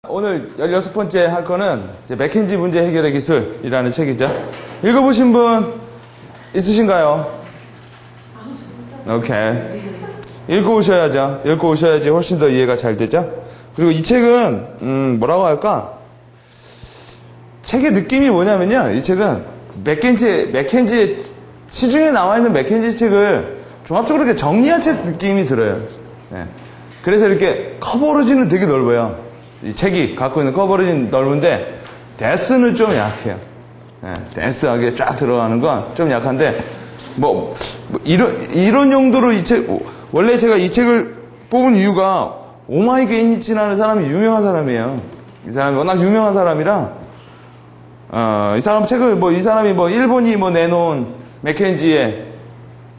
오늘 16번째 할 거는 이제 맥켄지 문제 해결의 기술이라는 책이죠. 읽어보신 분 있으신가요? 오케이. 읽고 오셔야죠. 읽고 오셔야지 훨씬 더 이해가 잘 되죠. 그리고 이 책은 뭐라고 할까? 책의 느낌이 뭐냐면요, 이 책은 맥켄지 시중에 나와 있는 맥켄지 책을 종합적으로 이렇게 정리한 책 느낌이 들어요. 네. 그래서 이렇게 커버리지는 되게 넓어요. 이 책이 갖고 있는 커버리지는 넓은데 데스는 좀 약해요. 네. 데스하게 쫙 들어가는 건 좀 약한데 이런 용도로 이 책, 원래 제가 이 책을 뽑은 이유가 오마이 게이니치라는 사람이 유명한 사람이에요. 이 사람이 워낙 유명한 사람이라 이 사람 책을 이 사람이 일본이 내놓은 맥켄지의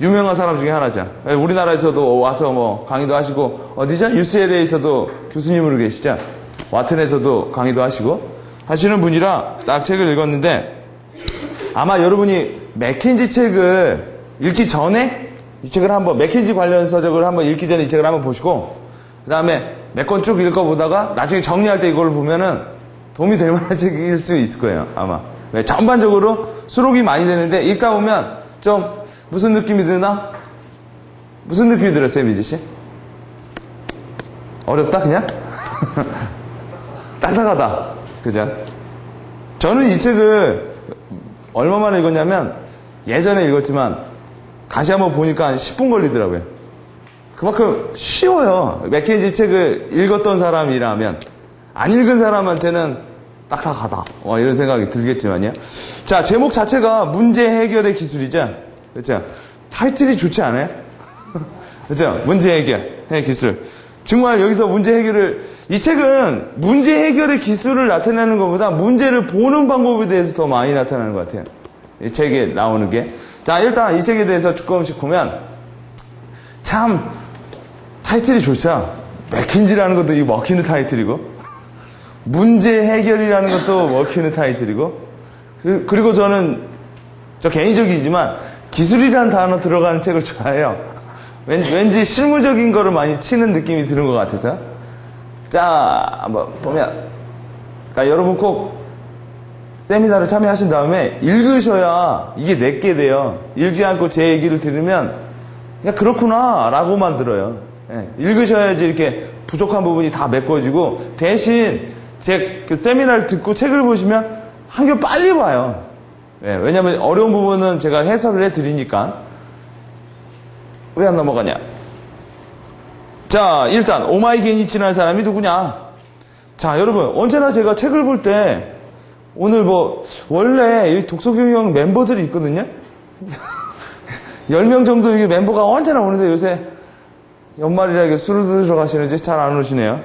유명한 사람 중에 하나죠. 우리나라에서도 와서 강의도 하시고, 어디죠? UCLA에서도 교수님으로 계시죠. 와튼에서도 강의도 하시는 분이라 딱 책을 읽었는데, 아마 여러분이 맥켄지 책을 읽기 전에 이 책을 맥켄지 관련 서적을 한번 읽기 전에 이 책을 한번 보시고, 그 다음에 몇 권 쭉 읽어보다가 나중에 정리할 때 이걸 보면은 도움이 될 만한 책일 수 있을 거예요, 아마. 왜? 전반적으로 수록이 많이 되는데, 읽다 보면 좀 무슨 느낌이 드나? 무슨 느낌이 들었어요, 미지씨? 어렵다, 그냥? 딱딱하다. 그죠? 저는 이 책을 얼마 만에 읽었냐면, 예전에 읽었지만, 다시 한번 보니까 한 10분 걸리더라고요. 그만큼 쉬워요. 맥켄지 책을 읽었던 사람이라면. 안 읽은 사람한테는 딱딱하다. 이런 생각이 들겠지만요. 자, 제목 자체가 문제 해결의 기술이죠. 그렇죠? 타이틀이 좋지 않아요? 그렇죠? 문제 해결의 기술. 정말 여기서 이 책은 문제 해결의 기술을 나타내는 것보다 문제를 보는 방법에 대해서 더 많이 나타나는 것 같아요. 이 책에 나오는 게. 자, 일단 이 책에 대해서 조금씩 보면, 참, 타이틀이 좋죠? 맥킨지라는 것도 이 먹히는 타이틀이고, 문제 해결이라는 것도 먹히는 타이틀이고, 그리고 저는, 저 개인적이지만, 기술이라는 단어 들어가는 책을 좋아해요. 왠지 실무적인 거를 많이 치는 느낌이 드는 것 같아서. 자, 한번 보면, 그러니까 여러분 꼭 세미나를 참여하신 다음에 읽으셔야 이게 내게 돼요. 읽지 않고 제 얘기를 들으면, 그냥 그렇구나, 라고만 들어요. 예, 읽으셔야지 이렇게 부족한 부분이 다 메꿔지고, 대신 제 그 세미나를 듣고 책을 보시면 한결 빨리 봐요. 예, 왜냐면 어려운 부분은 제가 해설을 해드리니까. 왜 안 넘어가냐? 자, 일단 오마이 게니치라는 사람이 누구냐? 자, 여러분, 언제나 제가 책을 볼 때 오늘 원래 이 독서경영 멤버들이 있거든요. 10명 정도 멤버가 언제나 오는데 요새 연말이라 이게 술을 드시러 가시는지 잘 안 오시네요.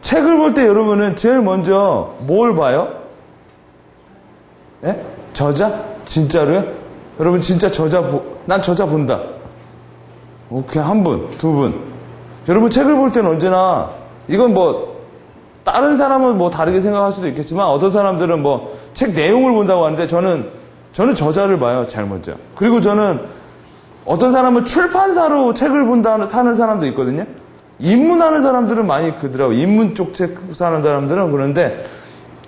책을 볼 때 여러분은 제일 먼저 뭘 봐요? 예? 저자? 진짜로요? 여러분 진짜 난 저자 본다. 오케이, 한 분, 두 분. 여러분 책을 볼 때는 언제나, 이건 다른 사람은 다르게 생각할 수도 있겠지만, 어떤 사람들은 책 내용을 본다고 하는데, 저는 저자를 봐요, 제일 먼저. 그리고 저는, 어떤 사람은 출판사로 책을 사는 사람도 있거든요. 입문하는 사람들은 많이 그러더라고요. 입문 쪽 책 사는 사람들은 그런데,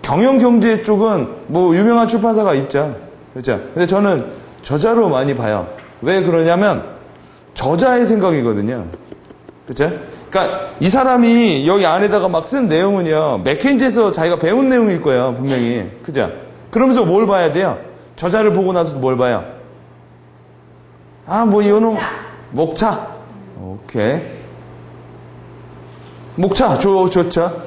경영 경제 쪽은 유명한 출판사가 있죠. 그렇죠? 근데 저는 저자로 많이 봐요. 왜 그러냐면 저자의 생각이거든요. 그렇죠? 그러니까 이 사람이 여기 안에다가 막 쓴 내용은요, 맥켄지에서 자기가 배운 내용일 거예요, 분명히. 그죠? 그러면서 뭘 봐야 돼요? 저자를 보고 나서 뭘 봐요? 이거는 목차. 오케이. 목차 좋죠.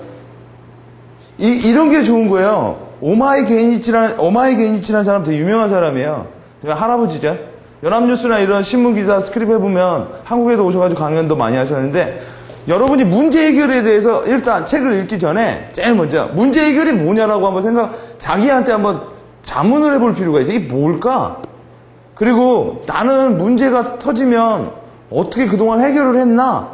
이런 게 좋은 거예요. 오마이 게이니치라는 사람 되게 유명한 사람이에요. 할아버지죠. 연합뉴스나 이런 신문기사 스크립 해보면 한국에도 오셔가지고 강연도 많이 하셨는데, 여러분이 문제 해결에 대해서 일단 책을 읽기 전에 제일 먼저 문제 해결이 뭐냐라고 한번 자기한테 한번 자문을 해볼 필요가 있어요. 이게 뭘까? 그리고 나는 문제가 터지면 어떻게 그동안 해결을 했나?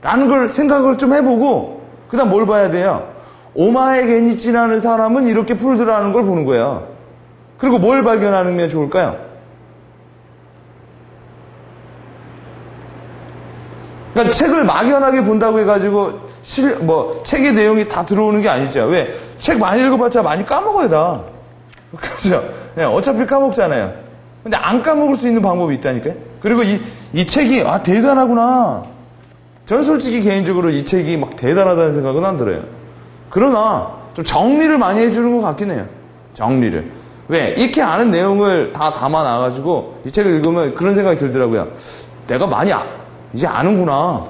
라는 걸 생각을 좀 해보고, 그 다음 뭘 봐야 돼요? 오마이 게니치라는 사람은 이렇게 풀더라는 걸 보는 거예요. 그리고 뭘 발견하는 게 좋을까요? 그러니까 책을 막연하게 본다고 해가지고 책의 내용이 다 들어오는 게 아니죠. 왜? 책 많이 읽어봤자 많이 까먹어야 다. 그죠? 네, 어차피 까먹잖아요. 근데 안 까먹을 수 있는 방법이 있다니까요. 그리고 이 책이 대단하구나. 전 솔직히 개인적으로 이 책이 막 대단하다는 생각은 안 들어요. 그러나 좀 정리를 많이 해주는 것 같긴 해요. 정리를. 왜? 익히 아는 내용을 다 담아놔가지고 이 책을 읽으면 그런 생각이 들더라고요. 내가 많이 이제 아는구나.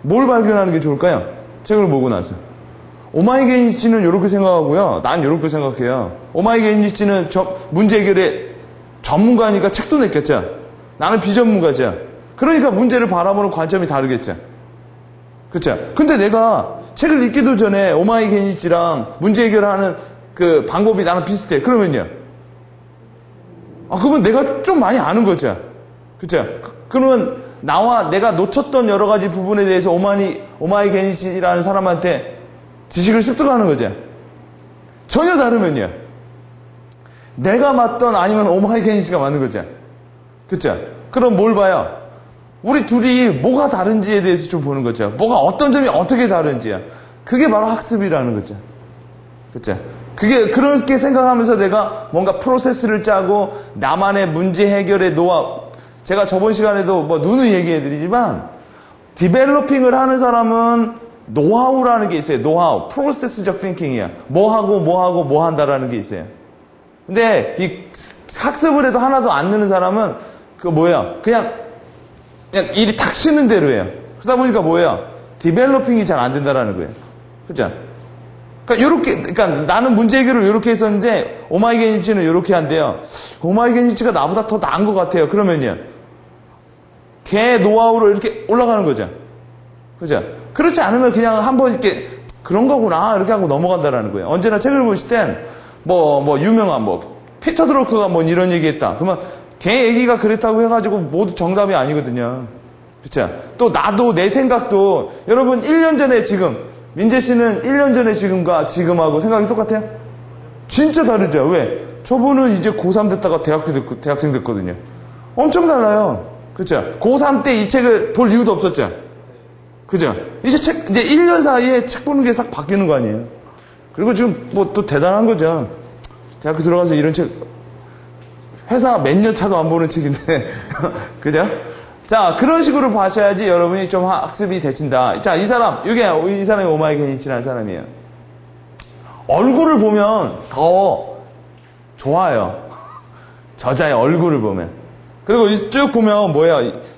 뭘 발견하는 게 좋을까요? 책을 보고 나서. 오마이게니치는 이렇게 생각하고요. 난 이렇게 생각해요. 오마이게니치는 문제 해결의 전문가니까 책도 냈겠죠. 나는 비전문가죠. 그러니까 문제를 바라보는 관점이 다르겠죠. 그쵸? 근데 내가 책을 읽기도 전에 오마이게니치랑 문제 해결하는 그 방법이 나랑 비슷해. 그러면요. 그러면 내가 좀 많이 아는 거죠. 그쵸? 그러면 내가 놓쳤던 여러 가지 부분에 대해서 오마이게니치라는 사람한테 지식을 습득하는 거죠. 전혀 다르면요. 내가 맞던 아니면 오마이게니치가 맞는 거죠. 그쵸? 그럼 뭘 봐요? 우리 둘이 뭐가 다른지에 대해서 좀 보는 거죠. 뭐가 어떤 점이 어떻게 다른지야. 그게 바로 학습이라는 거죠. 그쵸? 그렇게 생각하면서 내가 뭔가 프로세스를 짜고 나만의 문제 해결의 노하우, 제가 저번 시간에도 누누이 얘기해드리지만 디벨로핑을 하는 사람은 노하우라는 게 있어요. 노하우. 프로세스적 띵킹이야. 뭐 하고 뭐 한다라는 게 있어요. 근데 이 학습을 해도 하나도 안 느는 사람은 그냥 일이 닥치는 대로 해요. 그러다 보니까 디벨로핑이 잘 안 된다라는 거예요. 그죠? 그러니까 나는 문제 해결을 이렇게 했었는데 오마이게니치는 이렇게 한대요. 오마이게니치가 나보다 더 나은 것 같아요. 그러면요. 걔 노하우로 이렇게 올라가는 거죠. 그죠? 그렇지 않으면 그냥 한번 이렇게 그런 거구나 이렇게 하고 넘어간다라는 거예요. 언제나 책을 보실 땐 유명한 피터 드로커가 이런 얘기했다. 그러면 걔 얘기가 그랬다고 해가지고 모두 정답이 아니거든요. 그쵸? 또 나도 내 생각도 여러분 1년 전에 지금 민재 씨는 1년 전에 지금과 지금하고 생각이 똑같아요? 진짜 다르죠. 왜? 저분은 이제 고3 됐다가 대학생 됐거든요. 엄청 달라요. 그쵸? 고3 때 이 책을 볼 이유도 없었죠. 그죠? 이제 1년 사이에 책 보는 게 싹 바뀌는 거 아니에요? 그리고 지금 또 대단한 거죠. 대학교 들어가서 이런 책, 회사 몇 년 차도 안 보는 책인데, 그죠? 자, 그런 식으로 봐셔야지 여러분이 좀 학습이 되신다. 자, 이 사람이 오마이게니치라는 사람이에요. 얼굴을 보면 더 좋아요. 저자의 얼굴을 보면. 그리고 쭉 보면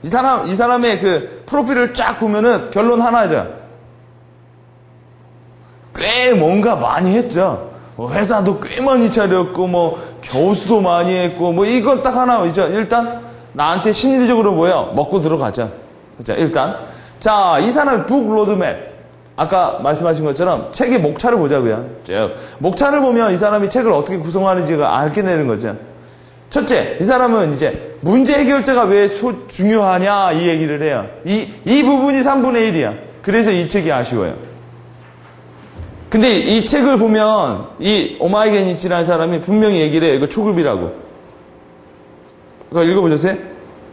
이 사람의 그 프로필을 쫙 보면은 결론 하나죠. 꽤 뭔가 많이 했죠. 회사도 꽤 많이 차렸고, 교수도 많이 했고, 이건 딱 하나 있죠. 일단, 나한테 심리적으로 먹고 들어가자. 자, 일단. 자, 이 사람의 북 로드맵. 아까 말씀하신 것처럼 책의 목차를 보자고요. 쭉. 목차를 보면 이 사람이 책을 어떻게 구성하는지가 알게 되는 거죠. 첫째, 이 사람은 이제 문제 해결자가 왜 중요하냐 이 얘기를 해요. 이 부분이 3분의 1이야. 그래서 이 책이 아쉬워요. 근데 이 책을 보면 이 오마이게니치라는 사람이 분명히 얘기를 해요. 이거 초급이라고. 이거 읽어보셨어요?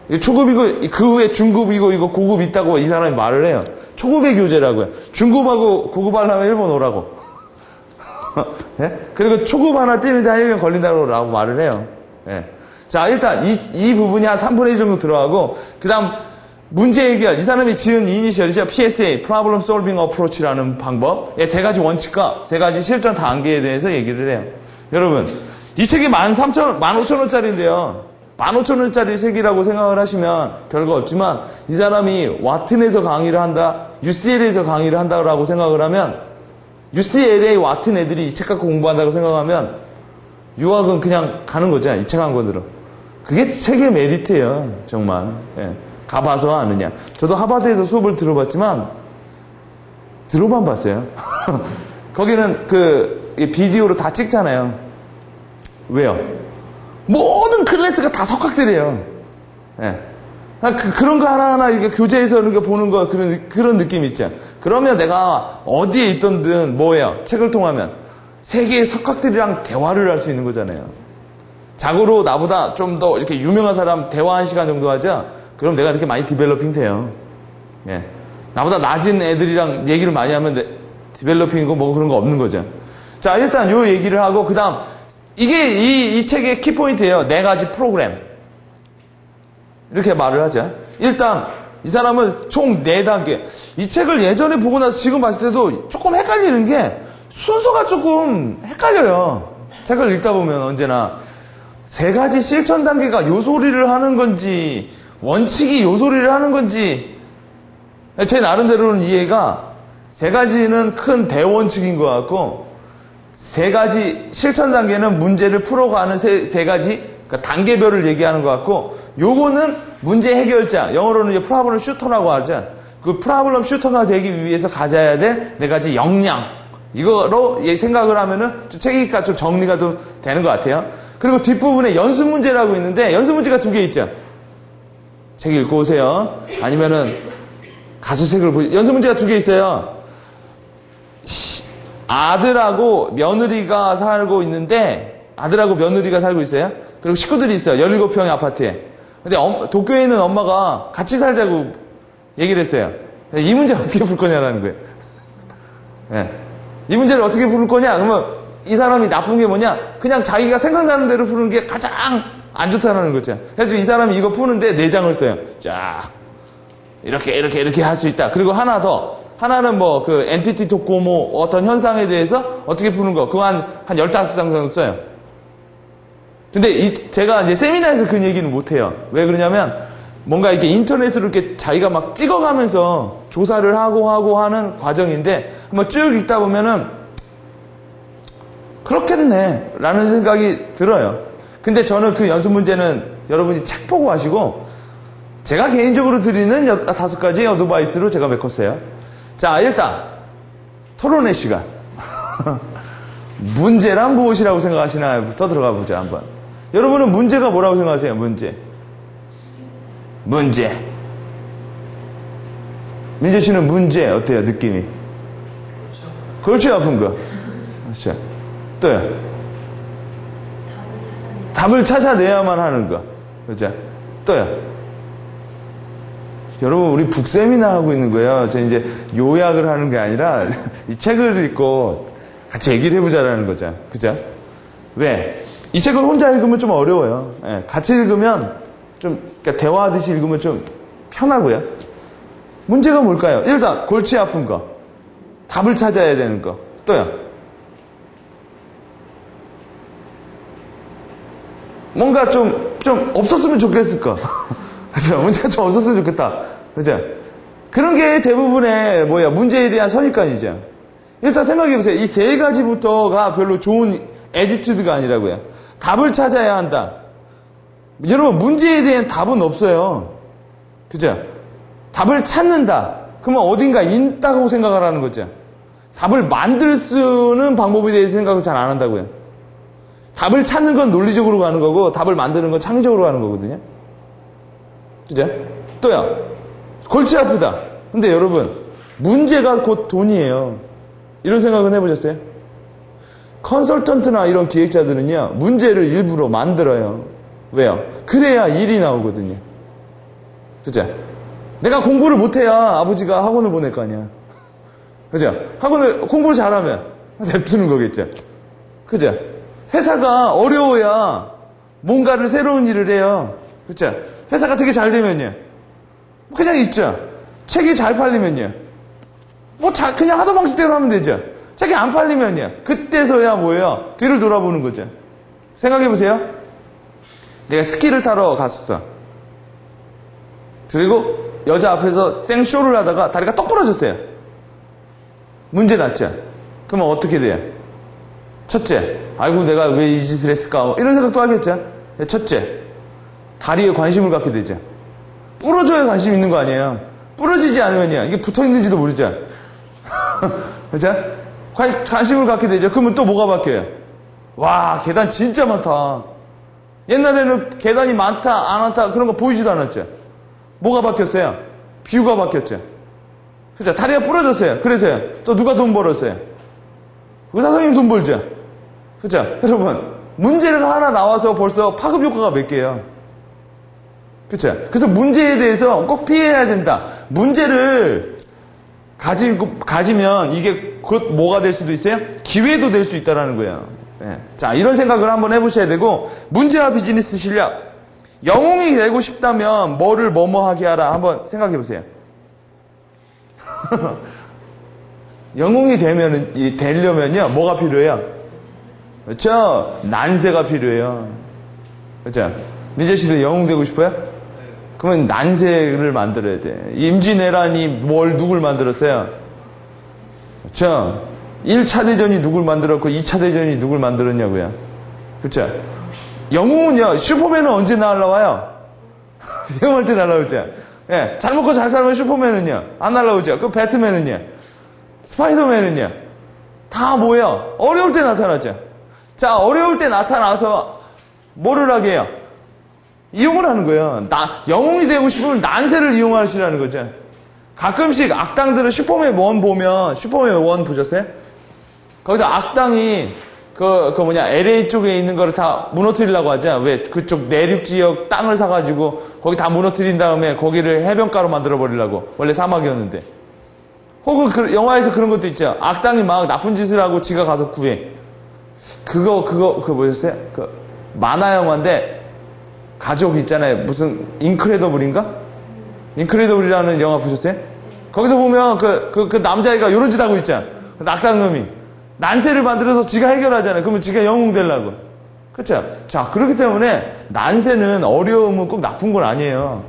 이거 초급이고 그 후에 중급이고 이거 고급 있다고 이 사람이 말을 해요. 초급의 교재라고요. 중급하고 고급 하려면 일본 오라고. 예? 그리고 초급 하나 뛰는데 한 1년 걸린다고 말을 해요. 예. 자, 일단 이 부분이 한 3분의 1 정도 들어가고 그 다음 문제 해결. 이 사람이 지은 이니셜이죠. PSA, Problem Solving Approach라는 방법의 3가지 원칙과 3가지 실전 단계에 대해서 얘기를 해요. 여러분, 이 책이 15,000원짜리인데요. 15,000원짜리 책이라고 생각을 하시면 별거 없지만 이 사람이 와튼에서 강의를 한다, UCLA에서 강의를 한다고 생각을 하면 UCLA, 와튼 애들이 이 책 갖고 공부한다고 생각하면 유학은 그냥 가는 거죠. 이 책 한 권으로. 그게 책의 메리트예요. 정말. 예. 가봐서 아느냐. 저도 하버드에서 수업을 들어봤지만 들어만 봤어요. 거기는 비디오로 다 찍잖아요. 왜요? 모든 클래스가 다 석학들이에요. 예. 그런 거 하나하나 이렇게 교재에서 이렇게 보는 거 그런 느낌 있죠. 그러면 내가 어디에 있던든 책을 통하면 세계의 석학들이랑 대화를 할 수 있는 거잖아요. 자고로 나보다 좀 더 이렇게 유명한 사람 대화 1시간 정도 하죠. 그럼 내가 이렇게 많이 디벨로핑 돼요. 예. 나보다 낮은 애들이랑 얘기를 많이 하면 디벨로핑이고 뭐 그런 거 없는 거죠. 자, 일단 요 얘기를 하고, 그 다음, 이게 이 책의 키포인트예요. 4가지 프로그램. 이렇게 말을 하죠. 일단, 이 사람은 총 4단계. 이 책을 예전에 보고 나서 지금 봤을 때도 조금 헷갈리는 게, 순서가 조금 헷갈려요. 책을 읽다 보면 언제나. 3가지 실천 단계가 요소리를 하는 건지, 원칙이 요소리를 하는 건지, 제 나름대로는 이해가 3가지는 큰 대원칙인 것 같고, 3가지 실천 단계는 문제를 풀어가는 3가지, 그러니까 단계별을 얘기하는 것 같고, 요거는 문제 해결자, 영어로는 이제 프로블럼 슈터라고 하죠. 그 프로블럼 슈터가 되기 위해서 가져야 될 4가지 역량, 이거로 생각을 하면은 좀 책이 좀 정리가 좀 되는 것 같아요. 그리고 뒷부분에 연습 문제라고 있는데, 연습 문제가 2개 있죠. 책 읽고 오세요. 아니면은 가수책을 연습 문제가 2개 있어요. 아들하고 며느리가 살고 있는데, 아들하고 며느리가 살고 있어요. 그리고 식구들이 있어요. 17평의 아파트에. 근데 도쿄에 있는 엄마가 같이 살자고 얘기를 했어요. 이 문제를 어떻게 풀 거냐라는 거예요. 네. 이 문제를 어떻게 풀 거냐? 그러면 이 사람이 나쁜 게 뭐냐? 그냥 자기가 생각나는 대로 푸는 게 가장 안 좋다는 거죠. 그래서 이 사람이 이거 푸는데 4장을 써요. 자, 이렇게 할 수 있다. 그리고 하나 더. 하나는 뭐, 엔티티 도코모 어떤 현상에 대해서 어떻게 푸는 거. 그거 한 15장 정도 써요. 근데 제가 이제 세미나에서 그 얘기는 못해요. 왜 그러냐면, 뭔가 이렇게 인터넷으로 이렇게 자기가 막 찍어가면서 조사를 하고 하는 과정인데, 한번 쭉 읽다 보면은, 그렇겠네. 라는 생각이 들어요. 근데 저는 그 연습 문제는 여러분이 책 보고 하시고, 제가 개인적으로 드리는 5가지 어드바이스로 제가 메꿨어요. 자, 일단, 토론의 시간. 문제란 무엇이라고 생각하시나부터 들어가 보자, 한번. 여러분은 문제가 뭐라고 생각하세요, 문제? 민재 씨는 문제, 어때요, 느낌이? 골치 아픈 거. 그렇죠. 또요? 답을 찾아내야만 하는 거. 그렇죠. 또요? 여러분, 우리 북세미나 하고 있는 거예요. 저 이제 요약을 하는 게 아니라 이 책을 읽고 같이 얘기를 해보자라는 거죠. 그죠? 왜? 이 책은 혼자 읽으면 좀 어려워요. 예, 같이 읽으면 좀, 그러니까 대화하듯이 읽으면 좀 편하고요. 문제가 뭘까요? 일단, 골치 아픈 거. 답을 찾아야 되는 거. 또요? 뭔가 좀 없었으면 좋겠을 거. 그죠? 문제가 좀 없었으면 좋겠다. 그죠? 그런 게 대부분의, 문제에 대한 선입관이죠. 일단 생각해보세요. 이 3가지부터가 별로 좋은 애티튜드가 아니라고요. 답을 찾아야 한다. 여러분, 문제에 대한 답은 없어요. 그죠? 답을 찾는다. 그러면 어딘가 있다고 생각을 하는 거죠. 답을 만들 수는 방법에 대해서 생각을 잘 안 한다고요. 답을 찾는 건 논리적으로 가는 거고, 답을 만드는 건 창의적으로 가는 거거든요. 그죠? 또요. 골치 아프다. 근데 여러분, 문제가 곧 돈이에요. 이런 생각은 해보셨어요? 컨설턴트나 이런 기획자들은요, 문제를 일부러 만들어요. 왜요? 그래야 일이 나오거든요. 그죠? 내가 공부를 못해야 아버지가 학원을 보낼 거 아니야. 그죠? 공부를 잘하면 냅두는 거겠죠. 그죠? 회사가 어려워야 뭔가를 새로운 일을 해요. 그죠? 회사가 되게 잘 되면요. 그냥 있죠. 책이 잘 팔리면요. 그냥 하던 방식대로 하면 되죠. 책이 안 팔리면요. 그때서야 뭐예요? 뒤를 돌아보는 거죠. 생각해보세요. 내가 스키를 타러 갔었어. 그리고 여자 앞에서 생쇼를 하다가 다리가 떡 부러졌어요. 문제 났죠. 그러면 어떻게 돼요? 첫째, 아이고 내가 왜 이 짓을 했을까? 이런 생각도 하겠죠. 첫째, 다리에 관심을 갖게 되죠. 부러져야 관심 있는 거 아니에요. 부러지지 않으면요. 이게 붙어있는지도 모르죠. 그죠? 관심을 갖게 되죠. 그러면 또 뭐가 바뀌어요? 와, 계단 진짜 많다. 옛날에는 계단이 많다, 안 많다, 그런 거 보이지도 않았죠. 뭐가 바뀌었어요? 뷰가 바뀌었죠. 그죠? 다리가 부러졌어요. 그래서요. 또 누가 돈 벌었어요? 의사 선생님 돈 벌죠. 그죠? 여러분, 문제가 하나 나와서 벌써 파급 효과가 몇 개예요. 그쵸? 그래서 문제에 대해서 꼭 피해야 된다. 문제를 가지면 이게 곧 뭐가 될 수도 있어요? 기회도 될 수 있다는 거예요. 예. 자, 이런 생각을 한번 해보셔야 되고, 문제와 비즈니스 실력. 영웅이 되고 싶다면 뭐를 뭐뭐 하게 하라. 한번 생각해 보세요. 영웅이 되려면요, 뭐가 필요해요? 그렇죠? 난세가 필요해요. 그렇죠? 민재 씨도 영웅 되고 싶어요? 그러면 난세를 만들어야 돼. 임진왜란이 누굴 만들었어요? 그렇죠? 1차 대전이 누굴 만들었고 2차 대전이 누굴 만들었냐고요. 그렇죠? 영웅은요, 슈퍼맨은 언제 날라와요? 위험할 때 날라오죠. 예, 잘 먹고 잘 살면 슈퍼맨은요, 안 날라오죠. 그 배트맨은요, 스파이더맨은요, 다 뭐예요? 어려울 때 나타나죠. 자, 어려울 때 나타나서 뭐를 하게 해요? 이용을 하는 거예요. 영웅이 되고 싶으면 난세를 이용하시라는 거죠. 가끔씩 악당들은 슈퍼맨 1 보면, 슈퍼맨 1 보셨어요? 거기서 악당이 LA 쪽에 있는 거를 다 무너뜨리려고 하죠. 왜? 그쪽 내륙 지역 땅을 사가지고 거기 다 무너뜨린 다음에 거기를 해변가로 만들어버리려고. 원래 사막이었는데. 혹은 영화에서 그런 것도 있죠. 악당이 막 나쁜 짓을 하고 지가 가서 구해. 그거 보셨어요? 만화 영화인데, 가족 있잖아요. 무슨, 인크레더블인가? 인크레더블이라는 영화 보셨어요? 거기서 보면 그 남자애가 요런 짓 하고 있잖아. 악당놈이. 난세를 만들어서 지가 해결하잖아요. 그러면 지가 영웅 되려고. 그렇죠? 자, 그렇기 때문에 난세는 어려움은 꼭 나쁜 건 아니에요.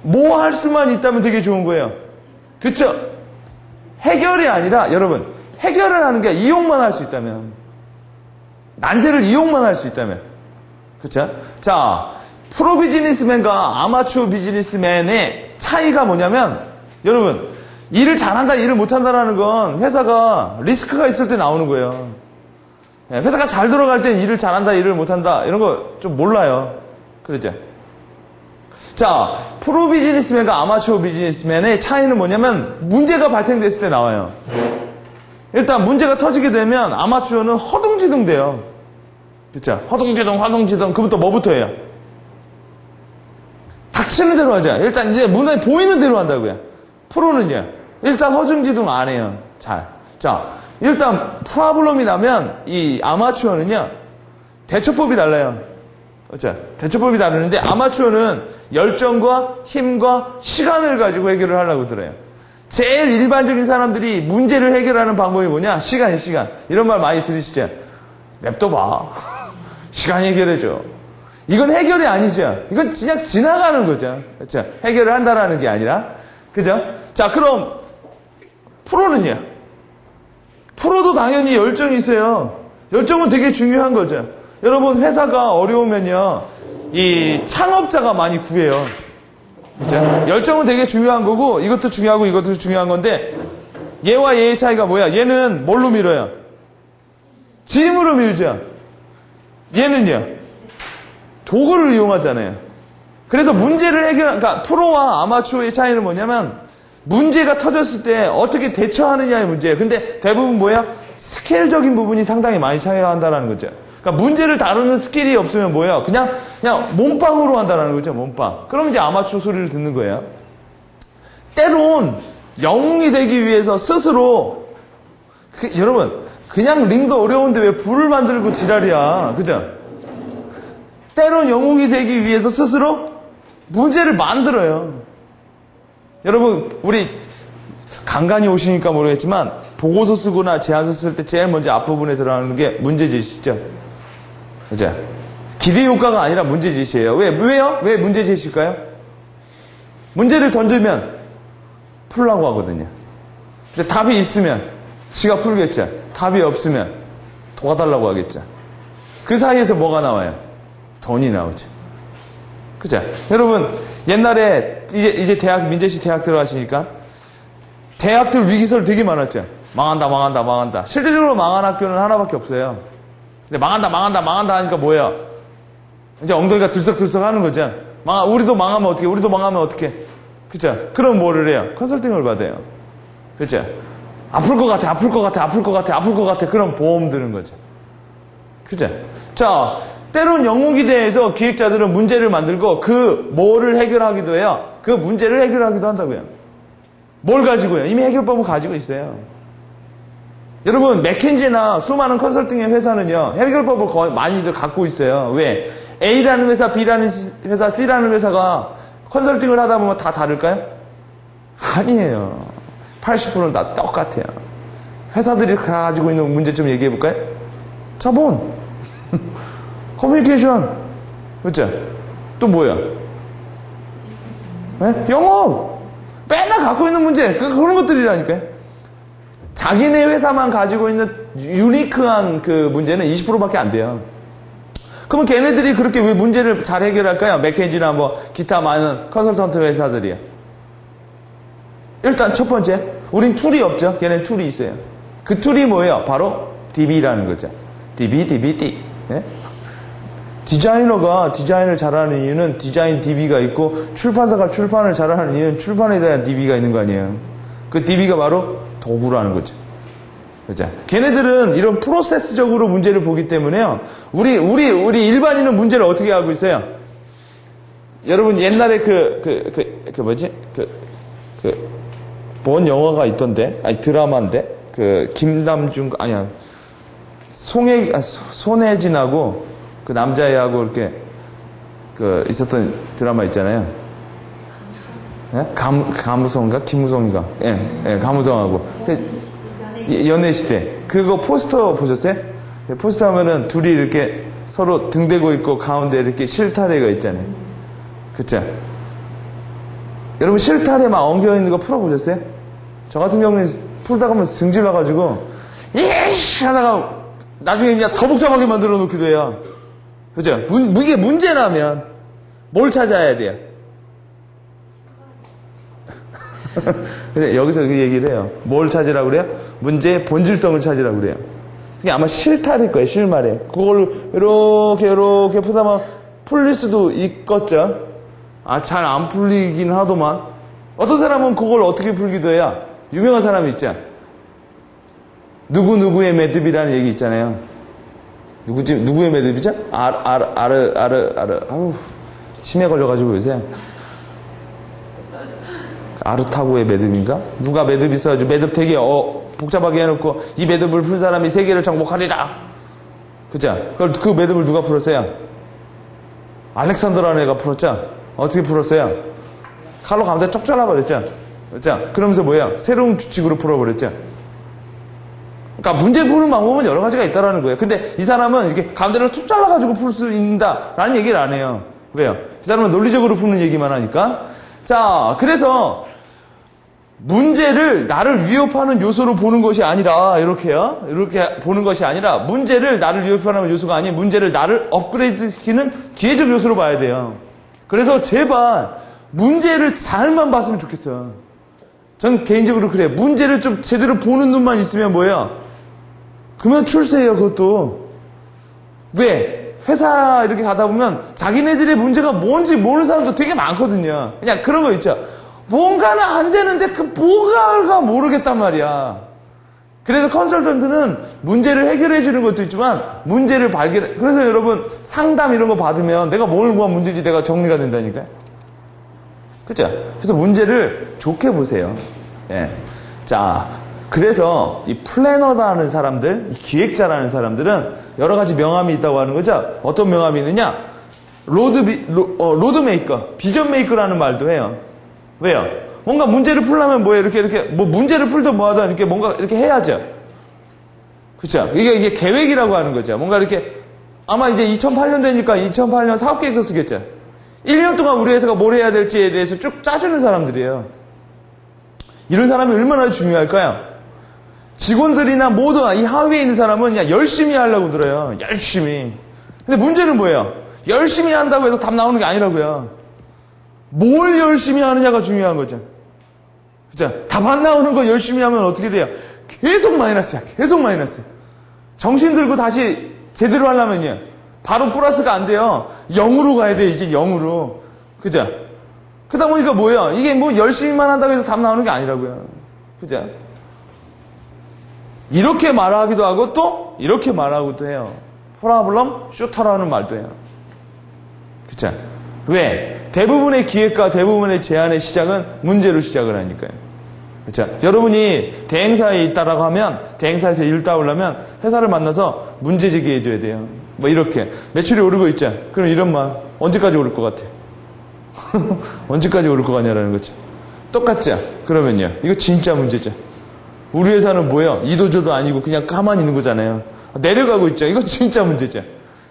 뭐 할 수만 있다면 되게 좋은 거예요. 그렇죠? 해결이 아니라, 여러분, 해결을 하는 게 이용만 할 수 있다면. 난세를 이용만 할 수 있다면. 그렇죠? 자, 프로 비즈니스맨과 아마추어 비즈니스맨의 차이가 뭐냐면, 여러분, 일을 잘한다, 일을 못한다라는 건 회사가 리스크가 있을 때 나오는 거예요. 회사가 잘 돌아갈 땐 일을 잘한다, 일을 못한다, 이런 거 좀 몰라요. 그러죠? 자, 프로 비즈니스맨과 아마추어 비즈니스맨의 차이는 뭐냐면, 문제가 발생됐을 때 나와요. 일단 문제가 터지게 되면 아마추어는 허둥지둥 돼요. 그렇죠? 허둥지둥. 그부터 뭐부터 해요? 닥치는 대로 하자. 일단 이제 문에 보이는 대로 한다고요. 프로는요, 일단 허둥지둥 안 해요. 잘. 자, 일단 프로블럼이 나면 이 아마추어는요, 대처법이 달라요. 그렇죠? 대처법이 다르는데 아마추어는 열정과 힘과 시간을 가지고 해결을 하려고 들어요. 제일 일반적인 사람들이 문제를 해결하는 방법이 뭐냐? 시간. 이런 말 많이 들으시죠? 냅둬봐. 시간이 해결해줘. 이건 해결이 아니죠. 이건 그냥 지나가는 거죠. 그렇죠? 해결을 한다라는 게 아니라. 그죠? 자, 그럼 프로는요? 프로도 당연히 열정이 있어요. 열정은 되게 중요한 거죠. 여러분, 회사가 어려우면요, 이 창업자가 많이 구해요. 그죠? 열정은 되게 중요한 거고, 이것도 중요하고 이것도 중요한 건데, 얘와 얘의 차이가 뭐야? 얘는 뭘로 밀어요? 짐으로 밀죠. 얘는요, 도구를 이용하잖아요. 그래서 문제를 그러니까 프로와 아마추어의 차이는 뭐냐면, 문제가 터졌을 때 어떻게 대처하느냐의 문제예요. 근데 대부분 뭐예요? 스케일적인 부분이 상당히 많이 차이한다는 거죠. 그러니까 문제를 다루는 스킬이 없으면 뭐예요? 그냥 몸빵으로 한다는 거죠. 몸빵. 그럼 이제 아마추어 소리를 듣는 거예요. 때론 영웅이 되기 위해서 스스로 여러분, 그냥 링도 어려운데 왜 불을 만들고 지랄이야. 그죠? 때론 영웅이 되기 위해서 스스로 문제를 만들어요. 여러분, 우리 간간히 오시니까 모르겠지만 보고서 쓰거나 제안서 쓸 때 제일 먼저 앞부분에 들어가는 게 문제제시죠. 그죠? 기대 효과가 아니라 문제제시예요. 왜요? 왜 문제제시일까요? 문제를 던지면 풀라고 하거든요. 근데 답이 있으면 지가 풀겠죠. 답이 없으면 도와달라고 하겠죠. 그 사이에서 뭐가 나와요? 돈이 나오죠. 그죠? 여러분, 옛날에 이제 대학, 민재씨 대학 들어가시니까 대학들 위기설 되게 많았죠. 망한다. 실질적으로 망한 학교는 하나밖에 없어요. 근데 망한다 하니까 뭐예요? 이제 엉덩이가 들썩들썩 하는 거죠. 우리도 망하면 어떡해? 그죠? 그럼 뭐를 해요? 컨설팅을 받아요. 그죠? 아플 것 같아. 그럼 보험 드는 거죠. 그죠? 자, 때론 영웅기대에서 기획자들은 문제를 만들고 그 뭐를 해결하기도 해요. 그 문제를 해결하기도 한다고요. 뭘 가지고요? 이미 해결법을 가지고 있어요. 여러분, 맥켄지나 수많은 컨설팅의 회사는요, 해결법을 거의 많이들 갖고 있어요. 왜? A라는 회사, B라는 회사, C라는 회사가 컨설팅을 하다 보면 다 다를까요? 아니에요. 80%는 다 똑같아요. 회사들이 가지고 있는 문제점 얘기해 볼까요? 자본, 커뮤니케이션, 그렇죠? 또 뭐야? 네? 영업! 맨날 갖고 있는 문제, 그런 것들이라니까요. 자기네 회사만 가지고 있는 유니크한 그 문제는 20%밖에 안 돼요. 그러면 걔네들이 그렇게 왜 문제를 잘 해결할까요? 맥켄지나 뭐 기타 많은 컨설턴트 회사들이요. 일단 첫 번째, 우린 툴이 없죠. 걔네 툴이 있어요. 그 툴이 뭐예요? 바로 DB라는 거죠. DB. 네? 디자이너가 디자인을 잘하는 이유는 디자인 DB가 있고, 출판사가 출판을 잘하는 이유는 출판에 대한 DB가 있는 거 아니에요. 그 DB가 바로 도구라는 거죠. 그죠? 걔네들은 이런 프로세스적으로 문제를 보기 때문에요. 우리 일반인은 문제를 어떻게 하고 있어요? 여러분, 옛날에 뭔 영화가 있던데? 아니, 드라마인데? 김남중, 아니야. 손혜진하고, 그 남자애하고 이렇게, 있었던 드라마 있잖아요. 예? 가무성인가? 김무성인가? 예, 가무성하고. 연애시대. 그거 포스터 보셨어요? 포스터 하면은 둘이 이렇게 서로 등대고 있고 가운데 이렇게 실타래가 있잖아요. 그쵸? 여러분, 실타래 막 엉겨있는 거 풀어보셨어요? 저 같은 경우는 풀다가 하면 승질나가지고, 예이씨! 하다가 나중에 그냥 더 복잡하게 만들어 놓기도 해요. 그죠? 이게 문제라면 뭘 찾아야 돼요? 근데 여기서 그 얘기를 해요. 뭘 찾으라고 그래요? 문제의 본질성을 찾으라고 그래요. 그게 아마 실타래일 거예요, 실말에. 그걸로 이렇게 풀다 보면 풀릴 수도 있겠죠? 잘 안 풀리긴 하더만. 어떤 사람은 그걸 어떻게 풀기도 해요? 유명한 사람이 있죠? 누구의 매듭이라는 얘기 있잖아요. 누구의 매듭이죠? 아우, 치매 걸려가지고 요새. 아르타고의 매듭인가? 누가 매듭 있어가지고 매듭 되게 복잡하게 해놓고 이 매듭을 풀 사람이 세계를 정복하리라. 그죠? 그 매듭을 누가 풀었어요? 알렉산더라는 애가 풀었죠? 어떻게 풀었어요? 칼로 가운데 쪽 잘라버렸죠? 그렇죠? 그러면서 뭐예요? 새로운 규칙으로 풀어버렸죠? 그러니까 문제 푸는 방법은 여러 가지가 있다라는 거예요. 근데 이 사람은 이렇게 가운데를 툭 잘라가지고 풀 수 있다라는 얘기를 안 해요. 왜요? 이 사람은 논리적으로 푸는 얘기만 하니까. 자, 그래서 문제를 나를 위협하는 요소로 보는 것이 아니라, 이렇게요. 이렇게 보는 것이 아니라, 문제를 나를 위협하는 요소가 아닌 문제를 나를 업그레이드 시키는 기회적 요소로 봐야 돼요. 그래서 제발 문제를 잘만 봤으면 좋겠어요. 전 개인적으로 그래요. 문제를 좀 제대로 보는 눈만 있으면 뭐예요? 그러면 출세해요, 그것도. 왜? 회사 이렇게 가다 보면 자기네들의 문제가 뭔지 모르는 사람도 되게 많거든요. 그냥 그런 거 있죠. 뭔가는 안 되는데 그 뭐가 모르겠단 말이야. 그래서 컨설턴트는 문제를 해결해 주는 것도 있지만 문제를 발견해. 그래서 여러분 상담 이런 거 받으면 내가 뭐가 문제인지 내가 정리가 된다니까요. 그죠? 그래서 문제를 좋게 보세요. 예. 자, 그래서 이 플래너라는 사람들, 이 기획자라는 사람들은 여러 가지 명함이 있다고 하는 거죠. 어떤 명함이 있느냐? 로드메이커, 비전 메이커라는 말도 해요. 왜요? 뭔가 문제를 풀려면 뭐예요? 이렇게 뭐 문제를 풀든 뭐하든 이렇게 뭔가 이렇게 해야죠. 그렇죠? 이게 계획이라고 하는 거죠. 뭔가 이렇게 아마 이제 2008년 되니까 2008년 사업계획서 쓰겠죠. 1년 동안 우리 회사가 뭘 해야 될지에 대해서 쭉 짜주는 사람들이에요. 이런 사람이 얼마나 중요할까요? 직원들이나 모든 이 하위에 있는 사람은 그냥 열심히 하려고 들어요. 열심히. 근데 문제는 뭐예요? 열심히 한다고 해서 답 나오는 게 아니라고요. 뭘 열심히 하느냐가 중요한 거죠. 그죠? 답 안 나오는 거 열심히 하면 어떻게 돼요? 계속 마이너스야. 계속 마이너스. 정신 들고 다시 제대로 하려면요. 바로 플러스가 안 돼요. 0으로 가야 돼, 이제 0으로. 그죠? 그러다 보니까 뭐예요? 이게 뭐 열심히만 한다고 해서 답 나오는 게 아니라고요. 그죠? 이렇게 말하기도 하고 또 이렇게 말하기도 해요. 프로블럼 슈터라는 말도 해요. 그쵸? 왜? 대부분의 기획과 대부분의 제안의 시작은 문제로 시작을 하니까요. 그쵸? 여러분이 대행사에 있다라고 하면, 대행사에서 일 따오려면 회사를 만나서 문제 제기해줘야 돼요. 뭐 이렇게. 매출이 오르고 있죠? 그럼 이런 말. 언제까지 오를 것 같아? 언제까지 오를 것 같냐라는 거지. 똑같죠? 그러면요. 이거 진짜 문제죠. 우리 회사는 뭐예요? 이도저도 아니고 그냥 가만히 있는 거잖아요. 내려가고 있죠. 이거 진짜 문제죠.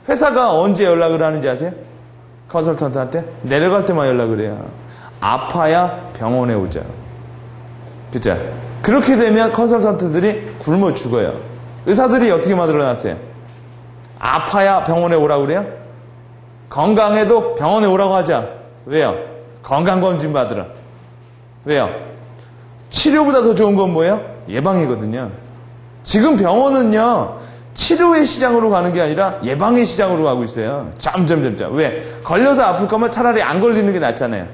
회사가 언제 연락을 하는지 아세요? 컨설턴트한테? 내려갈 때만 연락을 해요. 아파야 병원에 오자. 그죠? 그렇게 되면 컨설턴트들이 굶어 죽어요. 의사들이 어떻게 만들어놨어요? 아파야 병원에 오라고 그래요? 건강해도 병원에 오라고 하자. 왜요? 건강검진 받으러. 왜요? 치료보다 더 좋은 건 뭐예요? 예방이거든요. 지금 병원은요, 치료의 시장으로 가는 게 아니라 예방의 시장으로 가고 있어요. 점점. 왜? 걸려서 아플 거면 차라리 안 걸리는 게 낫잖아요.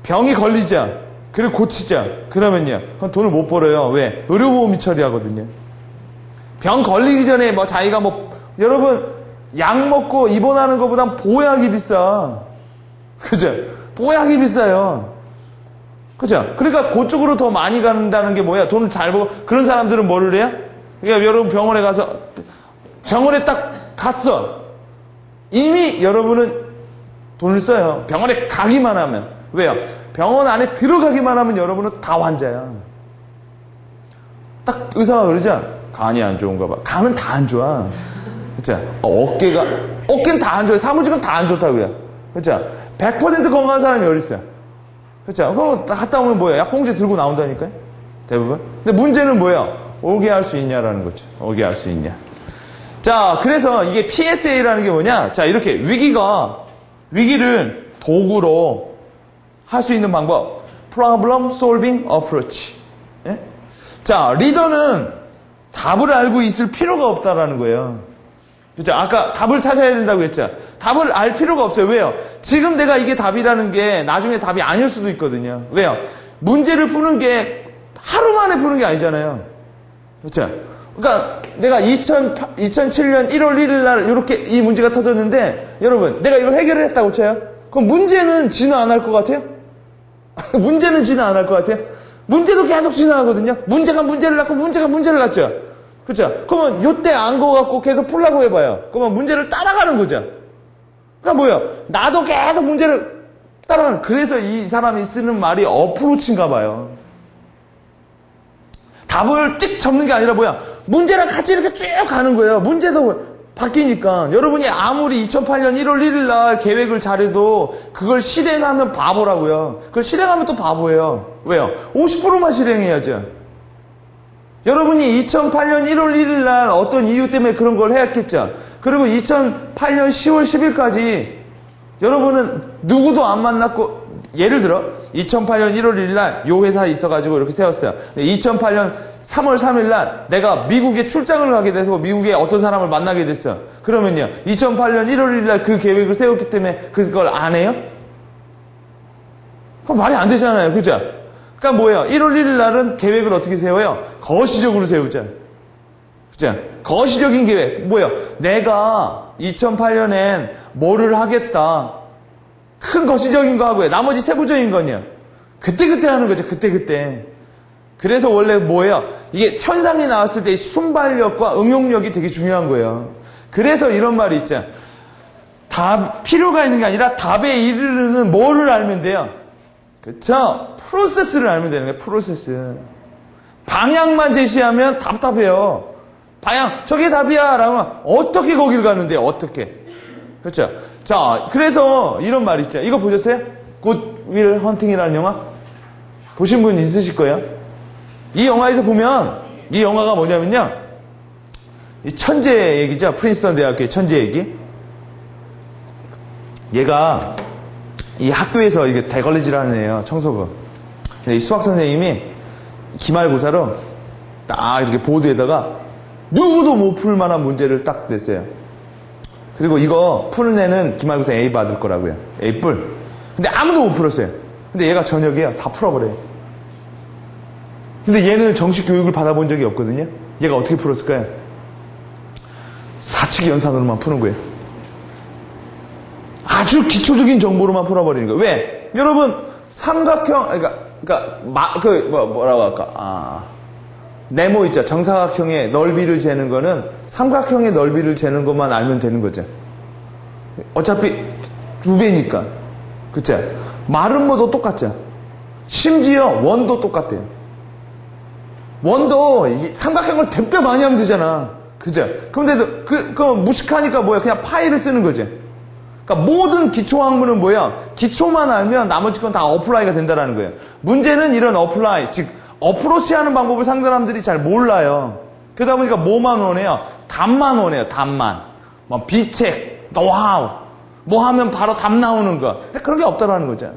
병이 걸리자. 그리고 고치자. 그러면요, 그건 돈을 못 벌어요. 왜? 의료보험이 처리하거든요. 병 걸리기 전에 뭐 자기가 여러분, 약 먹고 입원하는 것보단 보약이 비싸. 그죠? 보약이 비싸요. 그죠? 그러니까 그쪽으로 더 많이 간다는 게 뭐야? 돈을 잘 벌고, 그런 사람들은 뭐를 해요? 그러니까 여러분 병원에 가서, 병원에 딱 갔어. 이미 여러분은 돈을 써요. 병원에 가기만 하면. 왜요? 병원 안에 들어가기만 하면 여러분은 다 환자야. 딱 의사가 그러죠? 간이 안 좋은가 봐. 간은 다 안 좋아. 그쵸? 어깨는 다 안 좋아요. 사무직은 다 안 좋다고요. 그쵸? 100% 건강한 사람이 어디 있어요? 그쵸? 그럼 갔다 오면 뭐예요? 약봉지 들고 나온다니까요? 대부분. 근데 문제는 뭐예요? 오게 할 수 있냐라는 거죠. 오게 할 수 있냐. 자, 그래서 이게 PSA라는 게 뭐냐? 자, 이렇게 위기를 도구로 할 수 있는 방법. Problem Solving Approach. 예? 자, 리더는 답을 알고 있을 필요가 없다라는 거예요. 그죠? 아까 답을 찾아야 된다고 했죠? 답을 알 필요가 없어요. 왜요? 지금 내가 이게 답이라는 게 나중에 답이 아닐 수도 있거든요. 왜요? 문제를 푸는 게 하루 만에 푸는 게 아니잖아요. 그렇죠? 그러니까 내가 2007년 1월 1일 날 이렇게 이 문제가 터졌는데 여러분 내가 이걸 해결을 했다고 쳐요? 그럼 문제는 진화 안 할 것 같아요? 문제는 진화 안 할 것 같아요? 문제도 계속 진화하거든요. 문제가 문제를 낳고 문제가 문제를 낳죠. 그렇죠? 그러면 요때 안 거 갖고 계속 풀라고 해봐요. 그러면 문제를 따라가는 거죠. 그러니까 뭐예요? 나도 계속 문제를 따라가는. 그래서 이 사람이 쓰는 말이 어프로치인가 봐요. 답을 띡 접는 게 아니라 뭐야? 문제랑 같이 이렇게 쭉 가는 거예요. 문제도 바뀌니까. 여러분이 아무리 2008년 1월 1일 날 계획을 잘해도 그걸 실행하면 바보라고요. 그걸 실행하면 또 바보예요. 왜요? 50%만 실행해야죠. 여러분이 2008년 1월 1일 날 어떤 이유 때문에 그런 걸 해왔겠죠. 그리고 2008년 10월 10일까지 여러분은 누구도 안 만났고, 예를 들어 2008년 1월 1일 날 요 회사에 있어가지고 이렇게 세웠어요. 2008년 3월 3일 날 내가 미국에 출장을 가게 돼서 미국에 어떤 사람을 만나게 됐어요. 그러면요, 2008년 1월 1일 날 그 계획을 세웠기 때문에 그걸 안 해요? 그건 말이 안 되잖아요. 그죠? 그러니까 뭐예요? 1월 1일 날은 계획을 어떻게 세워요? 거시적으로 세우자. 그죠? 거시적인 계획. 뭐예요? 내가 2008년엔 뭐를 하겠다. 큰 거시적인 거 하고요. 나머지 세부적인 건요. 그때그때 하는 거죠. 그때그때. 그래서 원래 뭐예요? 이게 현상이 나왔을 때 순발력과 응용력이 되게 중요한 거예요. 그래서 이런 말이 있죠. 필요가 있는 게 아니라 답에 이르르는 뭐를 알면 돼요? 그쵸? 프로세스를 알면 되는 거예요. 프로세스. 방향만 제시하면 답답해요. 방향, 저게 답이야. 라면 어떻게 거길 가는데요? 어떻게? 그렇죠? 자, 그래서 이런 말 있죠. 이거 보셨어요? 굿윌 헌팅이라는 영화? 보신 분 있으실 거예요? 이 영화에서 보면, 이 영화가 뭐냐면요. 이 천재 얘기죠. 프린스턴 대학교의 천재 얘기. 얘가 이 학교에서 이게 대걸레질하는 애예요. 청소부. 근데 이 수학 선생님이 기말고사로 딱 이렇게 보드에다가 누구도 못 풀 만한 문제를 딱 냈어요. 그리고 이거 푸는 애는 기말고사 A 받을 거라고요. A 뿔. 근데 아무도 못 풀었어요. 근데 얘가 저녁에요. 다 풀어버려요. 근데 얘는 정식 교육을 받아본 적이 없거든요. 얘가 어떻게 풀었을까요? 사칙 연산으로만 푸는 거예요. 아주 기초적인 정보로만 풀어버리는 거예요. 왜? 여러분, 삼각형, 뭐라고 할까? 네모 있죠? 정사각형의 넓이를 재는 거는 삼각형의 넓이를 재는 것만 알면 되는 거죠. 어차피 2배니까. 그쵸? 마름모도 똑같죠? 심지어 원도 똑같대요. 원도 삼각형을 대표 많이 하면 되잖아. 그죠? 그런데도 그 무식하니까 뭐야? 그냥 파이를 쓰는 거지. 그러니까 모든 기초학문은 뭐야? 기초만 알면 나머지 건 다 어플라이가 된다는 거예요. 문제는 이런 어플라이, 즉 어프로치하는 방법을 상대람들이 잘 몰라요. 그러다 보니까 뭐만 원해요? 답만 원해요. 답만. 뭐 비책, 노하우, 뭐 하면 바로 답 나오는 거. 근데 그런 게 없다라는 거죠.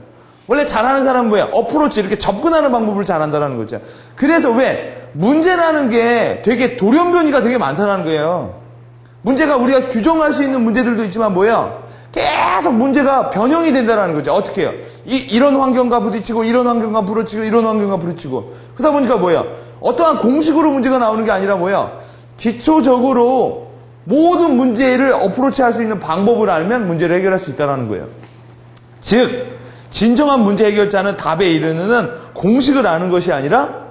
원래 잘하는 사람은 뭐야? 어프로치, 이렇게 접근하는 방법을 잘한다라는 거죠. 그래서 왜? 문제라는 게 되게 돌연변이가 되게 많다는 거예요. 문제가 우리가 규정할 수 있는 문제들도 있지만 뭐야? 계속 문제가 변형이 된다는 거죠. 어떻게 해요? 이런 환경과 부딪히고, 이런 환경과 부딪히고, 이런 환경과 부딪히고. 그러다 보니까 뭐야? 어떠한 공식으로 문제가 나오는 게 아니라 뭐야? 기초적으로 모든 문제를 어프로치 할 수 있는 방법을 알면 문제를 해결할 수 있다는 거예요. 즉, 진정한 문제 해결자는 답에 이르는 공식을 아는 것이 아니라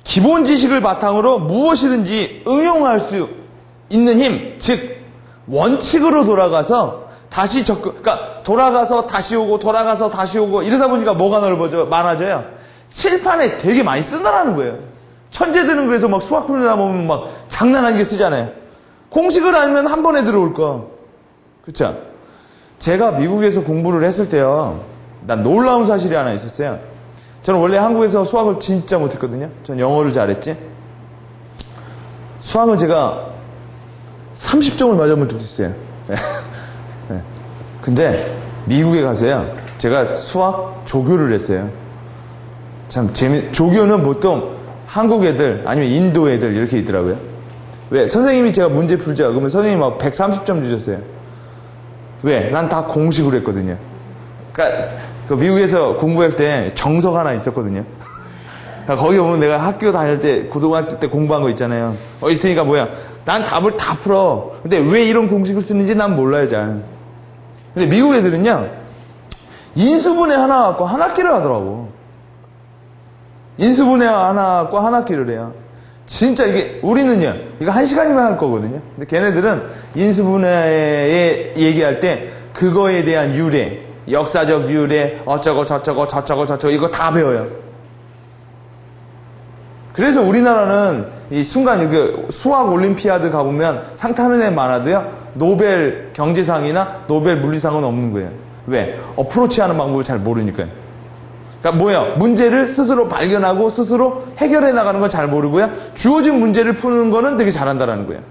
기본 지식을 바탕으로 무엇이든지 응용할 수 있는 힘, 즉 원칙으로 돌아가서 다시 그러니까 돌아가서 다시 오고 돌아가서 다시 오고 이러다 보니까 뭐가 많아져요? 칠판에 되게 많이 쓴다라는 거예요. 천재들은 그래서 막 수학 풀리다 보면 막 장난 아니게 쓰잖아요. 공식을 알면 한 번에 들어올 거. 그렇죠? 제가 미국에서 공부를 했을 때요. 난 놀라운 사실이 하나 있었어요. 저는 원래 한국에서 수학을 진짜 못했거든요. 전 영어를 잘했지. 수학은 제가 30점을 맞아본 적도 있어요. 네. 근데 미국에 가서요. 제가 수학 조교를 했어요. 참 조교는 보통 한국 애들 아니면 인도 애들 이렇게 있더라고요. 왜? 선생님이 제가 문제 풀자 그러면 선생님이 막 130점 주셨어요. 왜? 난 다 공식으로 했거든요. 그러니까 그 미국에서 공부할 때 정석 하나 있었거든요. 그러니까 거기 보면 내가 학교 다닐 때 고등학교 때 공부한 거 있잖아요. 있으니까 뭐야? 난 답을 다 풀어. 근데 왜 이런 공식을 쓰는지 난 몰라요, 잘. 근데 미국 애들은요, 인수분해 하나 갖고 한 학기를 하더라고. 인수분해 하나 갖고 한 학기를 해요. 진짜 이게, 우리는요, 이거 1시간이면 할 거거든요. 근데 걔네들은 인수분해에 얘기할 때 그거에 대한 유래, 역사적 유래, 어쩌고 저쩌고 이거 다 배워요. 그래서 우리나라는 이 순간 그 수학 올림피아드 가보면 상 타는 애 많아도요, 노벨 경제상이나 노벨 물리상은 없는 거예요. 왜? 어프로치 하는 방법을 잘 모르니까요. 그러니까 뭐야? 문제를 스스로 발견하고 스스로 해결해 나가는 건 잘 모르고요. 주어진 문제를 푸는 거는 되게 잘한다는 거예요.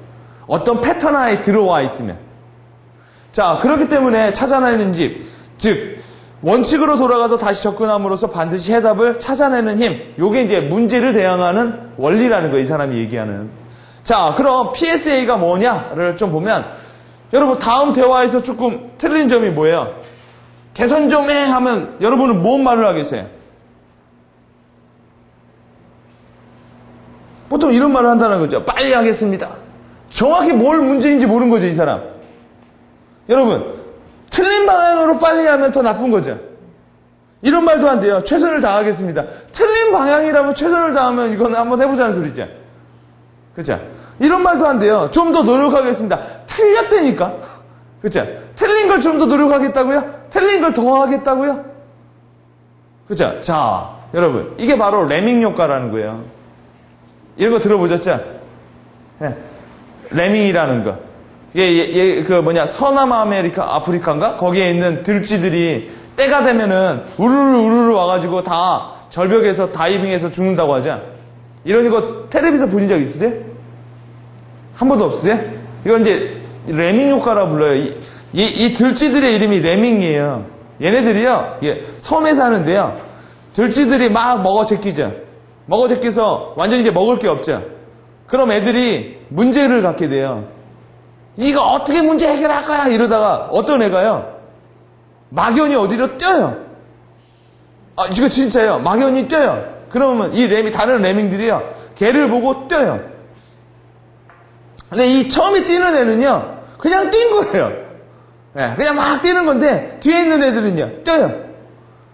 어떤 패턴 하에 들어와 있으면. 자, 그렇기 때문에 찾아내는 집, 즉 원칙으로 돌아가서 다시 접근함으로써 반드시 해답을 찾아내는 힘. 요게 이제 문제를 대항하는 원리라는 거예요. 이 사람이 얘기하는. 자, 그럼 PSA가 뭐냐를 좀 보면 여러분 다음 대화에서 조금 틀린 점이 뭐예요? 개선 좀 해 하면 여러분은 뭔 말을 하겠어요? 보통 이런 말을 한다는 거죠. 빨리 하겠습니다. 정확히 뭘 문제인지 모르는 거죠, 이 사람. 여러분, 틀린 방향으로 빨리 하면 더 나쁜 거죠. 이런 말도 안 돼요. 최선을 다하겠습니다. 틀린 방향이라면 최선을 다하면 이거는 한번 해보자는 소리죠. 그렇죠? 이런 말도 안 돼요. 좀 더 노력하겠습니다. 틀렸다니까. 그렇죠? 틀린 걸 좀 더 노력하겠다고요? 틀린 걸 더 하겠다고요? 그렇죠? 자, 여러분, 이게 바로 레밍 효과라는 거예요. 이런 거 들어보셨죠? 네. 레밍이라는 거. 서남 아프리카인가? 거기에 있는 들쥐들이 때가 되면은 우르르 와가지고 다 절벽에서 다이빙해서 죽는다고 하죠. 이런 거 텔레비에서 보신 적 있으세요? 한 번도 없으세요? 이건 이제 레밍 효과라 불러요. 이 들쥐들의 이름이 레밍이에요. 얘네들이요, 섬에 사는데요. 들쥐들이 막 먹어 제끼죠. 먹어 제끼서 완전히 이제 먹을 게 없죠. 그럼 애들이 문제를 갖게 돼요. 이거 어떻게 문제 해결할 거야? 이러다가 어떤 애가요? 막연히 어디로 뛰어요. 이거 진짜예요. 막연히 뛰어요. 그러면 다른 레밍들이요. 걔를 보고 뛰어요. 근데 이 처음에 뛰는 애는요, 그냥 뛴 거예요. 예, 그냥 막 뛰는 건데, 뒤에 있는 애들은요, 뛰어요.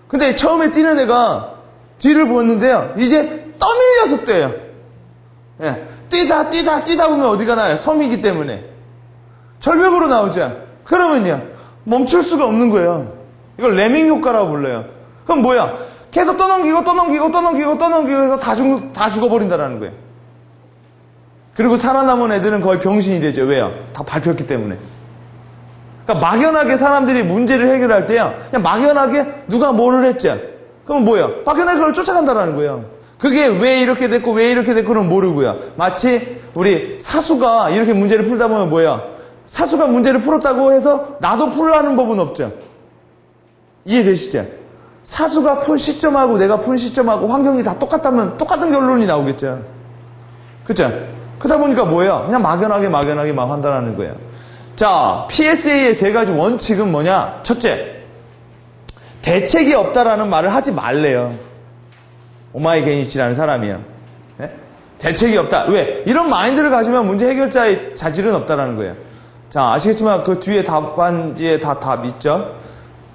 근데 처음에 뛰는 애가 뒤를 보는데요, 이제 떠밀려서 뛰어요. 예, 뛰다 보면 어디가 나요? 섬이기 때문에. 절벽으로 나오죠. 그러면요, 멈출 수가 없는 거예요. 이걸 레밍 효과라고 불러요. 그럼 뭐야? 계속 떠넘기고 해서 다 죽어버린다라는 거예요. 그리고 살아남은 애들은 거의 병신이 되죠. 왜요? 다 밟혔기 때문에. 그러니까 막연하게 사람들이 문제를 해결할 때요, 그냥 막연하게 누가 뭐를 했죠. 그럼 뭐예요? 막연하게 그걸 쫓아간다라는 거예요. 그게 왜 이렇게 됐고는 모르고요. 마치 우리 사수가 이렇게 문제를 풀다 보면 뭐예요? 사수가 문제를 풀었다고 해서 나도 풀라는 법은 없죠. 이해되시죠? 사수가 푼 시점하고 내가 푼 시점하고 환경이 다 똑같다면 똑같은 결론이 나오겠죠. 그렇죠? 그러다 보니까 뭐예요? 그냥 막연하게 막 한다는 거예요. 자, PSA의 3가지 원칙은 뭐냐? 첫째, 대책이 없다라는 말을 하지 말래요. 오마이게니치라는 사람이요. 네? 대책이 없다. 왜? 이런 마인드를 가지면 문제 해결자의 자질은 없다라는 거예요. 자, 아시겠지만 그 뒤에 답안지에 다 답 있죠?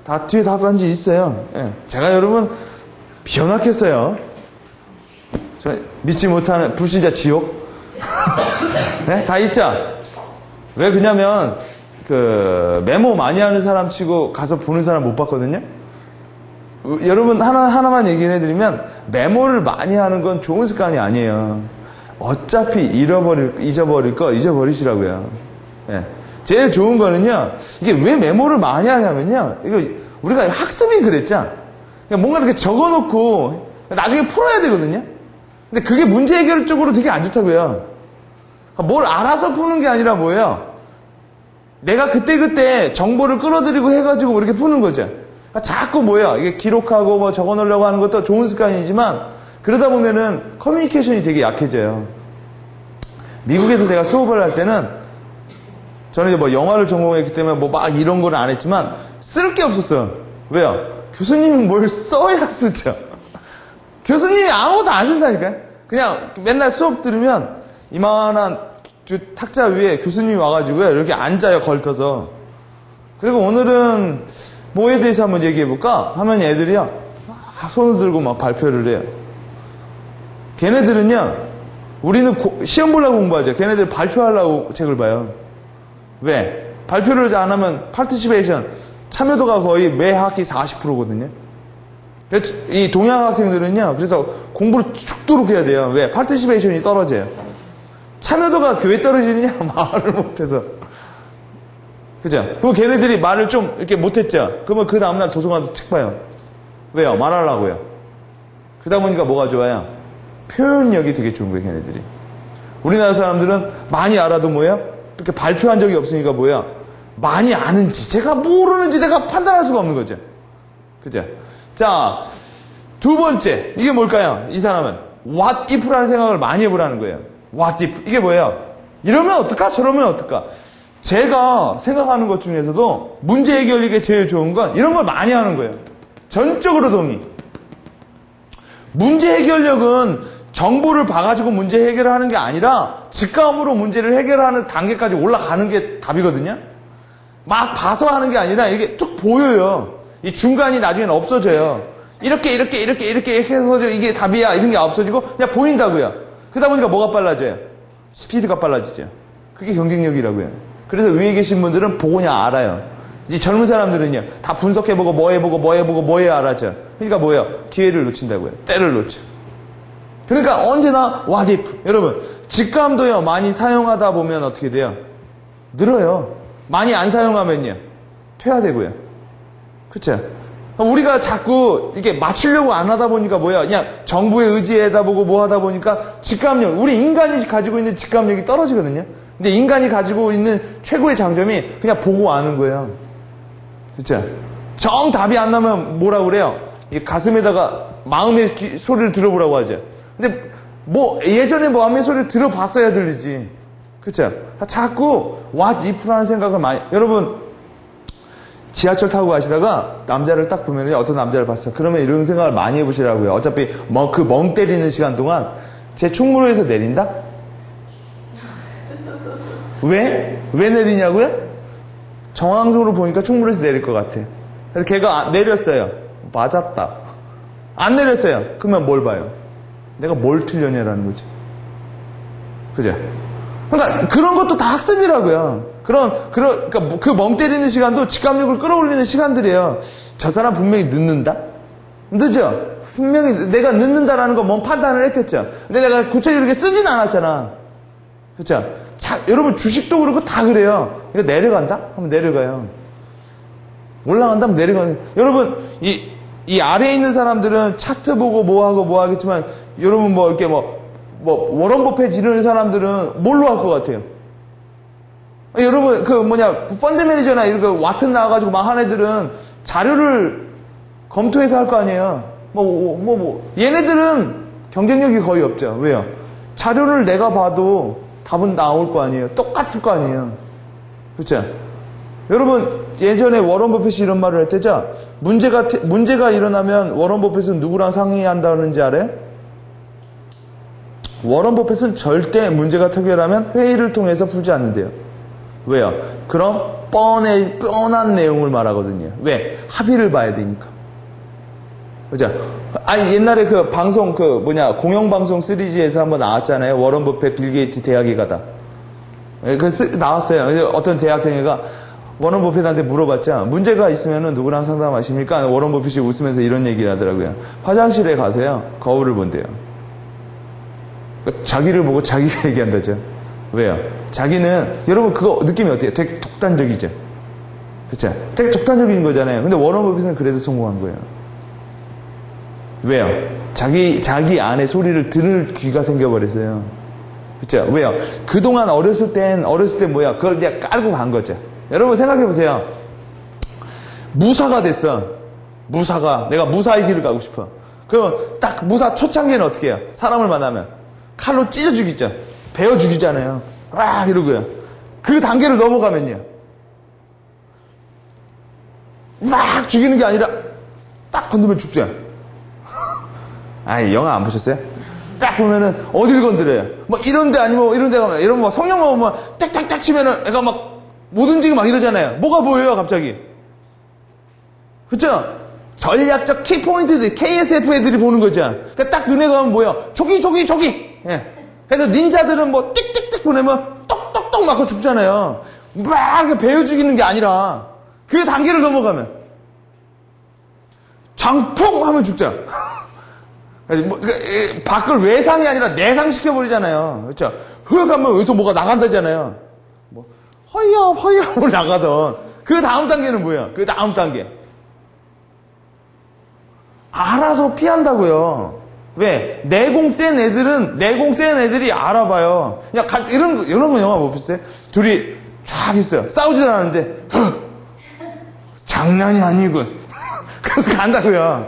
다 뒤에 답안지 있어요. 네. 제가 여러분 비워놨겠어요. 저 믿지 못하는 불신자 지옥. 네? 다 있죠? 왜 그러냐면 그 메모 많이 하는 사람 치고 가서 보는 사람 못 봤거든요. 여러분 하나만 얘기를 해드리면 메모를 많이 하는 건 좋은 습관이 아니에요. 어차피 잊어버릴 거 잊어버리시라고요. 네. 제일 좋은 거는요, 이게 왜 메모를 많이 하냐면요, 이거 우리가 학습이 그랬죠. 뭔가 이렇게 적어놓고 나중에 풀어야 되거든요. 근데 그게 문제 해결 쪽으로 되게 안 좋다고요. 뭘 알아서 푸는 게 아니라 뭐예요? 내가 그때 정보를 끌어들이고 해가지고 이렇게 푸는 거죠. 그러니까 자꾸 뭐예요? 이게 기록하고 뭐 적어놓으려고 하는 것도 좋은 습관이지만 그러다 보면은 커뮤니케이션이 되게 약해져요. 미국에서 제가 수업을 할 때는 저는 이제 뭐 영화를 전공했기 때문에 뭐 막 이런 걸 안 했지만 쓸 게 없었어요. 왜요? 교수님은 뭘 써야 쓰죠. 교수님이 아무것도 안 쓴다니까요. 그냥 맨날 수업 들으면 이만한 탁자 위에 교수님이 와가지고요, 이렇게 앉아요, 걸터서. 그리고 오늘은 뭐에 대해서 한번 얘기해볼까? 하면 애들이요, 손을 들고 막 발표를 해요. 걔네들은요, 우리는 시험 보려고 공부하죠. 걔네들 발표하려고 책을 봐요. 왜? 발표를 안 하면 파티시페이션, 참여도가 거의 매 학기 40%거든요. 이 동양 학생들은요, 그래서 공부를 죽도록 해야 돼요. 왜? 파티시페이션이 떨어져요. 참여도가 교회 떨어지느냐? 말을 못해서. 그죠? 그리고 걔네들이 말을 좀 이렇게 못했죠? 그러면 그 다음날 도서관에서 책 봐요. 왜요? 말하려고요. 그러다 보니까 뭐가 좋아요? 표현력이 되게 좋은 거예요, 걔네들이. 우리나라 사람들은 많이 알아도 뭐예요? 이렇게 발표한 적이 없으니까 뭐예요? 많이 아는지, 제가 모르는지 내가 판단할 수가 없는 거죠. 그죠? 자, 두 번째. 이게 뭘까요? 이 사람은 what if라는 생각을 많이 해보라는 거예요. what if. 이게 뭐예요? 이러면 어떨까? 저러면 어떨까? 제가 생각하는 것 중에서도 문제 해결력에 제일 좋은 건 이런 걸 많이 하는 거예요. 전적으로 동의. 문제 해결력은 정보를 봐가지고 문제 해결을 하는 게 아니라 직감으로 문제를 해결하는 단계까지 올라가는 게 답이거든요. 막 봐서 하는 게 아니라 이게 쭉 보여요. 이 중간이 나중에는 없어져요. 이렇게 해서 이게 답이야 이런 게 없어지고 그냥 보인다고요. 그러다 보니까 뭐가 빨라져요? 스피드가 빨라지죠. 그게 경쟁력이라고요. 그래서 위에 계신 분들은 보고 그냥 알아요. 이제 젊은 사람들은요, 다 분석해보고 뭐 해야 알았죠. 그러니까 뭐예요? 기회를 놓친다고요. 때를 놓쳐. 그러니까 언제나 what if. 여러분, 직감도요, 많이 사용하다 보면 어떻게 돼요? 늘어요. 많이 안 사용하면요, 퇴화되고요. 그쵸? 우리가 자꾸 이렇게 맞추려고 안 하다 보니까 뭐야? 그냥 정부에 의지하다 보고 뭐 하다 보니까 직감력, 우리 인간이 가지고 있는 직감력이 떨어지거든요. 근데 인간이 가지고 있는 최고의 장점이 그냥 보고 아는 거예요. 그쵸? 정 답이 안 나면 뭐라고 그래요? 이 가슴에다가 마음의 소리를 들어보라고 하죠. 근데 뭐 예전에 마음의 소리를 들어봤어야 들리지. 그쵸? 자꾸 what if라는 생각을 많이, 여러분 지하철 타고 가시다가 남자를 딱 보면 어떤 남자를 봤어요. 그러면 이런 생각을 많이 해보시라고요. 어차피 그 멍 때리는 시간 동안 제 충무로에서 내린다? 왜? 왜 내리냐고요? 정황적으로 보니까 충무로에서 내릴 것 같아. 그래서 걔가 내렸어요. 맞았다. 안 내렸어요. 그러면 뭘 봐요? 내가 뭘 틀렸냐라는 거지. 그죠? 그러니까 그런 것도 다 학습이라고요. 그러니까 그 멍 때리는 시간도 직감력을 끌어올리는 시간들이에요. 저 사람 분명히 늦는다? 늦죠? 분명히 내가 늦는다라는 거 뭔 판단을 했겠죠. 근데 내가 구체적으로 이렇게 쓰진 않았잖아. 그렇죠? 여러분 주식도 그렇고 다 그래요. 이거 내려간다? 하면 내려가요. 올라간다? 하면 내려가요. 여러분 이 아래에 있는 사람들은 차트 보고 뭐 하겠지만 여러분 뭐 이렇게 뭐 워런 버핏 이런 사람들은 뭘로 할 것 같아요? 여러분 펀드 매니저나 이런 거 와튼 나와가지고 막 한 애들은 자료를 검토해서 할 거 아니에요. 얘네들은 경쟁력이 거의 없죠. 왜요? 자료를 내가 봐도 답은 나올 거 아니에요. 똑같을 거 아니에요. 그렇죠? 여러분 예전에 워런 버핏이 이런 말을 했대죠. 문제가 일어나면 워런 버핏은 누구랑 상의한다는지 알아요? 워런 버핏은 절대 문제가 터결하면 회의를 통해서 풀지 않는데요. 왜요? 그럼 뻔한 내용을 말하거든요. 왜? 합의를 봐야 되니까. 그죠? 아니, 옛날에 그 방송, 공영방송 시리즈에서 한번 나왔잖아요. 워런 버핏, 빌 게이츠 대학에 가다. 나왔어요. 어떤 대학생이가 워런 버핏한테 물어봤자, 문제가 있으면은 누구랑 상담하십니까? 워런 버핏이 웃으면서 이런 얘기를 하더라고요. 화장실에 가세요. 거울을 본대요. 자기를 보고 자기가 얘기한다죠. 왜요? 자기는, 여러분 그거 느낌이 어때요? 되게 독단적이죠. 그쵸? 되게 독단적인 거잖아요. 근데 워런 버핏은 그래서 성공한 거예요. 왜요? 자기 안에 소리를 들을 귀가 생겨버렸어요. 그쵸? 왜요? 그동안 어렸을 때 뭐야? 그걸 그냥 깔고 간 거죠. 여러분 생각해보세요. 무사가 됐어. 내가 무사의 길을 가고 싶어. 그럼 딱 무사 초창기에는 어떻게 해요? 사람을 만나면 칼로 찢어 죽이죠. 베어 죽이잖아요. 이러고요. 그 단계를 넘어가면요. 막 죽이는 게 아니라 딱 건드면 죽죠. 영화 안 보셨어요? 딱 보면은 어딜 건드려요? 이런데 아니면 이런데 가면 이런 성령만 보면 딱딱딱 치면은 애가 막 못 움직이고 막 이러잖아요. 뭐가 보여요 갑자기? 그쵸? 전략적 키포인트들 KSF 애들이 보는 거죠. 그러니까 딱 눈에 가면 뭐예요? 저기. 예. 그래서 닌자들은 띡띡띡 보내면 똑똑똑 맞고 죽잖아요. 막 베어 죽이는 게 아니라 그 단계를 넘어가면 장풍 하면 죽죠. 밖을 외상이 아니라 내상시켜버리잖아요. 그렇죠? 흐어가면 여기서 뭐가 나간다잖아요. 허이야 뭘 나가던. 그 다음 단계는 뭐예요? 그 다음 단계. 알아서 피한다고요. 왜? 내공 센 애들이 알아봐요. 이런 거 영화 못 봤어요? 둘이 쫙 있어요. 싸우지도 않았는데, 장난이 아니군. 그래서 간다고요.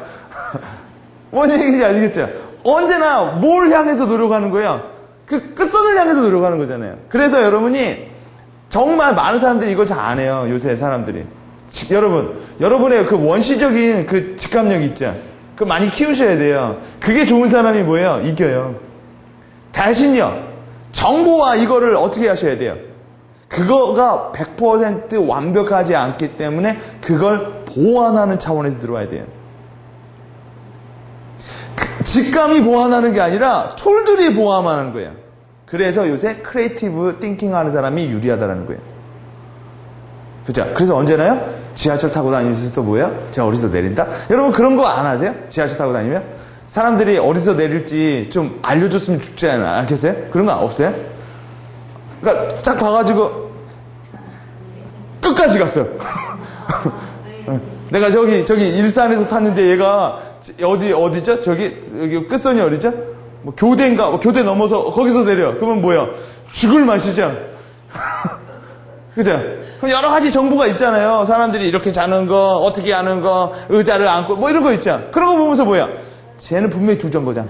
뭔 얘기인지 아시겠죠? 언제나 뭘 향해서 노력하는 거예요? 그 끝선을 향해서 노력하는 거잖아요. 그래서 여러분이 정말 많은 사람들이 이걸 잘 안 해요. 요새 사람들이. 여러분의 그 원시적인 그 직감력 있죠? 그거 많이 키우셔야 돼요. 그게 좋은 사람이 뭐예요? 이겨요. 대신요, 정보와 이거를 어떻게 하셔야 돼요? 그거가 100% 완벽하지 않기 때문에 그걸 보완하는 차원에서 들어와야 돼요. 직감이 보완하는 게 아니라 툴들이 보완하는 거예요. 그래서 요새 크리에이티브 띵킹 하는 사람이 유리하다는 거예요. 그죠? 그래서 언제나요? 지하철 타고 다니면서 뭐예요? 제가 어디서 내린다? 여러분 그런 거 안 하세요? 지하철 타고 다니면? 사람들이 어디서 내릴지 좀 알려줬으면 좋지 않겠어요? 그런 거 없어요? 그러니까 딱 봐가지고 끝까지 갔어. 내가 저기 일산에서 탔는데 얘가 어디죠? 여기 끝선이 어디죠? 교대인가? 교대 넘어서 거기서 내려. 그러면 뭐야? 죽을 맛이죠. 그죠? 그럼 여러 가지 정보가 있잖아요. 사람들이 이렇게 자는 거, 어떻게 하는 거, 의자를 안고, 이런 거 있죠. 그런 거 보면서 뭐야? 쟤는 분명히 두정거장.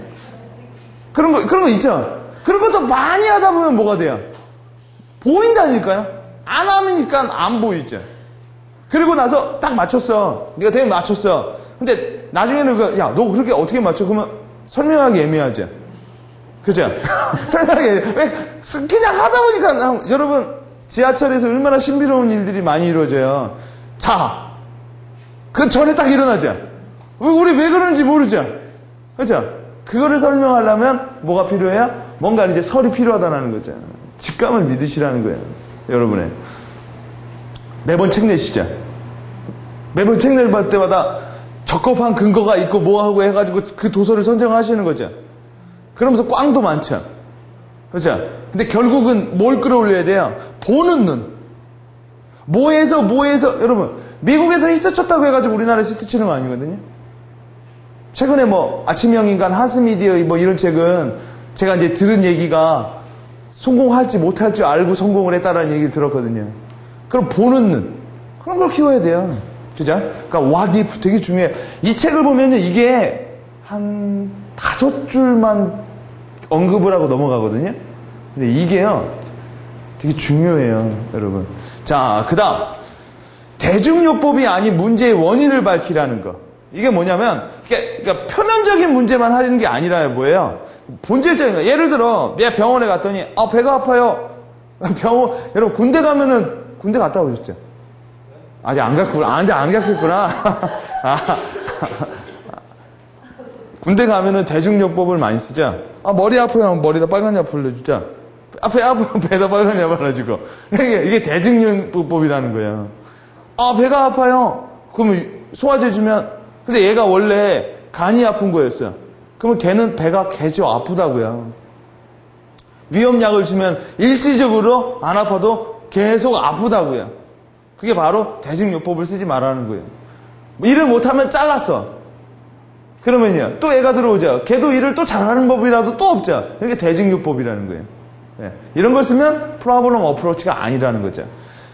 그런 거 있죠. 그런 것도 많이 하다 보면 뭐가 돼요? 보인다니까요. 안 하니까 안 보이죠. 그리고 나서 딱 맞췄어. 네가 되게 맞췄어. 근데 나중에는 야, 너 그렇게 어떻게 맞춰? 그러면 설명하기 애매하죠. 그죠? 설명하기 왜 그냥 하다 보니까 여러분 지하철에서 얼마나 신비로운 일들이 많이 이루어져요. 자, 그 전에 딱 일어나자. 우리 왜 그러는지 모르자. 그죠? 그거를 설명하려면 뭐가 필요해요? 뭔가 이제 설이 필요하다는 거죠. 직감을 믿으시라는 거예요. 여러분의. 매번 책 내시죠. 매번 책 낼 때마다 적합한 근거가 있고 뭐하고 해가지고 그 도서를 선정하시는 거죠. 그러면서 꽝도 많죠. 그죠? 근데 결국은 뭘 끌어올려야 돼요? 보는 눈. 뭐해서, 여러분, 미국에서 히트 쳤다고 해가지고 우리나라에서 히트 치는 거 아니거든요? 최근에 뭐, 아침형 인간, 하스미디어 뭐 이런 책은 제가 이제 들은 얘기가 성공할지 못할지 알고 성공을 했다라는 얘기를 들었거든요. 그럼 보는 눈. 그런 걸 키워야 돼요. 그죠? 그러니까 what if 되게 중요해요. 이 책을 보면요, 이게 한 5줄만 언급을 하고 넘어가거든요. 근데 이게요, 되게 중요해요, 여러분. 자, 그 다음. 대중요법이 아닌 문제의 원인을 밝히라는 거. 이게 뭐냐면, 그러니까 표면적인 문제만 하는 게 아니라 뭐예요? 본질적인 거. 예를 들어, 내가 병원에 갔더니, 배가 아파요. 여러분, 군대 가면은, 군대 갔다 오셨죠? 아직 안 갔구나. 아직 안 갔겠구나. 군대 가면은 대중요법을 많이 쓰죠? 머리 아프면 머리에다 빨간 약 불러주자. 앞에 아프면 배에다 빨간 약 발라주고. 이게 대중요법이라는 거예요. 배가 아파요. 그러면 소화제 주면, 근데 얘가 원래 간이 아픈 거였어요. 그러면 걔는 배가 계속 아프다고요. 위험약을 주면 일시적으로 안 아파도 계속 아프다고요. 그게 바로 대중요법을 쓰지 말라는 거예요. 일을 못하면 잘랐어. 그러면요, 또 애가 들어오죠. 걔도 일을 또 잘하는 법이라도 또 없죠. 이게 대중요법이라는 거예요. 네. 이런 걸 쓰면 프로블럼 어프로치가 아니라는 거죠.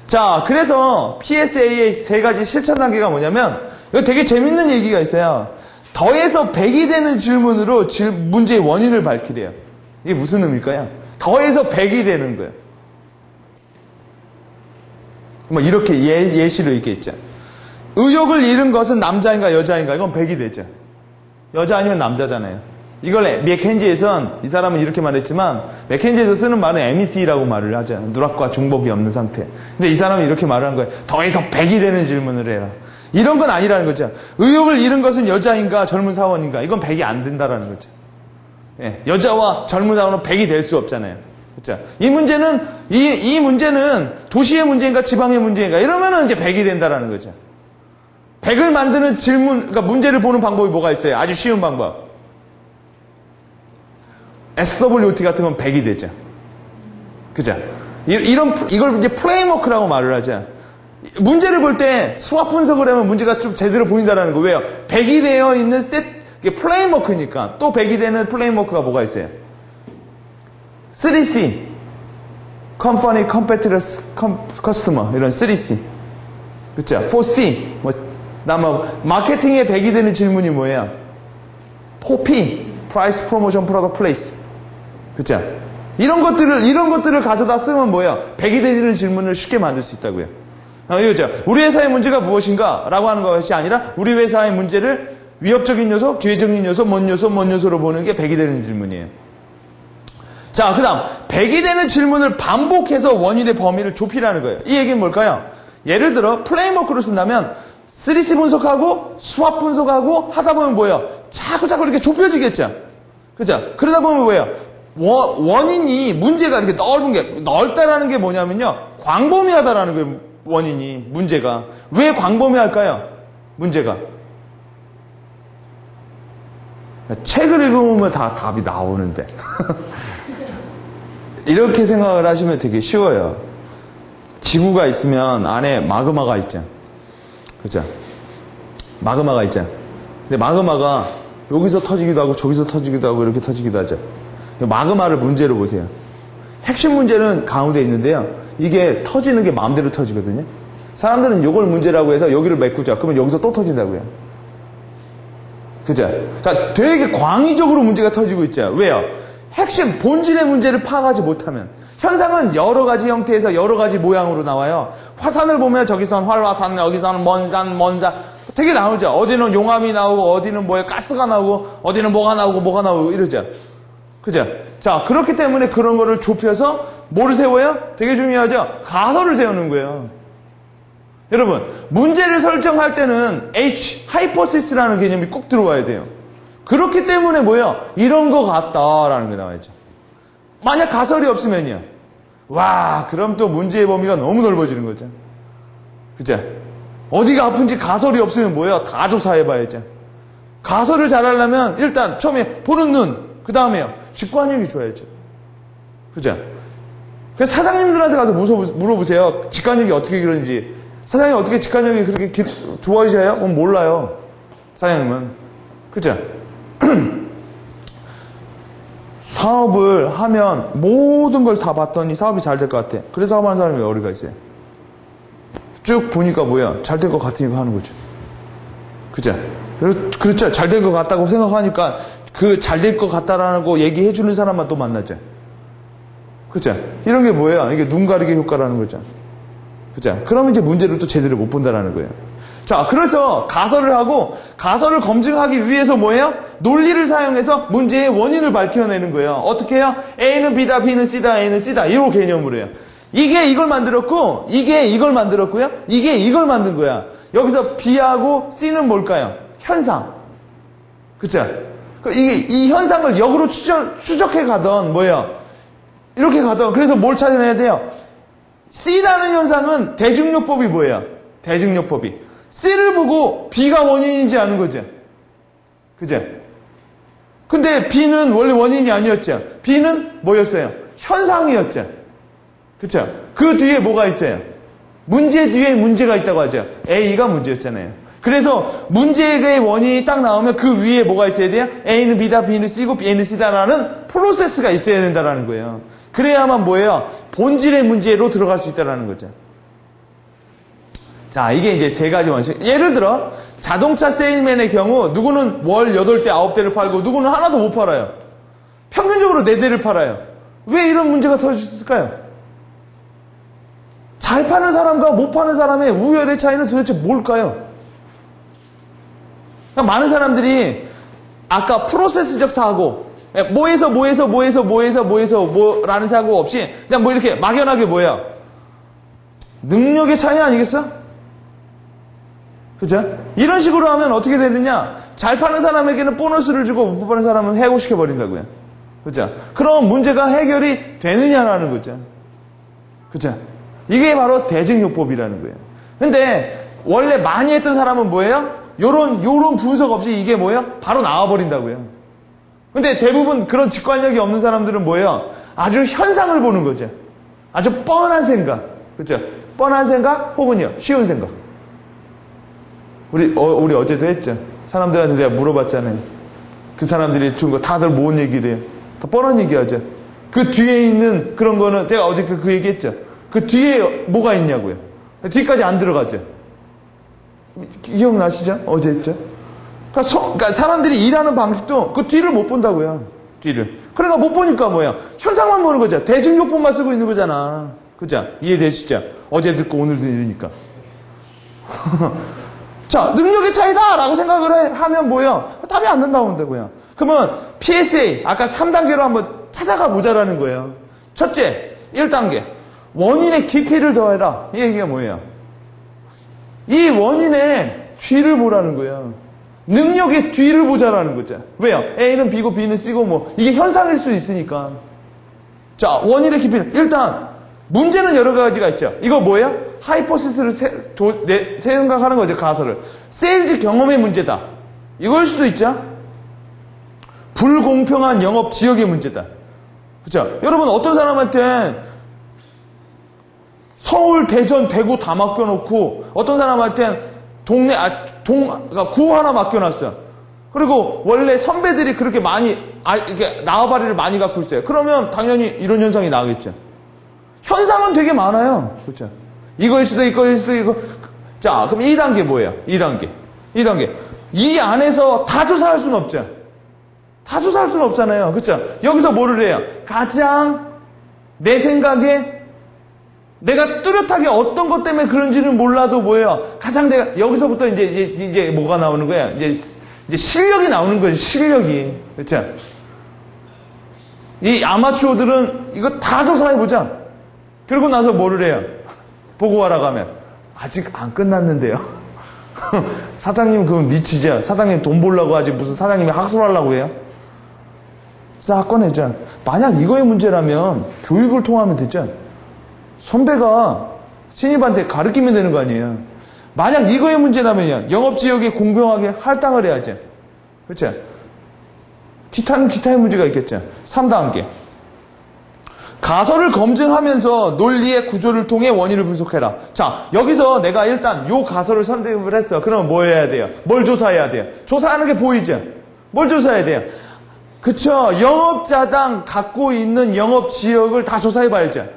자, 그래서 PSA의 3가지 실천 단계가 뭐냐면, 이거 되게 재밌는 얘기가 있어요. 더해서 100이 되는 질문으로 문제의 원인을 밝히래요. 이게 무슨 의미일까요? 더해서 100이 되는 거예요. 뭐 이렇게 예시로 이렇게 있죠. 의욕을 잃은 것은 남자인가 여자인가? 이건 100이 되죠. 여자 아니면 남자잖아요. 이걸 맥켄지에선, 이 사람은 이렇게 말했지만, 맥켄지에서 쓰는 말은 MEC라고 말을 하죠. 누락과 중복이 없는 상태. 근데 이 사람은 이렇게 말을 한 거예요. 더해서 100이 되는 질문을 해라. 이런 건 아니라는 거죠. 의욕을 잃은 것은 여자인가 젊은 사원인가? 이건 100이 안 된다라는 거죠. 예, 여자와 젊은 사원은 100이 될 수 없잖아요. 그렇죠? 이 문제는 도시의 문제인가 지방의 문제인가? 이러면은 이제 100이 된다라는 거죠. 100을 만드는 그러니까 문제를 보는 방법이 뭐가 있어요? 아주 쉬운 방법. SWT 같은 건 100이 되죠. 그죠? 이걸 이제 프레임워크라고 말을 하죠. 문제를 볼 때 수학 분석을 하면 문제가 좀 제대로 보인다라는 거. 왜요? 100이 되어 있는 이게 플레임워크니까. 또 100이 되는 플레임워크가 뭐가 있어요? 3C. Company, Competitors, Customer. 이런 3C. 그쵸? 4C. 마케팅에 100이 되는 질문이 뭐예요? 4P. Price, Promotion, Product, Place. 그쵸? 이런 것들을 가져다 쓰면 뭐예요? 100이 되는 질문을 쉽게 만들 수 있다고요. 이거죠. 우리 회사의 문제가 무엇인가? 라고 하는 것이 아니라 우리 회사의 문제를 위협적인 요소, 기회적인 요소, 뭔 요소로 보는 게 100이 되는 질문이에요. 자, 그 다음 100이 되는 질문을 반복해서 원인의 범위를 좁히라는 거예요. 이 얘기는 뭘까요? 예를 들어 플레임워크로 쓴다면 3C 분석하고 수학 분석하고 하다 보면 뭐예요? 자꾸 이렇게 좁혀지겠죠. 그죠? 그러다 보면 뭐예요? 원인이 문제가 이렇게 넓다라는 게 뭐냐면요. 광범위하다라는 거예요. 원인이, 문제가. 왜 광범위할까요? 문제가. 책을 읽으면 다 답이 나오는데. 이렇게 생각을 하시면 되게 쉬워요. 지구가 있으면 안에 마그마가 있죠. 그죠? 마그마가 있죠. 근데 마그마가 여기서 터지기도 하고 저기서 터지기도 하고 이렇게 터지기도 하죠. 마그마를 문제로 보세요. 핵심 문제는 가운데 있는데요. 이게 터지는 게 마음대로 터지거든요. 사람들은 이걸 문제라고 해서 여기를 메꾸자. 그러면 여기서 또 터진다고요. 그죠? 그러니까 되게 광의적으로 문제가 터지고 있죠. 왜요? 핵심, 본질의 문제를 파악하지 못하면. 현상은 여러 가지 형태에서 여러 가지 모양으로 나와요. 화산을 보면 저기서는 활화산, 여기서는 먼 산 되게 나오죠. 어디는 용암이 나오고 어디는 가스가 나오고 어디는 뭐가 나오고 이러죠. 그죠? 자, 그렇기 때문에 그런 거를 좁혀서 뭐를 세워요? 되게 중요하죠? 가설을 세우는 거예요. 여러분, 문제를 설정할 때는 하이포시스라는 개념이 꼭 들어와야 돼요. 그렇기 때문에 뭐예요? 이런 거 같다라는 게 나와야죠. 만약 가설이 없으면요. 와, 그럼 또 문제의 범위가 너무 넓어지는 거죠. 그죠? 어디가 아픈지 가설이 없으면 뭐예요? 다 조사해봐야죠. 가설을 잘하려면 일단 처음에 보는 눈, 그 다음에요. 직관력이 좋아야죠. 그죠? 그래서 사장님들한테 가서 물어보세요. 직관력이 어떻게 그런지. 사장님 어떻게 직관력이 그렇게 좋아지셔요? 몰라요. 사장님은. 그죠? 사업을 하면 모든 걸 다 봤더니 사업이 잘 될 것 같아. 그래서 사업하는 사람이 어디가 있어요? 쭉 보니까 뭐야? 잘 될 것 같으니까 하는 거죠. 그죠? 그렇죠. 잘 될 것 같다고 생각하니까 그 잘 될 것 같다라는 거 얘기해 주는 사람만 또 만나죠. 그죠? 이런 게 뭐예요? 이게 눈 가리기 효과라는 거죠. 그죠? 그러면 이제 문제를 또 제대로 못 본다라는 거예요. 자, 그래서 가설을 하고 가설을 검증하기 위해서 뭐예요? 논리를 사용해서 문제의 원인을 밝혀내는 거예요. 어떻게 해요? A는 B다, B는 C다, A는 C다. 이런 개념으로 해요. 이게 이걸 만들었고, 이게 이걸 만들었고요. 이게 이걸 만든 거야. 여기서 B하고 C는 뭘까요? 현상. 그쵸? 이게 이 현상을 역으로 추적해 가던 뭐예요? 이렇게 가던 그래서 뭘 찾아내야 돼요? C라는 현상은 대중요법이 뭐예요? 대중요법이. C를 보고 B가 원인인지 아는 거죠. 그죠? 근데 B는 원래 원인이 아니었죠. B는 뭐였어요? 현상이었죠. 그쵸? 그 뒤에 뭐가 있어요? 문제 뒤에 문제가 있다고 하죠. A가 문제였잖아요. 그래서 문제의 원인이 딱 나오면 그 위에 뭐가 있어야 돼요? A는 B다, B는 C고 B는 C다라는 프로세스가 있어야 된다는 거예요. 그래야만 뭐예요? 본질의 문제로 들어갈 수 있다는 거죠. 자, 이게 이제 세 가지 원칙. 예를 들어 자동차 세일맨의 경우 누구는 월 8대, 9대를 팔고 누구는 하나도 못 팔아요. 평균적으로 4대를 팔아요. 왜 이런 문제가 터졌을까요? 잘 파는 사람과 못 파는 사람의 우열의 차이는 도대체 뭘까요? 그러니까 많은 사람들이 아까 프로세스적 사고, 뭐라는 사고 없이 그냥 뭐 이렇게 막연하게 뭐예요? 능력의 차이 아니겠어? 그죠? 이런 식으로 하면 어떻게 되느냐? 잘 파는 사람에게는 보너스를 주고 못 파는 사람은 해고시켜 버린다고요. 그죠? 그럼 문제가 해결이 되느냐라는 거죠. 그죠? 이게 바로 대증요법이라는 거예요. 근데 원래 많이 했던 사람은 뭐예요? 요런 분석 없이 이게 뭐예요? 바로 나와버린다고요. 근데 대부분 그런 직관력이 없는 사람들은 뭐예요? 아주 현상을 보는 거죠. 아주 뻔한 생각. 그죠? 뻔한 생각 혹은요, 쉬운 생각. 우리 어제도 했죠. 사람들한테 내가 물어봤잖아요. 그 사람들이 준 거 다들 뭔 얘기를 해요? 다 뻔한 얘기 하죠. 그 뒤에 있는 그런 거는 제가 어제 그 얘기했죠. 그 뒤에 뭐가 있냐고요. 뒤까지 안 들어가죠. 기억나시죠? 어제 했죠. 그러니까 사람들이 일하는 방식도 그 뒤를 못 본다고요. 뒤를. 그러니까 못 보니까 뭐예요? 현상만 보는 거죠. 대중요법만 쓰고 있는 거잖아. 그죠? 이해되시죠? 어제 듣고 오늘 들으니까. 자, 능력의 차이다라고 생각을 하면 뭐예요? 답이 안 나온다고요. 그러면 PSA, 아까 3단계로 한번 찾아가 보자라는 거예요. 첫째, 1단계. 원인의 깊이를 더해라. 이 얘기가 뭐예요? 이 원인의 뒤를 보라는 거예요. 능력의 뒤를 보자라는 거죠. 왜요? A는 B고 B는 C고 뭐 이게 현상일 수 있으니까. 자, 원인의 깊이는 일단 문제는 여러 가지가 있죠. 이거 뭐예요? 하이포시스를 생각하는 거죠. 가설을. 세일즈 경험의 문제다. 이걸 수도 있죠. 불공평한 영업 지역의 문제다. 그렇죠? 여러분 어떤 사람한테 서울, 대전, 대구 다 맡겨놓고 어떤 사람한테는 그러니까 구 하나 맡겨놨어요. 그리고 원래 선배들이 그렇게 많이 이렇게 나와바리를 많이 갖고 있어요. 그러면 당연히 이런 현상이 나겠죠. 현상은 되게 많아요. 그렇죠? 이거일 수도 있고, 이거일 수도 있고. 자, 그럼 2단계 뭐예요? 2단계. 이 안에서 다 조사할 수는 없죠. 다 조사할 수는 없잖아요. 그렇죠? 여기서 뭐를 해요? 가장 내 생각에 내가 뚜렷하게 어떤 것 때문에 그런지는 몰라도 뭐예요? 가장 내가 여기서부터 이제 뭐가 나오는 거야? 이제 실력이 나오는 거예요. 실력이. 그렇죠? 이 아마추어들은 이거 다 조사해보자. 그러고 나서 뭐를 해요? 보고하러 가면 아직 안 끝났는데요. 사장님 그건 미치죠. 사장님 돈 벌려고 하지 무슨 사장님이 학술하려고 해요? 싹 꺼내자. 만약 이거의 문제라면 교육을 통하면 되죠. 선배가 신입한테 가르치면 되는 거 아니에요. 만약 이거의 문제라면요, 영업지역에 공평하게 할당을 해야죠. 그렇죠? 기타는 기타의 문제가 있겠죠. 3단계. 가설을 검증하면서 논리의 구조를 통해 원인을 분석해라. 자, 여기서 내가 일단 요 가설을 선택을 했어. 그러면 뭐 해야 돼요? 뭘 조사해야 돼요? 조사하는 게 보이죠? 뭘 조사해야 돼요? 그쵸? 영업자당 갖고 있는 영업지역을 다 조사해봐야죠.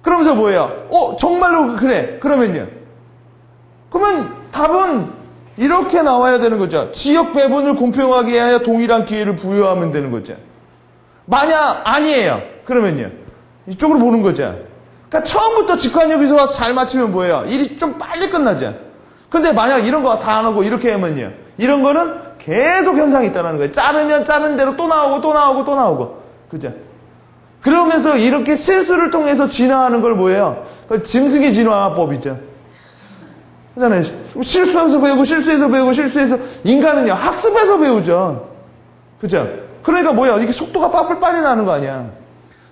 그러면서 뭐예요? 정말로 그래. 그러면요. 그러면 답은 이렇게 나와야 되는 거죠. 지역 배분을 공평하게 해야 동일한 기회를 부여하면 되는 거죠. 만약 아니에요. 그러면요. 이쪽으로 보는 거죠. 그러니까 처음부터 직관력에서 와서 잘 맞추면 뭐예요? 일이 좀 빨리 끝나죠. 근데 만약 이런 거 다 안 하고 이렇게 하면요. 이런 거는 계속 현상이 있다는 거예요. 자르면 자른 대로 또 나오고 또 나오고 또 나오고. 그죠? 그러면서 이렇게 실수를 통해서 진화하는 걸 뭐예요? 짐승의 진화법이죠. 그잖아요. 실수해서 배우고 실수해서 배우고 실수해서 인간은요 학습해서 배우죠. 그죠? 그러니까 뭐예요? 이게 속도가 빨리 나는 거 아니야.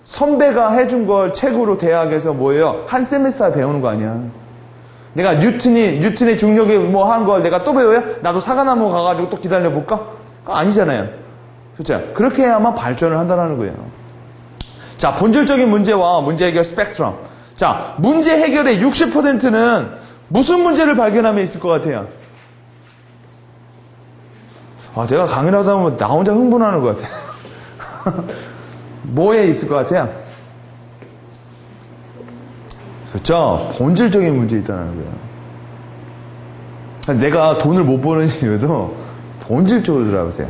선배가 해준 걸 책으로 대학에서 뭐예요? 한 세미스터 배우는 거 아니야. 내가 뉴튼의 중력에 뭐 한 걸 내가 또 배워요? 나도 사과나무 가가지고 또 기다려볼까? 그거 아니잖아요. 그죠? 그렇게 해야만 발전을 한다는 거예요. 자, 본질적인 문제와 문제 해결 스펙트럼. 자, 문제 해결의 60%는 무슨 문제를 발견하면 있을 것 같아요? 제가 강의를 하다 보면 나 혼자 흥분하는 것 같아요. 뭐에 있을 것 같아요? 그렇죠? 본질적인 문제 있다는 거예요. 내가 돈을 못 버는 이유도 본질적으로 들어보세요.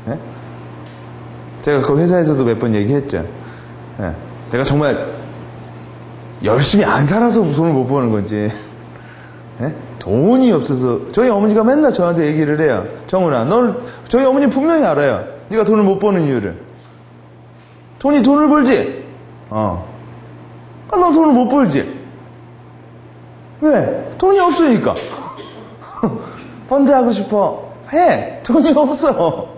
네? 제가 그 회사에서도 몇 번 얘기했죠. 네. 내가 정말 열심히 안 살아서 돈을 못 버는 건지, 네? 돈이 없어서. 저희 어머니가 맨날 저한테 얘기를 해요. 정훈아, 저희 어머니 분명히 알아요. 네가 돈을 못 버는 이유를. 돈을 벌지? 너 돈을 못 벌지? 왜? 돈이 없으니까. 펀드 하고 싶어. 해. 돈이 없어.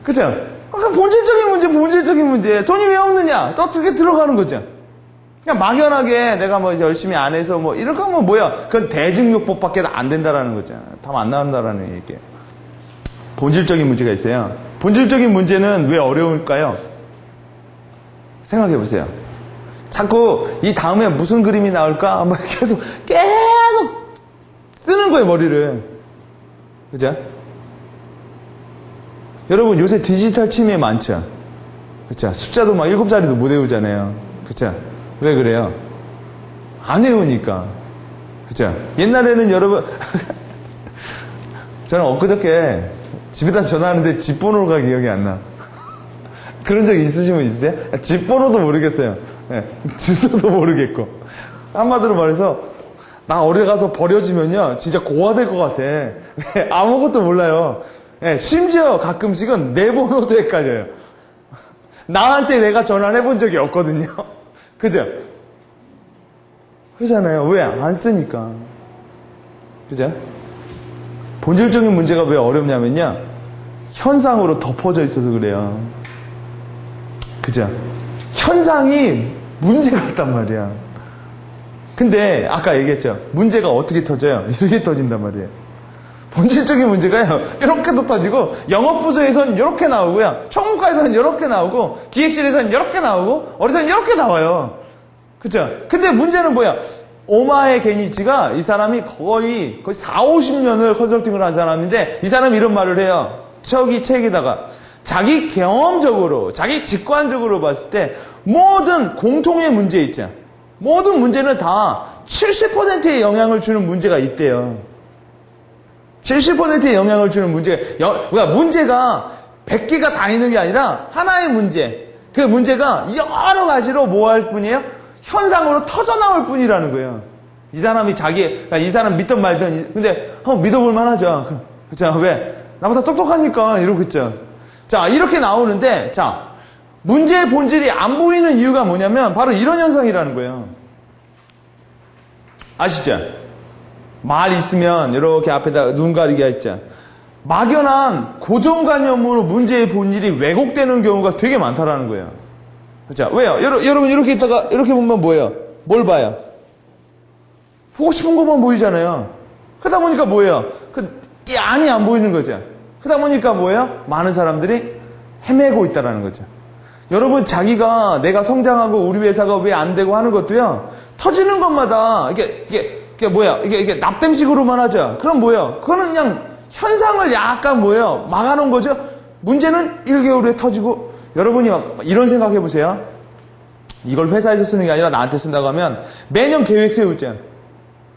그죠? 본질적인 문제. 돈이 왜 없느냐? 또 어떻게 들어가는 거죠? 그냥 막연하게 내가 뭐 열심히 안 해서 뭐 이렇게 하면 뭐야? 그건 대증요법밖에 안 된다라는 거죠. 답 안 나온다라는 얘기. 본질적인 문제가 있어요. 본질적인 문제는 왜 어려울까요? 생각해 보세요. 자꾸 이 다음에 무슨 그림이 나올까? 한번 계속 쓰는 거예요, 머리를. 그죠? 여러분, 요새 디지털 침해 많죠? 그쵸? 숫자도 막 7자리도 못 외우잖아요. 그쵸? 왜 그래요? 안 외우니까. 그쵸? 옛날에는 여러분, 저는 엊그저께 집에다 전화하는데 집 번호가 기억이 안 나. 그런 적 있으신 분 있으세요? 집 번호도 모르겠어요. 네, 주소도 모르겠고. 한마디로 말해서, 나 어디 가서 버려지면요, 진짜 고아될 것 같아. 네, 아무것도 몰라요. 네, 심지어 가끔씩은 내 번호도 헷갈려요. 나한테 내가 전화를 해본 적이 없거든요. 그죠? 그러잖아요. 왜? 안 쓰니까. 그죠? 본질적인 문제가 왜 어렵냐면요, 현상으로 덮어져 있어서 그래요. 그죠? 현상이 문제 같단 말이야. 근데 아까 얘기했죠. 문제가 어떻게 터져요? 이렇게 터진단 말이에요. 본질적인 문제가요, 이렇게도 터지고, 영업부서에선 이렇게 나오고요, 총무과에서는 이렇게 나오고, 기획실에서는 이렇게 나오고, 어디서는 이렇게 나와요. 그죠? 근데 문제는 뭐야? 오마에 게니치가 이 사람이 거의 4, 50년을 컨설팅을 한 사람인데, 이 사람이 이런 말을 해요. 저기 책에다가. 자기 경험적으로, 자기 직관적으로 봤을 때 모든 공통의 문제 있죠. 모든 문제는 다 70%의 영향을 주는 문제가 있대요. 70%의 영향을 주는 그러니까 문제가 100개가 다 있는 게 아니라 하나의 문제. 그 문제가 여러 가지로 뭐 할 뿐이에요? 현상으로 터져나올 뿐이라는 거예요. 이 사람이 그러니까 이 사람 믿든 말든, 근데 믿어볼 만하죠. 그렇죠? 왜? 나보다 똑똑하니까 이러고 있죠. 자, 이렇게 나오는데, 자, 문제의 본질이 안 보이는 이유가 뭐냐면 바로 이런 현상이라는 거예요. 아시죠? 말 있으면 이렇게 앞에다 눈 가리게 있죠. 막연한 고정관념으로 문제의 본질이 왜곡되는 경우가 되게 많다라는 거예요. 그렇죠? 왜요? 여러분 이렇게 있다가 이렇게 보면 뭐예요? 뭘 봐요? 보고 싶은 것만 보이잖아요. 그러다 보니까 뭐예요? 이 안이 안 보이는 거죠. 그러다 보니까 뭐예요? 많은 사람들이 헤매고 있다라는 거죠. 여러분 자기가 내가 성장하고 우리 회사가 왜 안 되고 하는 것도요. 터지는 것마다 이게 뭐야? 이게 납땜식으로만 하죠. 그럼 뭐예요? 그거는 그냥 현상을 약간 뭐예요? 막아놓은 거죠. 문제는 1개월 후에 터지고 여러분이 이런 생각해 보세요. 이걸 회사에서 쓰는 게 아니라 나한테 쓴다고 하면 매년 계획 세우죠.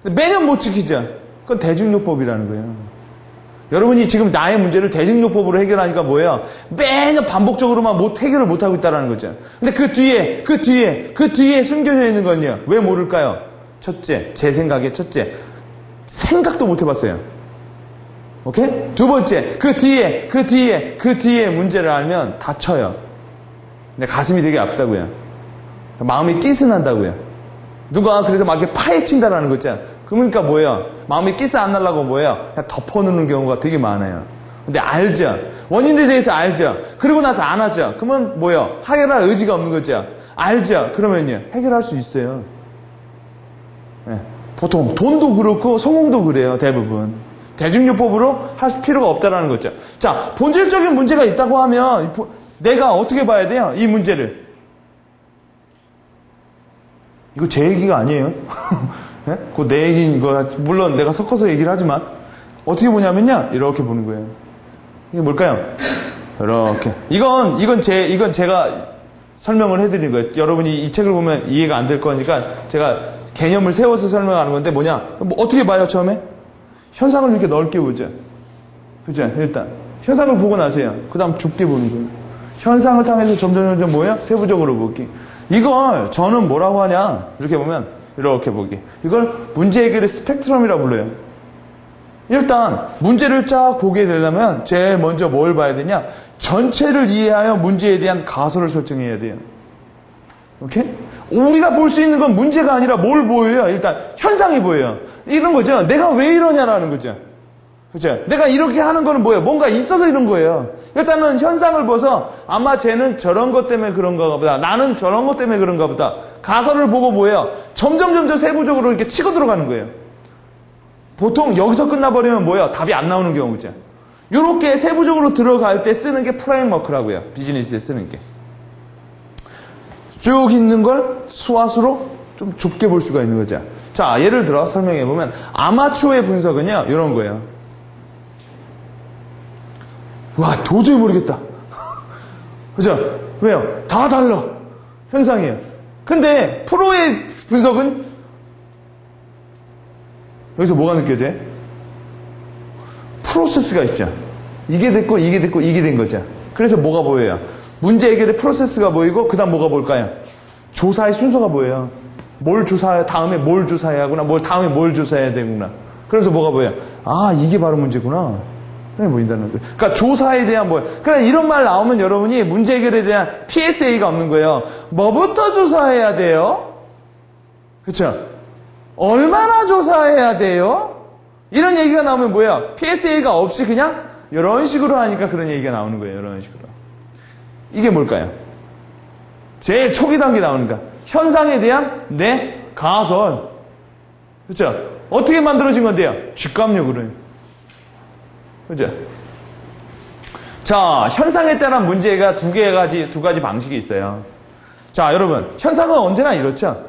매년 못 지키죠. 그건 대중요법이라는 거예요. 여러분이 지금 나의 문제를 대중요법으로 해결하니까 뭐예요? 매년 반복적으로만 해결을 못하고 있다는 거죠. 근데 그 뒤에 숨겨져 있는 건요. 왜 모를까요? 첫째, 제 생각에 첫째, 생각도 못 해봤어요. 오케이? 두 번째, 그 뒤에 문제를 알면 다쳐요. 근데 가슴이 되게 아프다고요. 마음이 끼스난다고요. 누가 그래서 막 이렇게 파헤친다라는 거 있잖아요. 그러니까 뭐예요? 마음이 끼스 안 나려고 뭐예요? 그냥 덮어놓는 경우가 되게 많아요. 근데 알죠? 원인에 대해서 알죠? 그러고 나서 안 하죠? 그러면 뭐예요? 해결할 의지가 없는 거죠? 알죠? 그러면요, 해결할 수 있어요. 네. 보통 돈도 그렇고 성공도 그래요. 대부분. 대중요법으로 할 필요가 없다라는 거죠. 자, 본질적인 문제가 있다고 하면 내가 어떻게 봐야 돼요? 이 문제를. 이거 제 얘기가 아니에요. 네? 그거 내 얘기인 거 물론 내가 섞어서 얘기를 하지만 어떻게 보냐면요. 이렇게 보는 거예요. 이게 뭘까요? 이렇게. 이건 제가 설명을 해드린 거예요. 여러분이 이 책을 보면 이해가 안 될 거니까 제가 개념을 세워서 설명하는 건데 뭐냐? 어떻게 봐요, 처음에? 현상을 이렇게 넓게 보죠. 그죠? 일단. 현상을 보고 나세요. 그 다음 좁게 보는 거예요. 현상을 통해서 점점 뭐예요? 세부적으로 보기. 이걸 저는 뭐라고 하냐? 이렇게 보면 이렇게 보기. 이걸 문제 해결의 스펙트럼이라고 불러요. 일단 문제를 쫙 보게 되려면 제일 먼저 뭘 봐야 되냐? 전체를 이해하여 문제에 대한 가설을 설정해야 돼요. 오케이? 우리가 볼 수 있는 건 문제가 아니라 뭘 보여요? 일단 현상이 보여요. 이런 거죠. 내가 왜 이러냐라는 거죠. 그죠? 내가 이렇게 하는 거는 뭐예요? 뭔가 있어서 이런 거예요. 일단은 현상을 봐서 아마 쟤는 저런 것 때문에 그런가 보다. 나는 저런 것 때문에 그런가 보다. 가설을 보고 뭐예요? 점점 세부적으로 이렇게 치고 들어가는 거예요. 보통 여기서 끝나버리면 뭐예요? 답이 안 나오는 경우죠. 이렇게 세부적으로 들어갈 때 쓰는 게 프레임워크라고요. 비즈니스에 쓰는 게. 쭉 있는 걸 수화수로 좀 좁게 볼 수가 있는 거죠. 자, 예를 들어 설명해보면 아마추어의 분석은요. 이런 거예요. 와, 도저히 모르겠다. 그죠? 왜요? 다 달라. 현상이에요. 근데 프로의 분석은 여기서 뭐가 느껴져요? 프로세스가 있죠. 이게 됐고 이게 됐고 이게 된 거죠. 그래서 뭐가 보여요? 문제 해결의 프로세스가 보이고 그 다음 뭐가 보일까요? 조사의 순서가 보여요. 뭘 조사해야 다음에 뭘 조사해야 하구나. 다음에 뭘 조사해야 되구나. 그래서 뭐가 보여요? 아, 이게 바로 문제구나. 그게 보인다는 거예요. 그러니까 조사에 대한 그러니까 이런 말 나오면 여러분이 문제 해결에 대한 PSA가 없는 거예요. 뭐부터 조사해야 돼요? 그렇죠? 얼마나 조사해야 돼요? 이런 얘기가 나오면 뭐예요? PSA가 없이 그냥 이런 식으로 하니까 그런 얘기가 나오는 거예요. 이런 식으로. 이게 뭘까요? 제일 초기 단계 나오니까 현상에 대한 내 가설. 그렇죠? 어떻게 만들어진 건데요? 직감력으로요. 그죠? 자, 현상에 따른 문제가 두 가지 방식이 있어요. 자, 여러분, 현상은 언제나 이렇죠?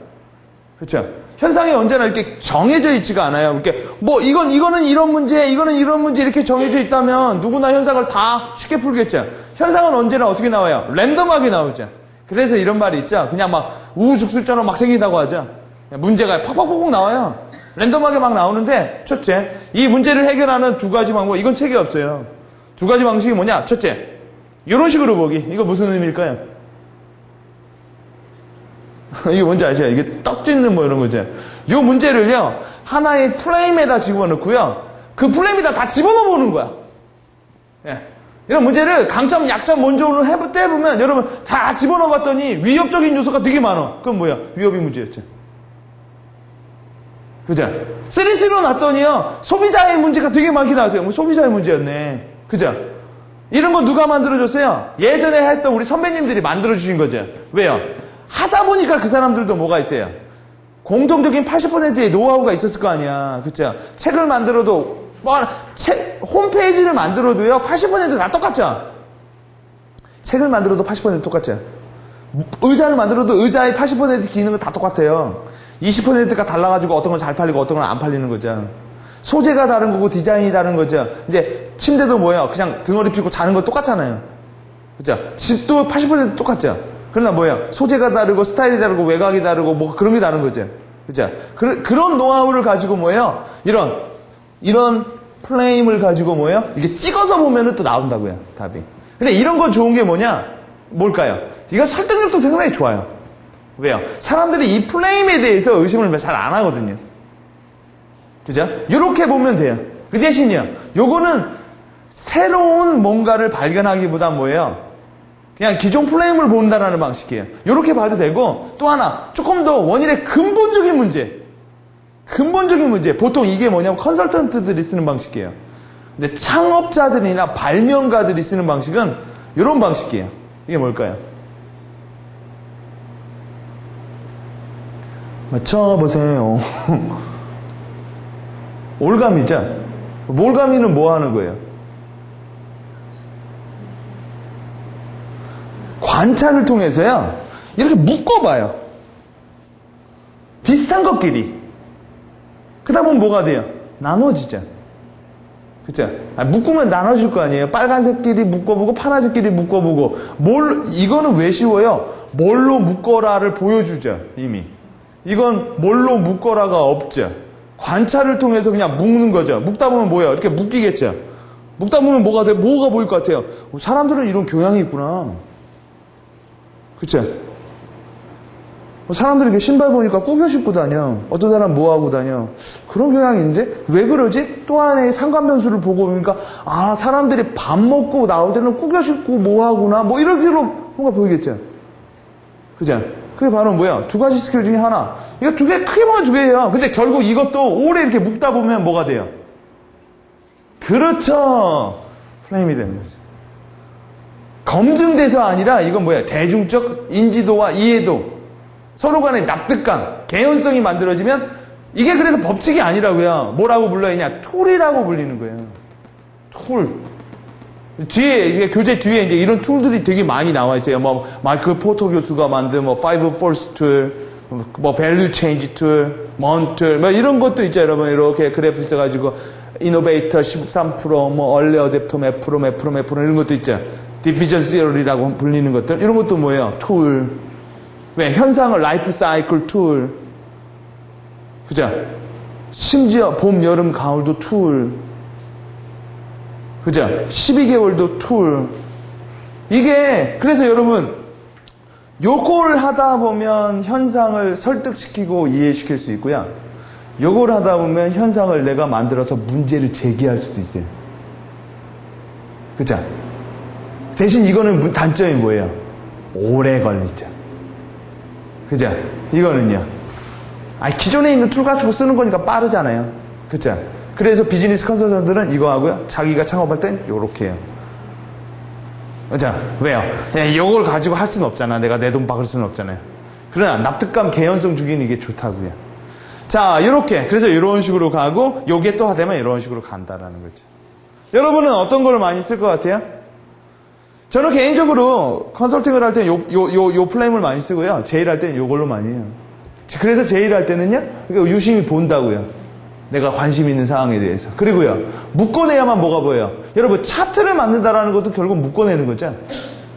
그렇죠? 현상이 언제나 이렇게 정해져 있지가 않아요. 이렇게 이거는 이런 문제, 이거는 이런 문제 이렇게 정해져 있다면 누구나 현상을 다 쉽게 풀겠죠. 현상은 언제나 어떻게 나와요? 랜덤하게 나오죠. 그래서 이런 말이 있죠. 그냥 막 우후죽순처럼 막 생긴다고 하죠. 문제가 팍팍팍 나와요. 랜덤하게 막 나오는데 첫째, 이 문제를 해결하는 두 가지 방법. 이건 책에 없어요. 두 가지 방식이 뭐냐? 첫째, 이런 식으로 보기. 이거 무슨 의미일까요? 이게 뭔지 아시죠? 이게 떡 짓는 이런 거죠. 이 문제를요, 하나의 프레임에다 집어넣고요, 그 프레임에다 다 집어넣어 보는 거야. 예. 이런 문제를 강점, 약점, 원점으로 해보면 여러분 다 집어넣어 봤더니 위협적인 요소가 되게 많아. 그건 뭐야? 위협이 문제였죠. 그죠? 3C로 놨더니요, 소비자의 문제가 되게 많게 나왔어요. 뭐 소비자의 문제였네. 그죠? 이런 거 누가 만들어줬어요? 예전에 했던 우리 선배님들이 만들어주신 거죠. 왜요? 하다 보니까 그 사람들도 뭐가 있어요? 공통적인 80%의 노하우가 있었을 거 아니야. 그쵸? 책을 만들어도, 홈페이지를 만들어도요, 80%다 똑같죠? 책을 만들어도 80% 똑같죠? 의자를 만들어도 의자의 80% 기능은 다 똑같아요. 20%가 달라가지고 어떤 건 잘 팔리고 어떤 건 안 팔리는 거죠. 소재가 다른 거고 디자인이 다른 거죠. 이제 침대도 뭐예요? 그냥 등어리 펴고 자는 거 똑같잖아요. 그죠? 집도 80% 똑같죠? 그러나 뭐예요? 소재가 다르고 스타일이 다르고 외곽이 다르고 뭐 그런 게 다른 거죠. 그죠? 그런 노하우를 가지고 뭐예요? 이런 플레임을 가지고 뭐예요? 이게 찍어서 보면은 또 나온다고요. 답이. 근데 이런 거 좋은 게 뭘까요? 이거 설득력도 상당히 좋아요. 왜요? 사람들이 이 플레임에 대해서 의심을 잘 안 하거든요. 그죠? 이렇게 보면 돼요. 그 대신요, 요거는 새로운 뭔가를 발견하기보다 뭐예요? 그냥 기존 플레임을 본다라는 방식이에요. 이렇게 봐도 되고, 또 하나, 조금 더 원인의 근본적인 문제. 보통 이게 뭐냐면 컨설턴트들이 쓰는 방식이에요. 근데 창업자들이나 발명가들이 쓰는 방식은 이런 방식이에요. 이게 뭘까요? 맞춰보세요. 올가미죠? 올가미는 뭐 하는 거예요? 관찰을 통해서요, 이렇게 묶어봐요. 비슷한 것끼리. 그러다 보면 뭐가 돼요? 나눠지죠. 그쵸? 묶으면 나눠질 거 아니에요? 빨간색끼리 묶어보고, 파란색끼리 묶어보고. 이거는 왜 쉬워요? 뭘로 묶어라를 보여주죠, 이미. 이건 뭘로 묶어라가 없죠. 관찰을 통해서 그냥 묶는 거죠. 묶다 보면 뭐예요? 이렇게 묶이겠죠. 묶다 보면 뭐가 보일 것 같아요? 사람들은 이런 교양이 있구나. 그쵸? 사람들이 이렇게 신발 보니까 꾸겨 신고 다녀. 어떤 사람 뭐 하고 다녀. 그런 경향이 있는데 왜 그러지? 또 하나의 상관변수를 보고 보니까 사람들이 밥 먹고 나올 때는 꾸겨 신고 뭐 하구나. 뭐 이렇게로 뭔가 보이겠죠. 그죠? 그게 바로 뭐야? 두 가지 스킬 중에 하나. 이거 크게 보면 두 개예요. 근데 결국 이것도 오래 이렇게 묶다 보면 뭐가 돼요? 그렇죠. 플레임이 되는 거죠. 검증돼서 아니라 이건 뭐야? 대중적 인지도와 이해도. 서로 간의 납득감, 개연성이 만들어지면 이게 그래서 법칙이 아니라고요. 뭐라고 불러야 툴이라고 불리는 거예요. 툴. 이게 교재 뒤에 이제 이런 툴들이 되게 많이 나와 있어요. 뭐 마이클 포터 교수가 만든 Five Force 툴, Value Change 툴, Mon 툴, 이런 것도 있죠, 여러분. 이렇게 그래프 있어가지고 이노베이터 13%, 얼리 어댑터 몇 프로 이런 것도 있죠. 디피전 시어리라고 불리는 것들, 이런 것도 뭐예요? 툴. 왜? 현상을 라이프 사이클 툴. 그죠? 심지어 봄, 여름, 가을도 툴. 그죠? 12개월도 툴. 이게, 그래서 여러분, 요걸 하다 보면 현상을 설득시키고 이해시킬 수 있고요. 요걸 하다 보면 현상을 내가 만들어서 문제를 제기할 수도 있어요. 그죠? 대신 이거는 단점이 뭐예요? 오래 걸리죠. 그죠? 이거는요. 기존에 있는 툴 가지고 쓰는 거니까 빠르잖아요. 그죠? 그래서 비즈니스 컨설턴트는 이거 하고요. 자기가 창업할 땐 요렇게 해요. 그죠? 왜요? 그냥 이걸 가지고 할 수는 없잖아. 내가 내 돈 박을 수는 없잖아요. 그러나 납득감, 개연성 주기는 이게 좋다고요. 자, 요렇게. 그래서 이런 식으로 가고, 요게 또 하되면 이런 식으로 간다라는 거죠. 여러분은 어떤 걸 많이 쓸 것 같아요? 저는 개인적으로 컨설팅을 할 때는 요 플레임을 많이 쓰고요. 제일 할 때는 요걸로 많이 해요. 그래서 제일 할 때는요, 유심히 본다고요. 내가 관심 있는 사항에 대해서. 그리고요, 묶어내야만 뭐가 보여요? 여러분, 차트를 만든다라는 것도 결국 묶어내는 거죠.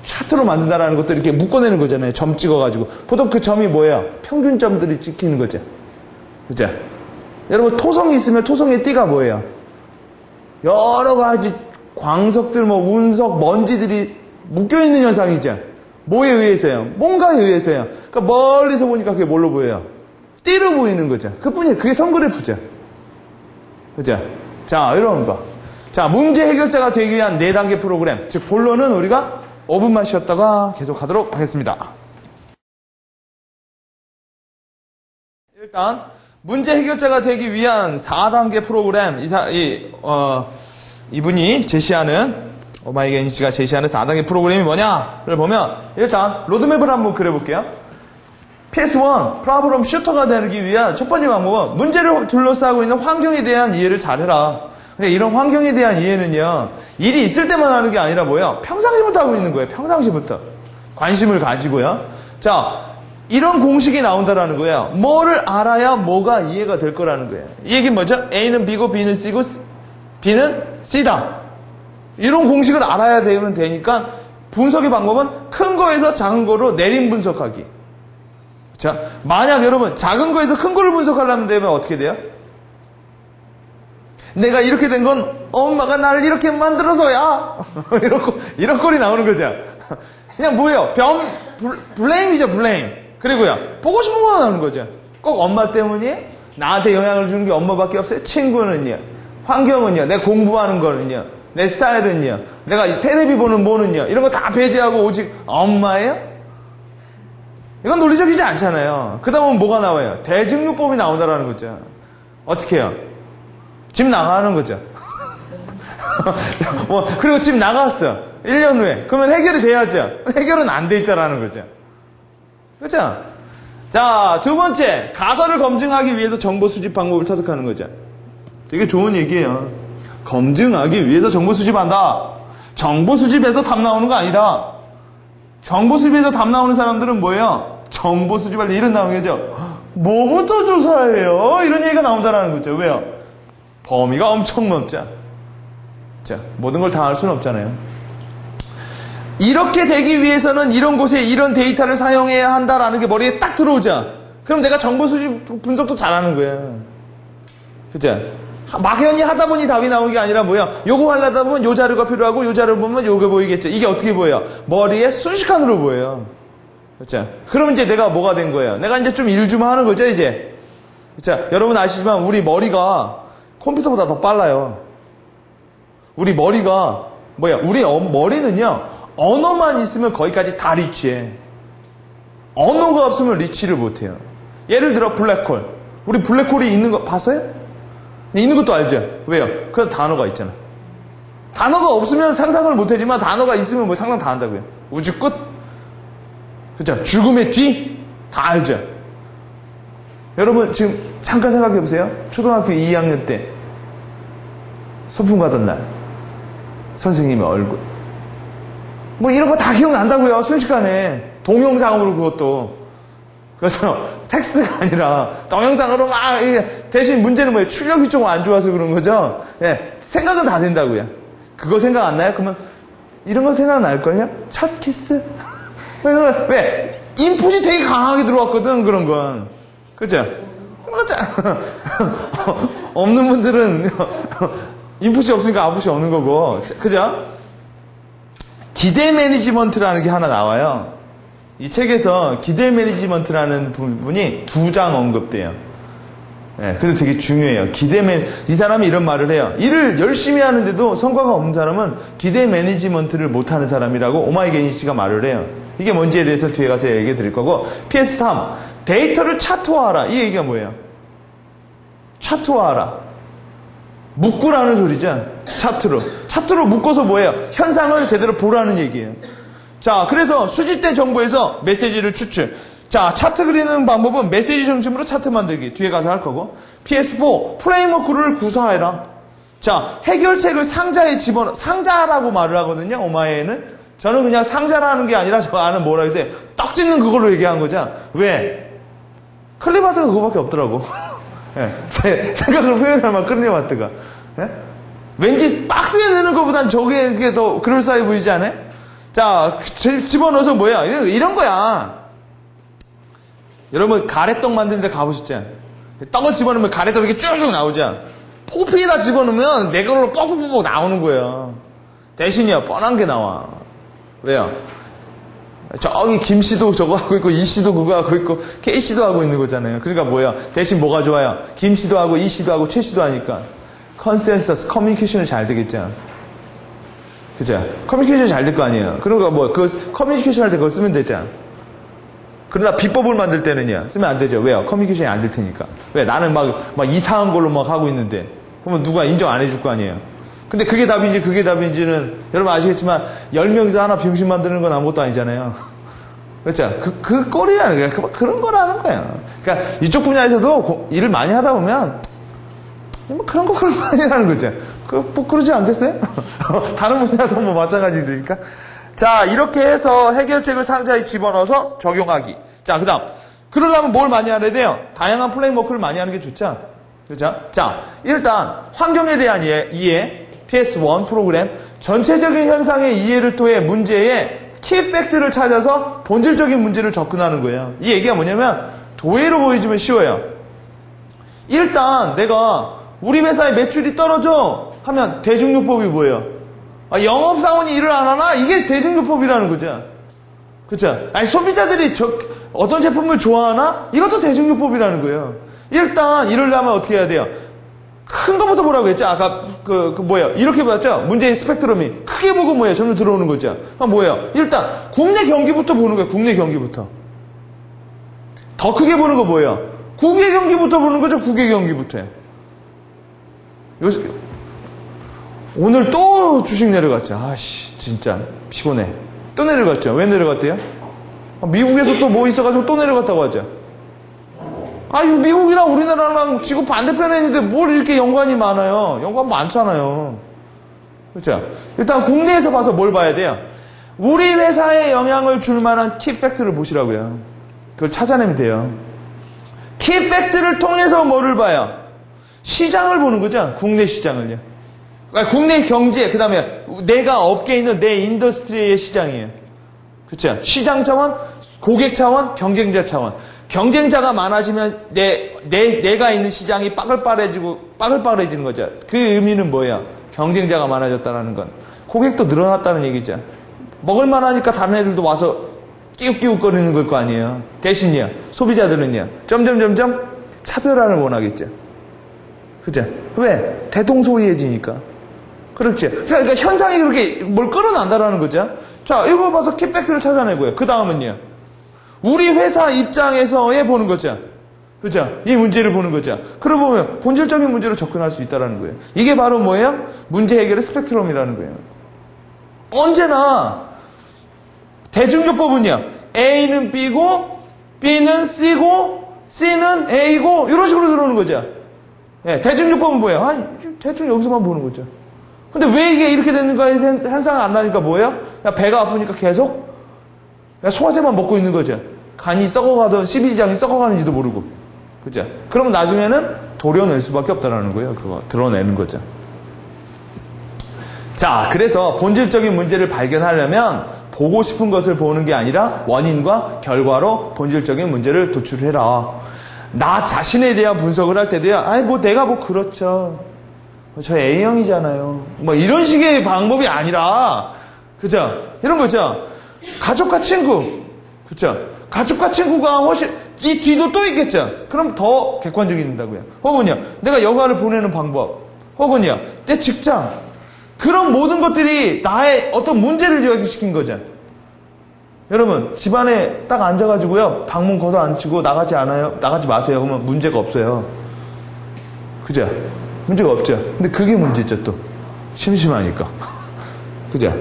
차트로 만든다라는 것도 이렇게 묶어내는 거잖아요. 점 찍어가지고. 보통 그 점이 뭐예요? 평균점들이 찍히는 거죠. 그죠? 여러분, 토성이 있으면 토성의 띠가 뭐예요? 여러 가지 광석들, 운석, 먼지들이 묶여있는 현상이죠. 뭐에 의해서요? 뭔가에 의해서요. 그러니까 멀리서 보니까 그게 뭘로 보여요? 띠로 보이는 거죠. 그뿐이에요. 그게 선그래프죠. 그죠? 자, 이런 거. 자, 문제 해결자가 되기 위한 4단계 프로그램. 즉, 본론은 우리가 5분만 쉬었다가 계속 하도록 하겠습니다. 일단, 문제 해결자가 되기 위한 4단계 프로그램. 이분이 제시하는, 오마이게니치가 제시하는 4단계 프로그램이 뭐냐를 보면, 일단, 로드맵을 한번 그려볼게요. PS1, 프로블럼 슈터가 되기 위한 첫 번째 방법은 문제를 둘러싸고 있는 환경에 대한 이해를 잘해라. 근데 이런 환경에 대한 이해는요, 일이 있을 때만 하는 게 아니라 뭐예요? 평상시부터 하고 있는 거예요. 평상시부터. 관심을 가지고요. 자, 이런 공식이 나온다라는 거예요. 뭐를 알아야 뭐가 이해가 될 거라는 거예요. 이 얘기는 뭐죠? A는 B고 B는 C고 B는 C다. 이런 공식을 알아야 되면 되니까 분석의 방법은 큰 거에서 작은 거로 내림 분석하기. 자, 만약 여러분 작은 거에서 큰 거를 분석하려면 되면 어떻게 돼요? 내가 이렇게 된 건 엄마가 나를 이렇게 만들어서야. 이런 꼴이 나오는 거죠. 그냥 뭐예요? 블레임이죠, 블레임. 그리고요, 보고 싶은 거 나오는 거죠. 꼭 엄마 때문이 나한테 영향을 주는 게 엄마밖에 없어요. 친구는요, 환경은요, 내 공부하는 거는요, 내 스타일은요, 내가 텔레비 보는 뭐는요, 이런 거 다 배제하고 오직 엄마예요? 이건 논리적이지 않잖아요. 그 다음은 뭐가 나와요? 대증요법이 나온다라는 거죠. 어떻게 해요? 집 나가는 거죠. 그리고 집 나갔어. 1년 후에. 그러면 해결이 돼야죠. 해결은 안 돼 있다라는 거죠. 그렇죠? 자, 두 번째. 가설을 검증하기 위해서 정보 수집 방법을 터득하는 거죠. 되게 좋은 얘기예요. 검증하기 위해서 정보 수집한다. 정보 수집에서 답 나오는 거 아니다. 정보 수집에서 답 나오는 사람들은 뭐예요? 정보 수집할 때 이런 나오는 거죠. 뭐부터 조사해요? 이런 얘기가 나온다는 거죠. 왜요? 범위가 엄청 넓죠. 자, 모든 걸 다 알 수는 없잖아요. 이렇게 되기 위해서는 이런 곳에 이런 데이터를 사용해야 한다라는 게 머리에 딱 들어오죠. 그럼 내가 정보 수집 분석도 잘하는 거예요. 그죠? 막연히 하다 보니 답이 나오는 게 아니라 뭐야? 요거 하려다 보면 요 자료가 필요하고 요 자료 보면 요게 보이겠죠. 이게 어떻게 보여요? 머리에 순식간으로 보여요. 그렇죠? 그럼 이제 내가 뭐가 된 거예요? 내가 이제 좀 일 좀 하는 거죠, 이제. 그렇죠? 여러분 아시지만 우리 머리가 컴퓨터보다 더 빨라요. 우리 머리가 뭐야? 우리 머리는요, 언어만 있으면 거기까지 다 리치해. 언어가 없으면 리치를 못해요. 예를 들어 블랙홀. 우리 블랙홀이 있는 거 봤어요? 있는 것도 알죠? 왜요? 그 단어가 있잖아. 단어가 없으면 상상을 못하지만 단어가 있으면 뭐 상상 다 한다고요. 우주 끝, 그죠? 죽음의 뒤, 다 알죠? 여러분 지금 잠깐 생각해 보세요. 초등학교 2학년 때 소풍 가던 날 선생님의 얼굴, 뭐 이런 거 다 기억난다고요. 순식간에 동영상으로. 그것도 그래서 텍스트가 아니라 동영상으로 막. 대신 문제는 뭐예요? 출력이 좀 안 좋아서 그런 거죠. 예, 생각은 다 된다고요. 그거 생각 안 나요? 그러면 이런 거 생각날걸요? 첫 키스? 왜? 인풋이 되게 강하게 들어왔거든, 그런 건. 그죠? 맞아. 없는 분들은 인풋이 없으니까 아웃풋이 없는 거고. 그죠? 기대 매니지먼트라는 게 하나 나와요. 이 책에서 기대 매니지먼트라는 부분이 2장 언급돼요. 네, 그래서 되게 중요해요. 이 사람이 이런 말을 해요. 일을 열심히 하는데도 성과가 없는 사람은 기대 매니지먼트를 못하는 사람이라고 오마이게니치가 말을 해요. 이게 뭔지에 대해서 뒤에 가서 얘기해 드릴 거고. PS3, 데이터를 차트화하라. 이 얘기가 뭐예요? 차트화하라. 묶으라는 소리죠. 차트로 묶어서 뭐예요? 현상을 제대로 보라는 얘기예요. 자, 그래서 수집된 정보에서 메시지를 추출. 자, 차트 그리는 방법은 메시지 중심으로 차트 만들기. 뒤에 가서 할 거고. PS4, 프레임워크를 구사해라. 자, 해결책을 상자에 집어넣어. 상자라고 말을 하거든요, 오마이에는. 저는 그냥 상자라는 게 아니라 저 안은 뭐라 해서 떡 짓는 그걸로 얘기한 거죠. 왜? 클리마트가 그거밖에 없더라고. 네, 제 생각을 표현할 만한 클리마트가. 네? 왠지 박스에 넣는 것보단 저게 더 그럴싸해 보이지 않아요? 자, 집어넣어서 뭐야? 이런 거야. 여러분, 가래떡 만드는 데 가보셨죠? 떡을 집어넣으면 가래떡이 이렇게 쭉쭉 나오죠? 포피에다 집어넣으면 내 걸로 뻑뻑뻑 나오는 거예요. 대신이요, 뻔한 게 나와. 왜요? 저기 김씨도 저거 하고 있고, 이씨도 그거 하고 있고, K씨도 하고 있는 거잖아요. 그러니까 뭐야? 대신 뭐가 좋아요? 김씨도 하고, 이씨도 하고, 최씨도 하니까. 컨센서스, 커뮤니케이션이 잘 되겠죠. 그죠? 커뮤니케이션이 잘 될 거 아니에요. 그러니까 뭐, 그 커뮤니케이션 할 때 그거 쓰면 되잖아. 그러나 비법을 만들 때는요, 쓰면 안 되죠. 왜요? 커뮤니케이션이 안 될 테니까. 왜? 나는 막 이상한 걸로 막 하고 있는데. 그러면 누가 인정 안 해줄 거 아니에요. 근데 그게 답인지는 여러분 아시겠지만 10명이서 하나 병신 만드는 건 아무것도 아니잖아요. 그렇죠? 그 꼴이라는 거야. 그런 거라는 거야. 그러니까 이쪽 분야에서도 일을 많이 하다 보면 뭐 그런 거 아니라는 거죠. 뭐 그러지 않겠어요? 다른 분야도 뭐 마찬가지니까. 자, 이렇게 해서 해결책을 상자에 집어넣어서 적용하기. 자, 그 다음. 그러려면 뭘 많이 하야 돼요? 다양한 플레이워크를 많이 하는 게 좋죠? 그죠? 자, 일단, 환경에 대한 이해, PS1 프로그램, 전체적인 현상의 이해를 통해 문제의 키팩트를 찾아서 본질적인 문제를 접근하는 거예요. 이 얘기가 뭐냐면, 도예로 보여주면 쉬워요. 일단, 내가 우리 회사의 매출이 떨어져 하면 대중요법이 뭐예요? 영업사원이 일을 안 하나? 이게 대중요법이라는 거죠. 그쵸? 아니, 소비자들이 어떤 제품을 좋아하나? 이것도 대중요법이라는 거예요. 일단, 이러려면 어떻게 해야 돼요? 큰 거부터 보라고 했죠? 아까, 뭐예요? 이렇게 봤죠? 문제의 스펙트럼이. 크게 보고 뭐예요? 점점 들어오는 거죠? 뭐예요? 일단, 국내 경기부터 보는 거예요. 국내 경기부터. 더 크게 보는 거 뭐예요? 국외 경기부터 보는 거죠? 국외 경기부터요. 오늘 또 주식 내려갔죠. 아씨, 진짜 피곤해. 또 내려갔죠. 왜 내려갔대요? 미국에서 또 뭐 있어가지고 또 내려갔다고 하죠. 아유, 미국이랑 우리나라랑 지구 반대편에 있는데 뭘 이렇게 연관이 많아요? 연관 많잖아요. 그렇죠? 일단 국내에서 봐서 뭘 봐야 돼요? 우리 회사에 영향을 줄 만한 키팩트를 보시라고요. 그걸 찾아내면 돼요. 키팩트를 통해서 뭐를 봐요? 시장을 보는 거죠. 국내 시장을요. 그러니까 국내 경제, 그 다음에 내가 업계에 있는 내 인더스트리의 시장이에요. 그렇죠? 시장 차원, 고객 차원, 경쟁자 차원. 경쟁자가 많아지면 내가 있는 시장이 빠글빠글해지는 거죠. 그 의미는 뭐예요? 경쟁자가 많아졌다는 건. 고객도 늘어났다는 얘기죠. 먹을만하니까 다른 애들도 와서 끼욱끼욱거리는 걸 거 아니에요. 대신요, 소비자들은요, 점점 차별화를 원하겠죠. 그죠? 왜? 대동소이해지니까. 그렇지. 그러니까 현상이 그렇게 뭘 끌어난다라는 거죠. 자, 이거 봐서 키팩트를 찾아내고요. 그 다음은요. 우리 회사 입장에서의 보는 거죠. 그죠? 이 문제를 보는 거죠. 그러고 보면 본질적인 문제로 접근할 수 있다는 거예요. 이게 바로 뭐예요? 문제 해결의 스펙트럼이라는 거예요. 언제나 대중요법은요. A는 B고 B는 C고 C는 A고 이런 식으로 들어오는 거죠. 예, 대중요법은 뭐예요? 아니, 대충 여기서만 보는 거죠. 근데 왜 이게 이렇게 되는가에 대한 현상이 안 나니까 뭐예요? 야, 배가 아프니까 계속 소화제만 먹고 있는 거죠. 간이 썩어가던 CB장이 썩어가는지도 모르고. 그죠? 그러면 나중에는 도려낼 수밖에 없다는 거예요. 그거 드러내는 거죠. 자, 그래서 본질적인 문제를 발견하려면 보고 싶은 것을 보는 게 아니라 원인과 결과로 본질적인 문제를 도출해라. 나 자신에 대한 분석을 할 때도요. 아이, 뭐 내가 뭐 그렇죠. 저 A형이잖아요. 뭐 이런 식의 방법이 아니라, 그죠? 이런 거죠. 가족과 친구, 그죠? 가족과 친구가 훨씬 이 뒤도 또 있겠죠. 그럼 더 객관적이된다고요. 혹은요, 내가 여가를 보내는 방법, 혹은요, 내 직장, 그런 모든 것들이 나의 어떤 문제를 제기시킨 거죠. 여러분, 집안에 딱 앉아가지고요, 방문 걷어 앉히고 나가지 않아요? 나가지 마세요. 그러면 문제가 없어요. 그죠? 문제가 없죠. 근데 그게 문제죠, 또. 심심하니까. 그죠?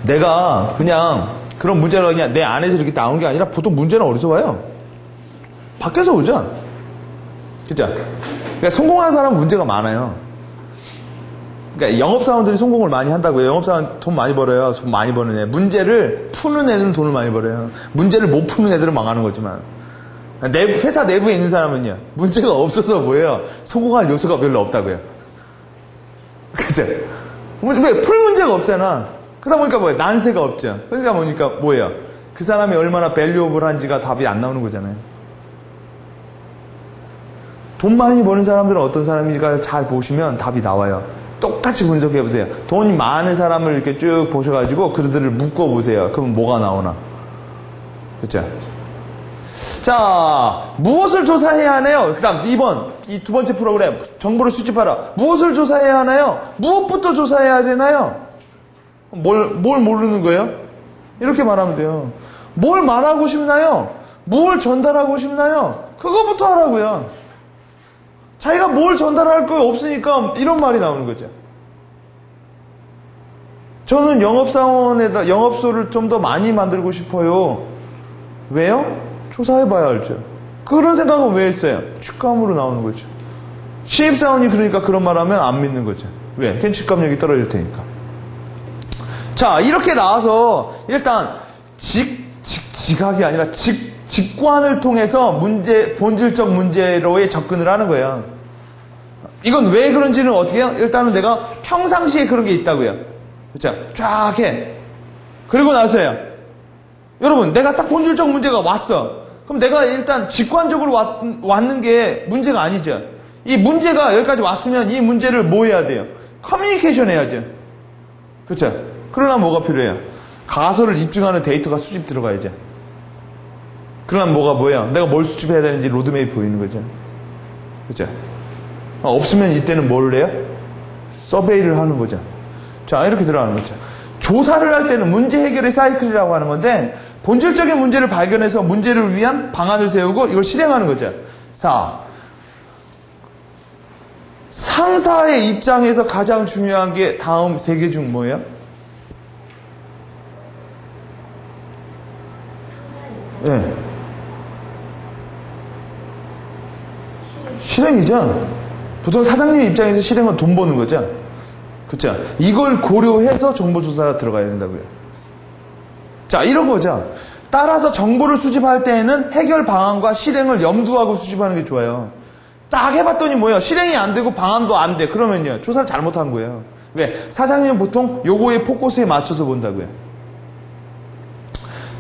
내가 그냥 그런 문제가 그냥 내 안에서 이렇게 나오는 게 아니라 보통 문제는 어디서 와요? 밖에서 오죠? 그죠? 그러니까 성공하는 사람은 문제가 많아요. 그러니까 영업사원들이 성공을 많이 한다고요. 영업사원 돈 많이 벌어요. 돈 많이 버는 애. 문제를 푸는 애들은 돈을 많이 벌어요. 문제를 못 푸는 애들은 망하는 거지만. 회사 내부에 있는 사람은요. 문제가 없어서 뭐예요? 성공할 요소가 별로 없다고요. 그죠? 왜? 풀 문제가 없잖아. 그러다 보니까 뭐예요? 난세가 없죠. 그러니까 보니까 뭐예요? 그 사람이 얼마나 밸류어블한지가 답이 안 나오는 거잖아요. 돈 많이 버는 사람들은 어떤 사람인가 잘 보시면 답이 나와요. 똑같이 분석해 보세요. 돈이 많은 사람을 이렇게 쭉 보셔가지고 그들을 묶어 보세요. 그러면 뭐가 나오나? 그렇죠? 자, 무엇을 조사해야 하나요? 그 다음 2번 이 두 번째 프로그램, 정보를 수집하라. 무엇을 조사해야 하나요? 무엇부터 조사해야 되나요? 뭘 모르는 거예요? 이렇게 말하면 돼요. 뭘 말하고 싶나요? 뭘 전달하고 싶나요? 그거부터 하라고요. 자기가 뭘 전달할 거 없으니까 이런 말이 나오는 거죠. 저는 영업소를 좀 더 많이 만들고 싶어요. 왜요? 조사해봐야 알죠. 그런 생각은 왜 했어요? 직감으로 나오는 거죠. 신입사원이 그러니까 그런 말 하면 안 믿는 거죠. 왜? 걔는 직감력이 떨어질 테니까. 자, 이렇게 나와서 일단 지각이 아니라 직관을 통해서 본질적 문제로의 접근을 하는 거예요. 이건 왜 그런지는 어떻게 해요? 일단은 내가 평상시에 그런 게 있다고요. 그렇죠? 쫙 해. 그리고 나서요. 여러분, 내가 딱 본질적 문제가 왔어. 그럼 내가 일단 직관적으로 왔는 게 문제가 아니죠. 이 문제가 여기까지 왔으면 이 문제를 뭐 해야 돼요? 커뮤니케이션 해야죠. 그렇죠? 그러려면 뭐가 필요해요? 가설을 입증하는 데이터가 수집 들어가야죠. 그러면 뭐예요? 내가 뭘 수집해야 되는지 로드맵이 보이는 거죠. 그렇죠? 없으면 이때는 뭘 해요? 서베이를 하는 거죠. 자, 이렇게 들어가는 거죠. 조사를 할 때는 문제 해결의 사이클이라고 하는 건데 본질적인 문제를 발견해서 문제를 위한 방안을 세우고 이걸 실행하는 거죠. 자, 상사의 입장에서 가장 중요한 게 다음 세 개 중 뭐예요? 네. 실행이죠. 보통 사장님 입장에서 실행은 돈 버는 거죠. 그렇죠? 이걸 고려해서 정보조사가 들어가야 된다고요. 자, 이런 거죠. 따라서 정보를 수집할 때에는 해결 방안과 실행을 염두하고 수집하는 게 좋아요. 딱 해봤더니 뭐예요? 실행이 안 되고 방안도 안 돼. 그러면요, 조사를 잘못한 거예요. 왜? 사장님은 보통 요거의 포커스에 맞춰서 본다고요.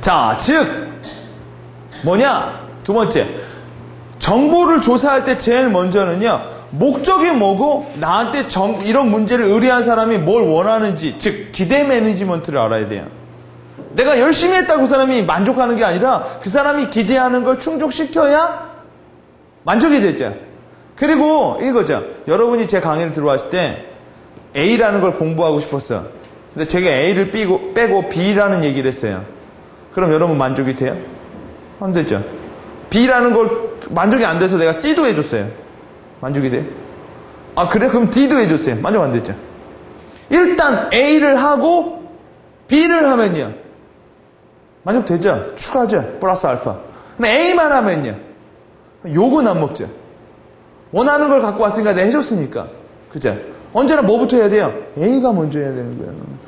자, 즉 뭐냐? 두 번째, 정보를 조사할 때 제일 먼저는요, 목적이 뭐고 나한테 이런 문제를 의뢰한 사람이 뭘 원하는지, 즉 기대 매니지먼트를 알아야 돼요. 내가 열심히 했다고 그 사람이 만족하는 게 아니라 그 사람이 기대하는 걸 충족시켜야 만족이 되죠. 그리고 이거죠. 여러분이 제 강의를 들어왔을 때 A라는 걸 공부하고 싶었어요. 근데 제가 A를 빼고 B라는 얘기를 했어요. 그럼 여러분 만족이 돼요? 안 되죠. B라는 걸 만족이 안 돼서 내가 C도 해줬어요. 만족이 돼? 아, 그래? 그럼 D도 해줬어요. 만족 안 됐죠. 일단 A를 하고 B를 하면요, 만족되죠? 추가죠. 플러스 알파. 근데 A만 하면요, 욕은 안 먹죠. 원하는 걸 갖고 왔으니까 내가 해줬으니까. 그죠? 언제나 뭐부터 해야 돼요? A가 먼저 해야 되는 거예요.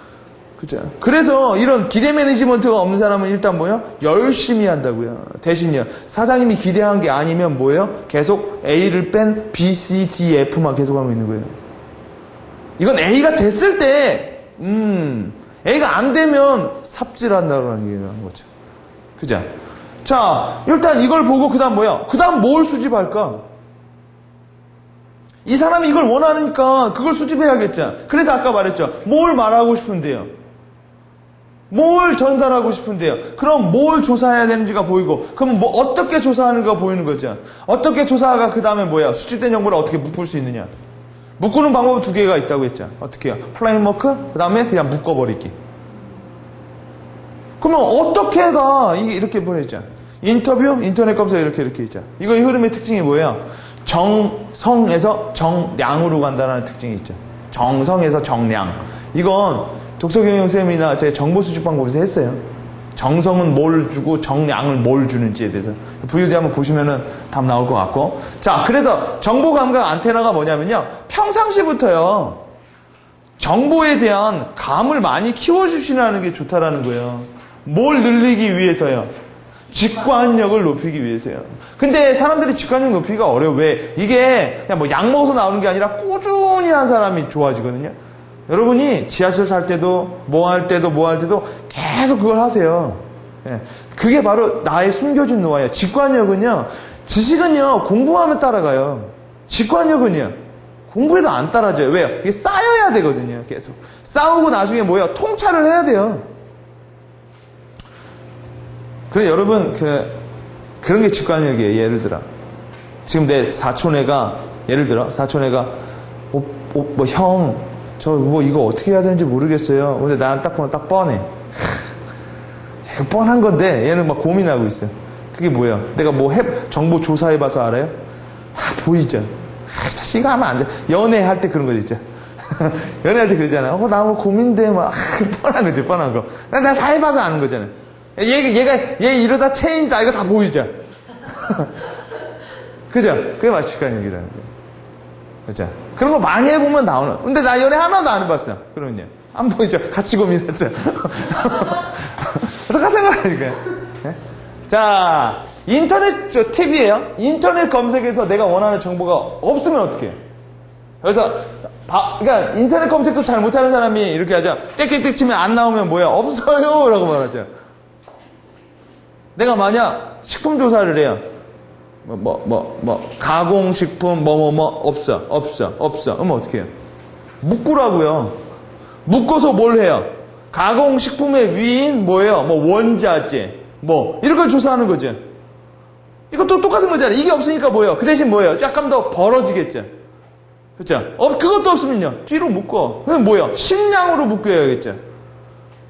그죠? 그래서 이런 기대 매니지먼트가 없는 사람은 일단 뭐예요? 열심히 한다고요. 대신요, 사장님이 기대한 게 아니면 뭐예요? 계속 A를 뺀 B, C, D, F만 계속 하고 있는 거예요. 이건 A가 됐을 때, A가 안 되면 삽질한다는 얘기를 하는 거죠. 그죠? 자, 일단 이걸 보고 그 다음 뭐야? 그 다음 뭘 수집할까? 이 사람이 이걸 원하니까 그걸 수집해야겠죠. 그래서 아까 말했죠. 뭘 말하고 싶은데요? 뭘 전달하고 싶은데요? 그럼 뭘 조사해야 되는지가 보이고, 그럼 뭐 어떻게 조사하는가 보이는 거죠. 어떻게 조사가 그 다음에 뭐야? 수집된 정보를 어떻게 묶을 수 있느냐? 묶는 방법은 두 개가 있다고 했죠. 어떻게 해요? 플레임워크, 그 다음에 그냥 묶어버리기. 그러면 어떻게가 이렇게 보냈죠. 인터뷰, 인터넷 검색 이렇게 있죠. 이거의 흐름의 특징이 뭐예요? 정성에서 정량으로 간다는 특징이 있죠. 정성에서 정량. 이건 독서경영쌤이나 제 정보 수집 방법에서 했어요. 정성은 뭘 주고 정량을 뭘 주는지에 대해서 VOD 한번 보시면은 답 나올 것 같고. 자, 그래서 정보 감각 안테나가 뭐냐면요, 평상시부터요 정보에 대한 감을 많이 키워주시라는 게 좋다라는 거예요. 뭘 늘리기 위해서요? 직관력을 높이기 위해서요. 근데 사람들이 직관력 높이기가 어려워. 왜? 이게 그냥 뭐 약 먹어서 나오는 게 아니라 꾸준히 한 사람이 좋아지거든요. 여러분이 지하철 탈 때도 뭐 할 때도 계속 그걸 하세요. 예. 그게 바로 나의 숨겨진 노하우예요. 직관력은요, 지식은요 공부하면 따라가요. 직관력은요 공부해도 안 따라져요. 왜요? 이게 쌓여야 되거든요. 계속 쌓우고 나중에 뭐예요? 통찰을 해야 돼요. 그래, 여러분, 그런 게 직관력이에요. 예를 들어, 지금 내 사촌애가 예를 들어, 사촌애가, 형, 저 이거 어떻게 해야 되는지 모르겠어요. 근데 나는 딱 보면 딱 뻔해. 이거 뻔한 건데, 얘는 막 고민하고 있어. 그게 뭐야? 내가 정보 조사해봐서 알아요? 다 보이죠? 이거 하면 안 돼. 연애할 때 그런 거 있죠? 연애할 때 그러잖아. 나 뭐 고민돼. 뻔한 거지, 뻔한 거. 내가 다 해봐서 아는 거잖아. 얘 이러다 체인다. 이거 다 보이죠? 그죠? 그게 마치간 얘기라는 거예요. 그죠? 그런 거 많이 해보면 나오는. 근데 나 연애 하나도 안 해봤어. 그러면요. 안 보이죠? 같이 고민했죠? 똑같은 거라니까요. 네? 자, 인터넷 팁이에요. 인터넷 검색에서 내가 원하는 정보가 없으면 어떻게 해요? 그래서, 그러니까 인터넷 검색도 잘 못하는 사람이 이렇게 하죠. 땡땡땡 치면 안 나오면 뭐야? 없어요! 라고 말하죠. 내가 만약 식품 조사를 해요. 가공식품, 없어. 그러면 어떻게 해요? 묶으라고요. 묶어서 뭘 해요? 가공식품의 위인 뭐예요? 원자재, 이런 걸 조사하는 거죠. 이것도 똑같은 거잖아요. 이게 없으니까 뭐예요? 그 대신 뭐예요? 약간 더 벌어지겠죠. 그렇죠? 그것도 없으면요. 뒤로 묶어. 그럼 뭐예요? 식량으로 묶여야겠죠.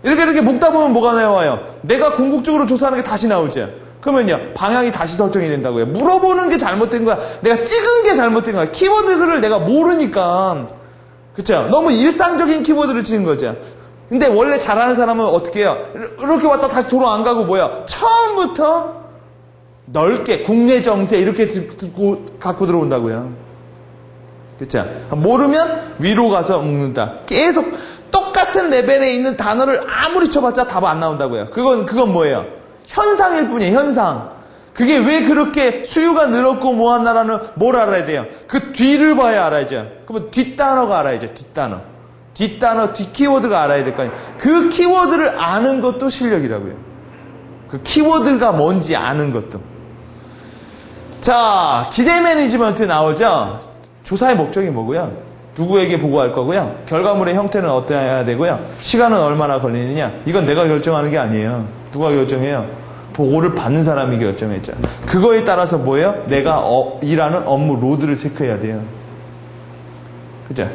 이렇게 묶다 보면 뭐가 나와요? 내가 궁극적으로 조사하는 게 다시 나오죠. 그러면요, 방향이 다시 설정이 된다고요. 물어보는 게 잘못된 거야. 내가 찍은 게 잘못된 거야. 키워드를 내가 모르니까. 그쵸? 너무 일상적인 키워드를 치는 거죠. 근데 원래 잘하는 사람은 어떻게 해요? 이렇게 왔다 다시 도로 안 가고 뭐야? 처음부터 넓게, 국내 정세 이렇게 갖고 들어온다고요. 그쵸? 모르면 위로 가서 묶는다. 계속 똑같은 레벨에 있는 단어를 아무리 쳐봤자 답 안 나온다고요. 그건 뭐예요? 현상일 뿐이에요, 현상. 그게 왜 그렇게 수요가 늘었고 뭐하나라는 뭘 알아야 돼요? 그 뒤를 봐야 알아야죠. 그러면 뒷단어가 알아야죠, 뒷단어, 뒷키워드가 알아야 될 거 아니에요. 그 키워드를 아는 것도 실력이라고요. 그 키워드가 뭔지 아는 것도. 자, 기대 매니지먼트 나오죠? 조사의 목적이 뭐고요? 누구에게 보고할 거고요? 결과물의 형태는 어떠해야 되고요? 시간은 얼마나 걸리느냐? 이건 내가 결정하는 게 아니에요. 누가 결정해요? 보고를 받는 사람이 결정했죠. 그거에 따라서 뭐예요? 내가 일하는 업무 로드를 체크해야 돼요. 그죠?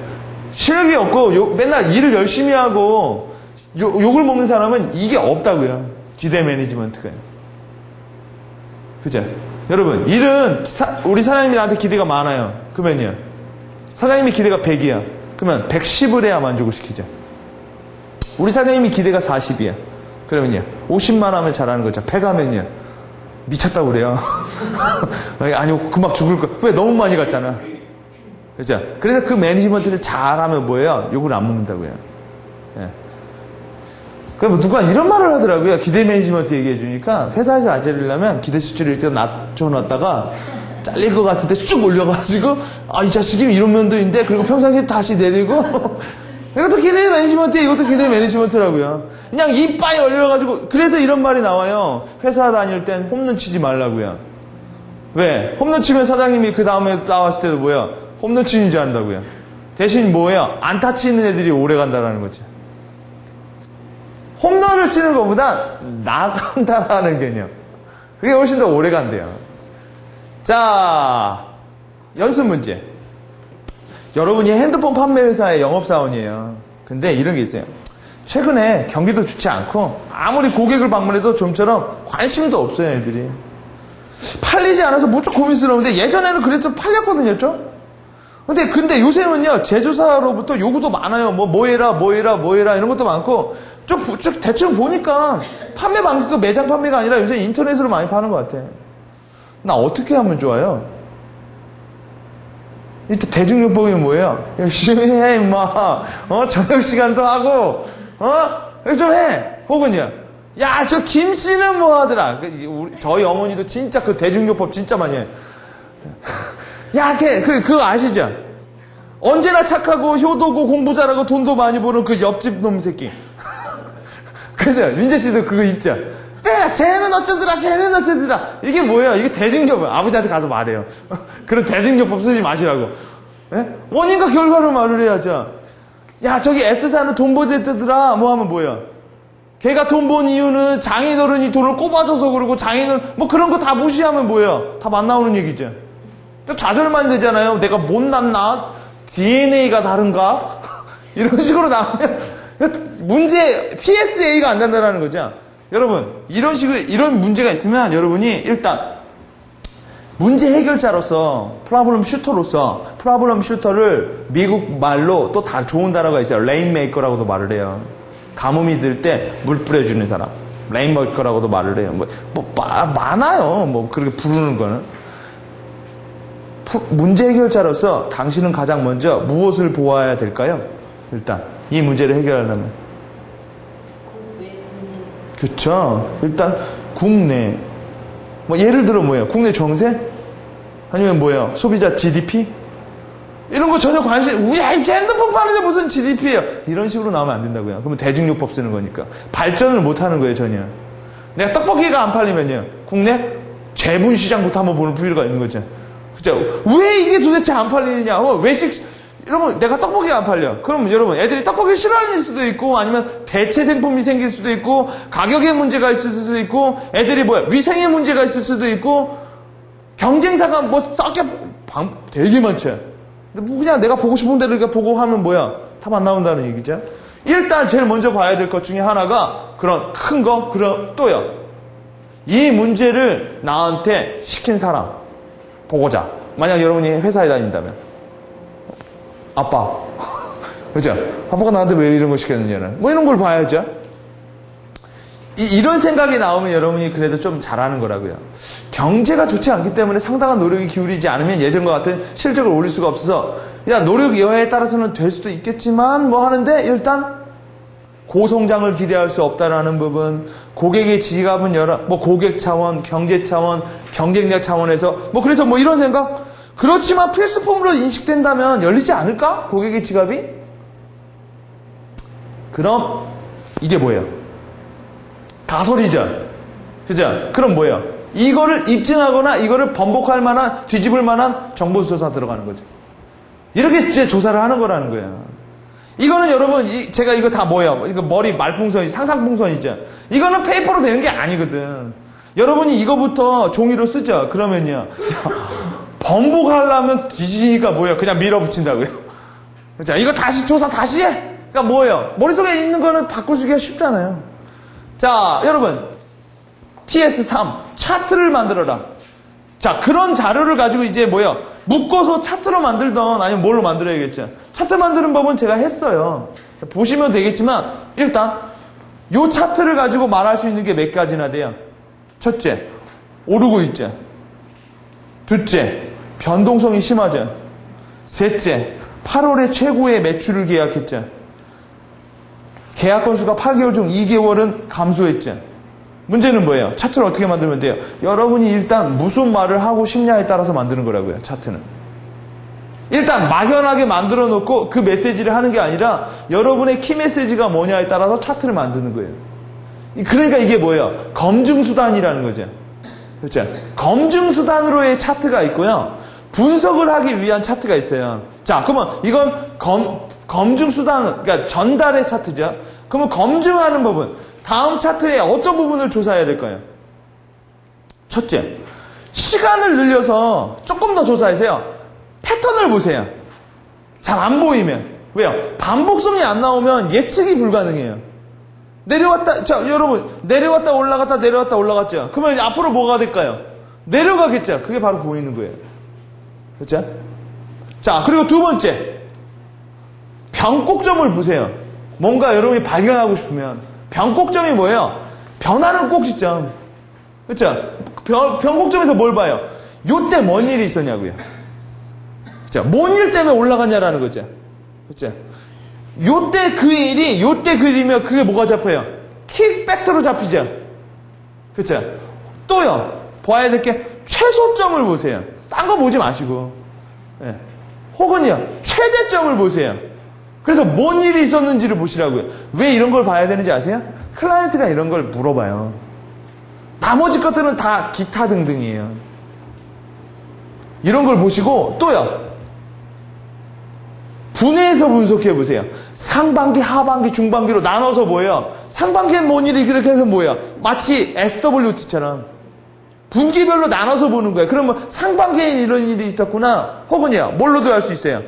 실력이 없고 맨날 일을 열심히 하고 욕을 먹는 사람은 이게 없다고요. 기대 매니지먼트가요. 그죠? 여러분, 일은 우리 사장님이 나한테 기대가 많아요. 그러면요, 사장님이 기대가 100이야. 그러면 110을 해야 만족을 시키죠. 우리 사장님이 기대가 40이야. 그러면요, 50만 하면 잘하는 거죠. 100 하면요, 미쳤다고 그래요. 아니, 금방 죽을 거. 왜? 너무 많이 갔잖아. 그죠? 그래서 그 매니지먼트를 잘하면 뭐예요? 욕을 안 먹는다고요. 예. 그럼 누가 이런 말을 하더라고요. 기대 매니지먼트 얘기해 주니까, 회사에서 안 잘리려면 기대 수치를 이렇게 낮춰놨다가 잘릴 것 같을 때 쭉 올려가지고, 이 자식이 이런 면도 있는데, 그리고 평상시에 다시 내리고, 이것도 기대 매니지먼트, 이것도 기대 매니지먼트라고요. 그냥 이빨이 올려가지고, 그래서 이런 말이 나와요. 회사 다닐 땐 홈런 치지 말라고요. 왜? 홈런 치면 사장님이 그 다음에 나왔을 때도 뭐야? 홈런 치는 줄 안다고요. 대신 뭐예요? 안타 치는 애들이 오래 간다라는 거죠. 홈런을 치는 것보다 나간다라는 개념. 그게 훨씬 더 오래 간대요. 자, 연습 문제. 여러분이 핸드폰 판매 회사의 영업사원이에요. 근데 이런 게 있어요. 최근에 경기도 좋지 않고 아무리 고객을 방문해도 좀처럼 관심도 없어요, 애들이. 팔리지 않아서 무척 고민스러운데 예전에는 그래서 팔렸거든요, 좀? 근데 요새는요, 제조사로부터 요구도 많아요. 뭐 해라, 이런 것도 많고, 쭉 대충 보니까 판매 방식도 매장 판매가 아니라 요새 인터넷으로 많이 파는 것 같아. 나 어떻게 하면 좋아요? 이때 대중요법이 뭐예요? 열심히 해, 임마. 저녁 시간도 하고, 좀 해. 혹은요, 야, 저 김씨는 뭐 하더라. 저희 어머니도 진짜 그 대중요법 진짜 많이 해요. 야, 그거 아시죠? 언제나 착하고, 효도고, 공부 잘하고, 돈도 많이 버는 그 옆집 놈 새끼. 그죠? 민재 씨도 그거 있죠? 야, 쟤는 어쩌더라. 이게 뭐예요? 이게 대중요법. 아버지한테 가서 말해요. 그런 대중요법 쓰지 마시라고. 예? 원인과 결과로 말을 해야죠. 야, 저기 S사는 돈 버댔더라. 뭐 하면 뭐예요? 걔가 돈 번 이유는 장인어른이 돈을 꼽아줘서 그러고 장인어른, 뭐 그런 거 다 무시하면 뭐예요? 답 안 나오는 얘기죠. 좌절만 되잖아요. 내가 못났나? DNA가 다른가? 이런 식으로 나오면 문제 PSA가 안 된다는 거죠. 여러분 이런 문제가 있으면 여러분이 일단 문제 해결자로서 프로블럼 슈터를 미국 말로 또 다 좋은 단어가 있어요. 레인메이커라고도 말을 해요. 가뭄이 들 때 물 뿌려주는 사람 레인메이커라고도 말을 해요. 많아요. 그렇게 부르는 거는. 문제 해결자로서 당신은 가장 먼저 무엇을 보아야 될까요? 일단 이 문제를 해결하려면 그렇죠. 일단 국내 예를 들어 뭐예요? 국내 정세? 아니면 뭐예요? 소비자 GDP? 이런 거 전혀 우리 핸드폰 파는데 무슨 GDP예요? 이런 식으로 나오면 안 된다고요. 그러면 대중요법 쓰는 거니까 발전을 못 하는 거예요. 전혀. 내가 떡볶이가 안 팔리면요, 국내 재분 시장부터 한번 보는 필요가 있는 거죠. 그죠? 왜 이게 도대체 안 팔리느냐? 여러분, 내가 떡볶이가 안 팔려. 그럼 여러분, 애들이 떡볶이 싫어하는 수도 있고, 아니면 대체 생품이 생길 수도 있고, 가격에 문제가 있을 수도 있고, 애들이 위생에 문제가 있을 수도 있고, 경쟁사가 되게 많죠. 그냥 내가 보고 싶은 대로 이렇게 보고 하면 답 안 나온다는 얘기죠. 일단 제일 먼저 봐야 될 것 중에 하나가 그런 큰 거, 또요. 이 문제를 나한테 시킨 사람, 보고자. 만약 여러분이 회사에 다닌다면. 아빠. 그죠? 아빠가 나한테 왜 이런 걸 시켰느냐는. 이런 걸 봐야죠. 이런 생각이 나오면 여러분이 그래도 좀 잘하는 거라고요. 경제가 좋지 않기 때문에 상당한 노력이 기울이지 않으면 예전과 같은 실적을 올릴 수가 없어서, 노력 여하에 따라서는 될 수도 있겠지만, 하는데, 일단, 고성장을 기대할 수 없다라는 부분, 고객의 지갑은 고객 차원, 경제 차원, 경쟁력 차원에서, 그래서 이런 생각? 그렇지만 필수품으로 인식된다면 열리지 않을까? 고객의 지갑이? 그럼, 이게 뭐예요? 가설이죠. 그죠? 그럼 뭐예요? 이거를 입증하거나 이거를 번복할 만한, 뒤집을 만한 정보조사 들어가는 거죠. 이렇게 이제 조사를 하는 거라는 거예요. 이거는 여러분, 제가 이거 다 이거 머리 말풍선이, 상상풍선이죠. 이거는 페이퍼로 되는 게 아니거든. 여러분이 이거부터 종이로 쓰죠. 그러면요. 번복하려면 뒤지니까 그냥 밀어붙인다고요. 그죠? 이거 조사 다시 해? 그러니까 머릿속에 있는 거는 바꾸기가 쉽잖아요. 자, 여러분. TS3. 차트를 만들어라. 자, 그런 자료를 가지고 이제 묶어서 차트로 만들던, 아니면 뭘로 만들어야겠죠. 차트 만드는 법은 제가 했어요. 보시면 되겠지만, 일단, 요 차트를 가지고 말할 수 있는 게 몇 가지나 돼요. 첫째, 오르고 있죠. 둘째, 변동성이 심하죠. 셋째, 8월에 최고의 매출을 계약했죠. 계약 건수가 8개월 중 2개월은 감소했죠. 문제는 뭐예요? 차트를 어떻게 만들면 돼요? 여러분이 일단 무슨 말을 하고 싶냐에 따라서 만드는 거라고요. 차트는. 일단 막연하게 만들어 놓고 그 메시지를 하는 게 아니라 여러분의 키 메시지가 뭐냐에 따라서 차트를 만드는 거예요. 그러니까 이게 뭐예요? 검증수단이라는 거죠. 그렇죠? 검증수단으로의 차트가 있고요. 분석을 하기 위한 차트가 있어요. 자, 그러면 이건 검증수단, 그러니까 전달의 차트죠. 그러면 검증하는 부분, 다음 차트에 어떤 부분을 조사해야 될까요? 첫째, 시간을 늘려서 조금 더 조사하세요. 패턴을 보세요. 잘 안 보이면. 왜요? 반복성이 안 나오면 예측이 불가능해요. 여러분, 내려왔다 올라갔다 내려왔다 올라갔죠. 그러면 이제 앞으로 뭐가 될까요? 내려가겠죠. 그게 바로 보이는 거예요. 그렇죠? 자, 그리고 두 번째, 변곡점을 보세요. 뭔가 여러분이 발견하고 싶으면 변곡점이 뭐예요? 변하는 꼭지점. 그렇죠? 변곡점에서 뭘 봐요? 요때 뭔 일이 있었냐고요. 그렇죠? 뭔 일 때문에 올라갔냐라는 거죠. 그렇죠? 요때 그 일이 요때 그 일이면 그게 뭐가 잡혀요? 키 팩터로 잡히죠. 그렇죠? 또요. 봐야 될 게 최소점을 보세요. 딴 거 보지 마시고. 네. 혹은요. 최대점을 보세요. 그래서 뭔 일이 있었는지를 보시라고요. 왜 이런 걸 봐야 되는지 아세요? 클라이언트가 이런 걸 물어봐요. 나머지 것들은 다 기타 등등이에요. 이런 걸 보시고 또요. 분해해서 분석해 보세요. 상반기, 하반기, 중반기로 나눠서 뭐예요? 상반기엔 뭔 일이 그렇게 해서 뭐예요? 마치 SWT처럼 분기별로 나눠서 보는 거예요. 그러면 상반기에 이런 일이 있었구나. 혹은요, 뭘로도 알 수 있어요.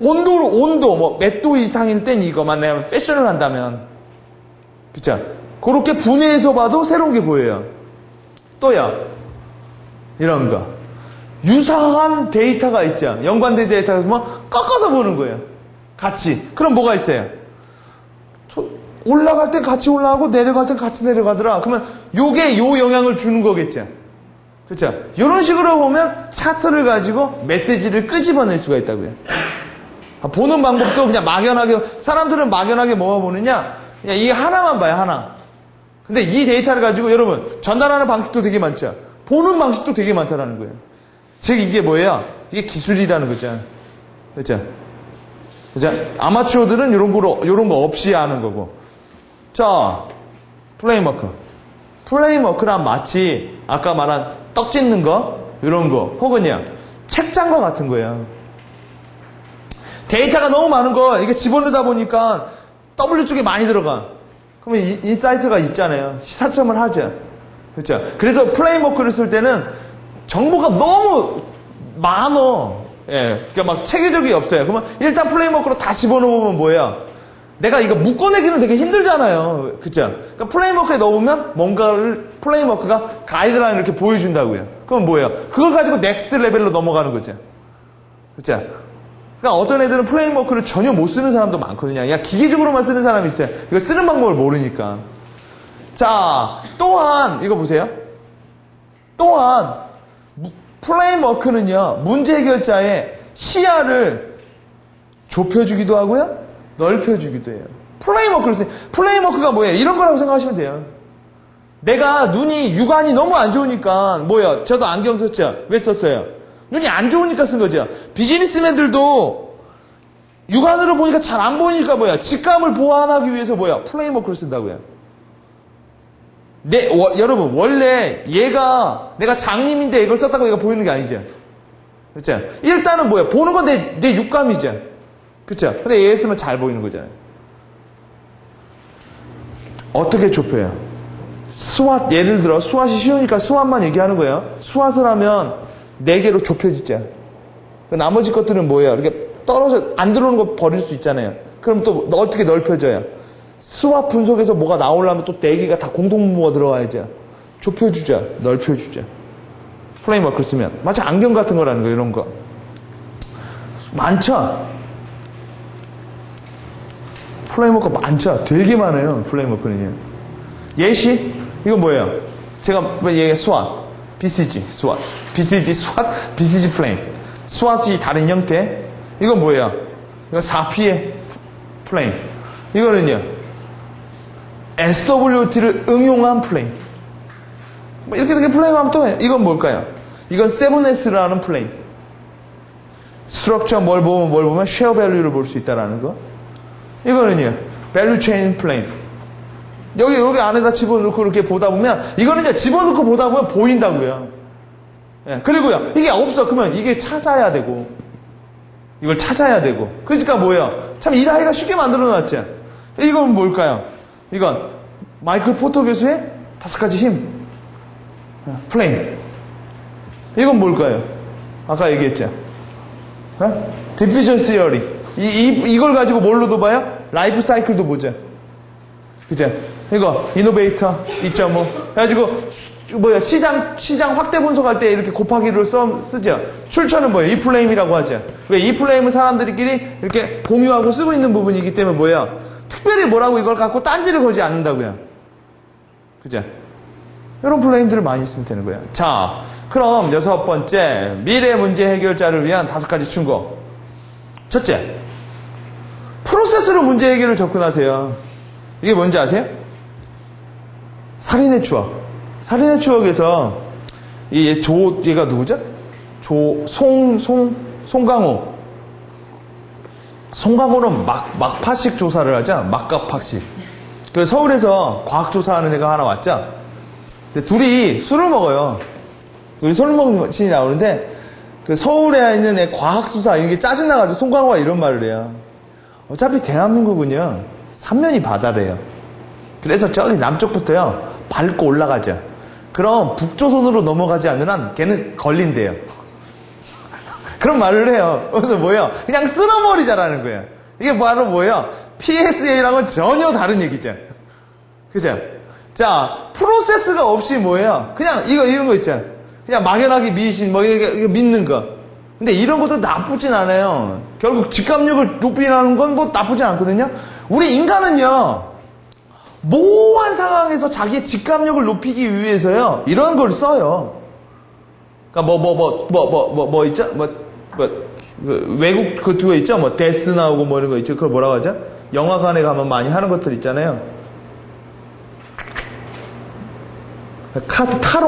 온도, 뭐, 몇 도 이상일 땐 이거만 내가 패션을 한다면. 그쵸? 그렇게 분해해서 봐도 새로운 게 보여요. 또요, 이런 거. 유사한 데이터가 있죠. 연관된 데이터가 있으면 꺾어서 보는 거예요. 같이. 그럼 뭐가 있어요? 올라갈 땐 같이 올라가고 내려갈 땐 같이 내려가더라. 그러면 요게 요 영향을 주는 거겠죠. 그렇죠? 이런 식으로 보면 차트를 가지고 메시지를 끄집어낼 수가 있다고요. 보는 방법도 그냥 막연하게, 사람들은 막연하게 뭐가 보느냐? 그냥 이 하나만 봐요, 하나. 근데 이 데이터를 가지고 여러분 전달하는 방식도 되게 많죠. 보는 방식도 되게 많다라는 거예요. 즉 이게 뭐예요? 이게 기술이라는 거죠. 그렇죠? 그죠? 아마추어들은 이런 거 없이 하는 거고. 자, 플레이머크. 플레이머크란 마치 아까 말한 떡 짓는 거, 이런 거, 혹은요, 책장과 같은 거예요. 데이터가 너무 많은 거, 이게 집어넣다 보니까 W 쪽에 많이 들어가. 그러면 인사이트가 있잖아요. 시사점을 하죠. 그렇죠? 그래서 플레이머크를 쓸 때는 정보가 너무 많어. 예. 그러니까 막 체계적이 없어요. 그러면 일단 플레이머크로 다 집어넣으면 뭐예요? 내가 이거 묶어내기는 되게 힘들잖아요. 그쵸? 그러니까 플레이머크에 넣으면 뭔가를 플레이머크가 가이드라인을 이렇게 보여준다고요. 그럼 뭐예요? 그걸 가지고 넥스트 레벨로 넘어가는 거죠. 그쵸? 그러니까 어떤 애들은 플레이머크를 전혀 못 쓰는 사람도 많거든요. 그냥 기계적으로만 쓰는 사람이 있어요. 이거 쓰는 방법을 모르니까. 자, 또한 이거 보세요. 또한 플레이머크는요, 문제 해결자의 시야를 좁혀주기도 하고요, 넓혀주기도 해요. 플레이머크가 뭐예요? 이런 거라고 생각하시면 돼요. 내가 육안이 너무 안 좋으니까, 뭐예요? 저도 안경 썼죠? 왜 썼어요? 눈이 안 좋으니까 쓴 거죠. 비즈니스맨들도 육안으로 보니까 잘 안 보이니까 뭐야? 직감을 보완하기 위해서 뭐야? 플레이머크를 쓴다고요. 여러분, 원래 내가 장님인데 이걸 썼다고 얘가 보이는 게 아니죠. 그렇죠? 일단은 뭐야? 보는 건 내 육감이죠. 그렇죠? 근데 얘 쓰면 잘 보이는 거잖아요. 어떻게 좁혀요? 스왓, 예를 들어 스왓이 쉬우니까 스왓만 얘기하는 거예요. 스왓을 하면 4개로 좁혀지죠. 나머지 것들은 뭐예요? 이렇게 떨어져 안 들어오는 거 버릴 수 있잖아요. 그럼 또 어떻게 넓혀져요? 스왓 분석에서 뭐가 나오려면 또 4개가 다 공통분모가 들어와야죠. 좁혀주죠. 넓혀주죠. 플레이머크 쓰면 마치 안경 같은 거라는 거, 이런 거 많죠? 플레이머크 많죠? 되게 많아요. 플레이머크는요. 예시? 이거 뭐예요? 제가 얘기해 스왓, BCG, 스왓, BCG, 스왓, BCG 플레임. 스왓이 다른 형태. 이건 뭐예요? 이거 4P의 플레임. 이거는요, SWT를 응용한 플레임. 뭐 이렇게 플레임하면 또 해요. 이건 뭘까요? 이건 7S라는 플레임. 스트럭처 뭘 보면 쉐어 밸류를 볼 수 있다라는 거. 이거는요, 밸류 체인 플레임. 여기 안에다 집어넣고 이렇게 보다 보면, 이거는 이제 집어넣고 보다 보면 보인다고요. 예, 그리고요, 이게 없어. 그러면 이게 찾아야 되고, 이걸 찾아야 되고. 그러니까 뭐예요? 참 일하기가 쉽게 만들어 놨죠. 이건 뭘까요? 이건 마이클 포터 교수의 5가지 힘. 플레임. 이건 뭘까요? 아까 얘기했죠. 디퓨전 시어리. 이걸 가지고 뭘로도 봐요? 라이프 사이클도 보죠. 그죠? 이거 이노베이터 2.5 해가지고 시장 확대 분석할 때 이렇게 곱하기로 쓰죠. 출처는 뭐예요? 이 플레임이라고 하죠. 왜? 이 플레임은 사람들끼리 이렇게 공유하고 쓰고 있는 부분이기 때문에 뭐예요? 특별히 뭐라고 이걸 갖고 딴지를 걸지 않는다고요. 그죠? 이런 플레임들을 많이 쓰면 되는 거예요. 자, 그럼 6번째, 미래 문제 해결자를 위한 5가지 충고. 첫째, 프로세스로 문제 해결을 접근하세요. 이게 뭔지 아세요? 살인의 추억. 살인의 추억에서 얘가 누구죠? 송강호. 송강호는 막파식 조사를 하죠. 막가파식. 그 서울에서 과학조사하는 애가 하나 왔죠. 근데 둘이 술을 먹어요. 둘이 술 먹는 신이 나오는데, 그 서울에 있는 애 과학수사, 이게 짜증나가지고 송강호가 이런 말을 해요. 어차피 대한민국은요, 3면이 바다래요. 그래서 저기 남쪽부터요, 밟고 올라가죠. 그럼 북조선으로 넘어가지 않는 한 걔는 걸린대요. 그런 말을 해요. 그래서 뭐예요? 그냥 쓸어버리자라는 거예요. 이게 바로 뭐예요? PSA랑은 전혀 다른 얘기죠. 그죠? 자, 프로세스가 없이 뭐예요? 그냥 이런 거 있잖아요. 그냥 막연하게 미신, 뭐 이렇게 믿는 거. 근데 이런 것도 나쁘진 않아요. 결국 직감력을 높이라는 건 뭐 나쁘진 않거든요. 우리 인간은요, 모호한 상황에서 자기의 직감력을 높이기 위해서요, 이런 걸 써요. 그러니까 뭐 있죠? 그 외국 그거 있죠? 뭐 데스 나오고 뭐 이런 거 있죠? 그걸 뭐라고 하죠? 영화관에 가면 많이 하는 것들 있잖아요. 카드, 타로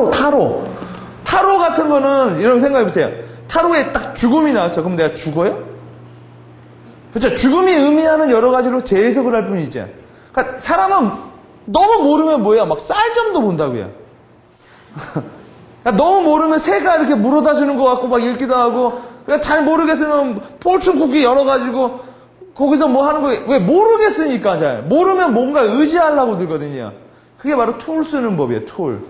같은 거는 이런 생각해보세요. 타로에 딱 죽음이 나왔어. 그럼 내가 죽어요? 그렇죠? 죽음이 의미하는 여러 가지로 재해석을 할 뿐이죠. 그러니까 사람은 너무 모르면 뭐야? 막 쌀점도 본다고요. 그러니까 너무 모르면 새가 이렇게 물어다 주는 것 같고 막 읽기도 하고, 그러니까 잘 모르겠으면 폴춘 쿠키 열어가지고 거기서 뭐 하는 거예요. 왜? 모르겠으니까 잘. 모르면 뭔가 의지하려고 들거든요. 그게 바로 툴 쓰는 법이에요, 툴.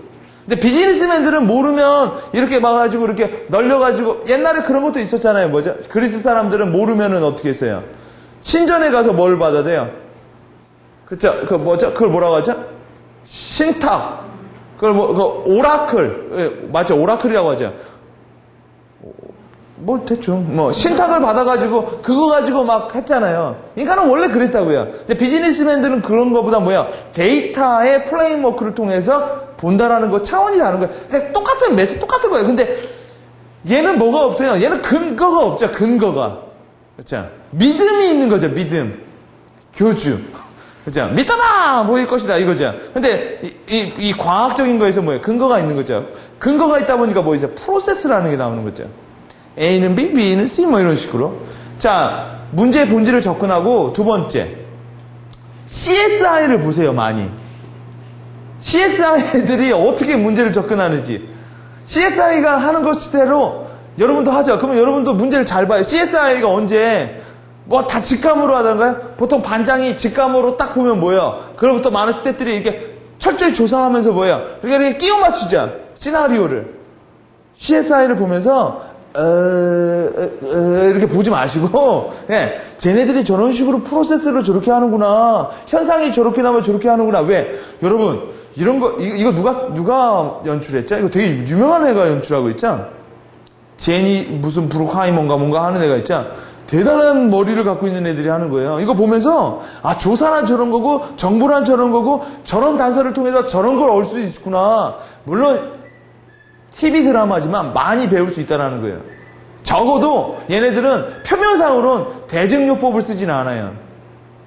근데 비즈니스맨들은 모르면 이렇게 막아가지고 이렇게 널려가지고, 옛날에 그런 것도 있었잖아요. 뭐죠? 그리스 사람들은 모르면은 어떻게 했어요? 신전에 가서 뭘 받아야 돼요? 그쵸? 그걸 뭐라고 하죠? 신탁. 오라클. 예, 맞죠? 오라클이라고 하죠. 뭐, 대충. 신탁을 받아가지고, 그거 가지고 막 했잖아요. 인간은 원래 그랬다고요. 근데 비즈니스맨들은 그런 거보다 데이터의 프레임워크를 통해서 본다라는 거 차원이 다른 거예요. 그러니까 똑같은 매수, 똑같은 거예요. 근데 얘는 뭐가 없어요? 얘는 근거가 없죠, 근거가. 그렇죠? 믿음이 있는 거죠, 믿음. 교주. 그렇죠? 믿어라! 보일 것이다, 이거죠. 근데 이 과학적인 거에서 뭐예요? 근거가 있는 거죠. 근거가 있다 보니까 뭐 이제 프로세스라는 게 나오는 거죠. A는 B, B는 C 뭐 이런 식으로. 자, 문제의 본질을 접근하고 두 번째. CSI를 보세요, 많이. CSI들이 어떻게 문제를 접근하는지. CSI가 하는 것대로 여러분도 하죠. 그러면 여러분도 문제를 잘 봐요. CSI가 언제 뭐 다 직감으로 하던가요? 보통 반장이 직감으로 딱 보면 뭐예요? 그로부터 많은 스태프들이 이렇게 철저히 조사하면서 뭐예요? 이렇게 끼워 맞추죠. 시나리오를. CSI를 보면서 이렇게 보지 마시고, 예, 쟤네들이 저런 식으로 프로세스를 저렇게 하는구나. 현상이 저렇게 나면 저렇게 하는구나. 왜? 여러분, 이런 거, 이거 누가 연출했죠? 이거 되게 유명한 애가 연출하고 있죠? 제니, 무슨 브룩하이먼가 뭔가 하는 애가 있죠? 대단한 머리를 갖고 있는 애들이 하는 거예요. 이거 보면서, 아, 조사란 저런 거고, 정보란 저런 거고, 저런 단서를 통해서 저런 걸 얻을 수 있구나. 물론, TV 드라마지만 많이 배울 수 있다는 거예요. 적어도 얘네들은 표면상으로는 대증요법을 쓰지는 않아요.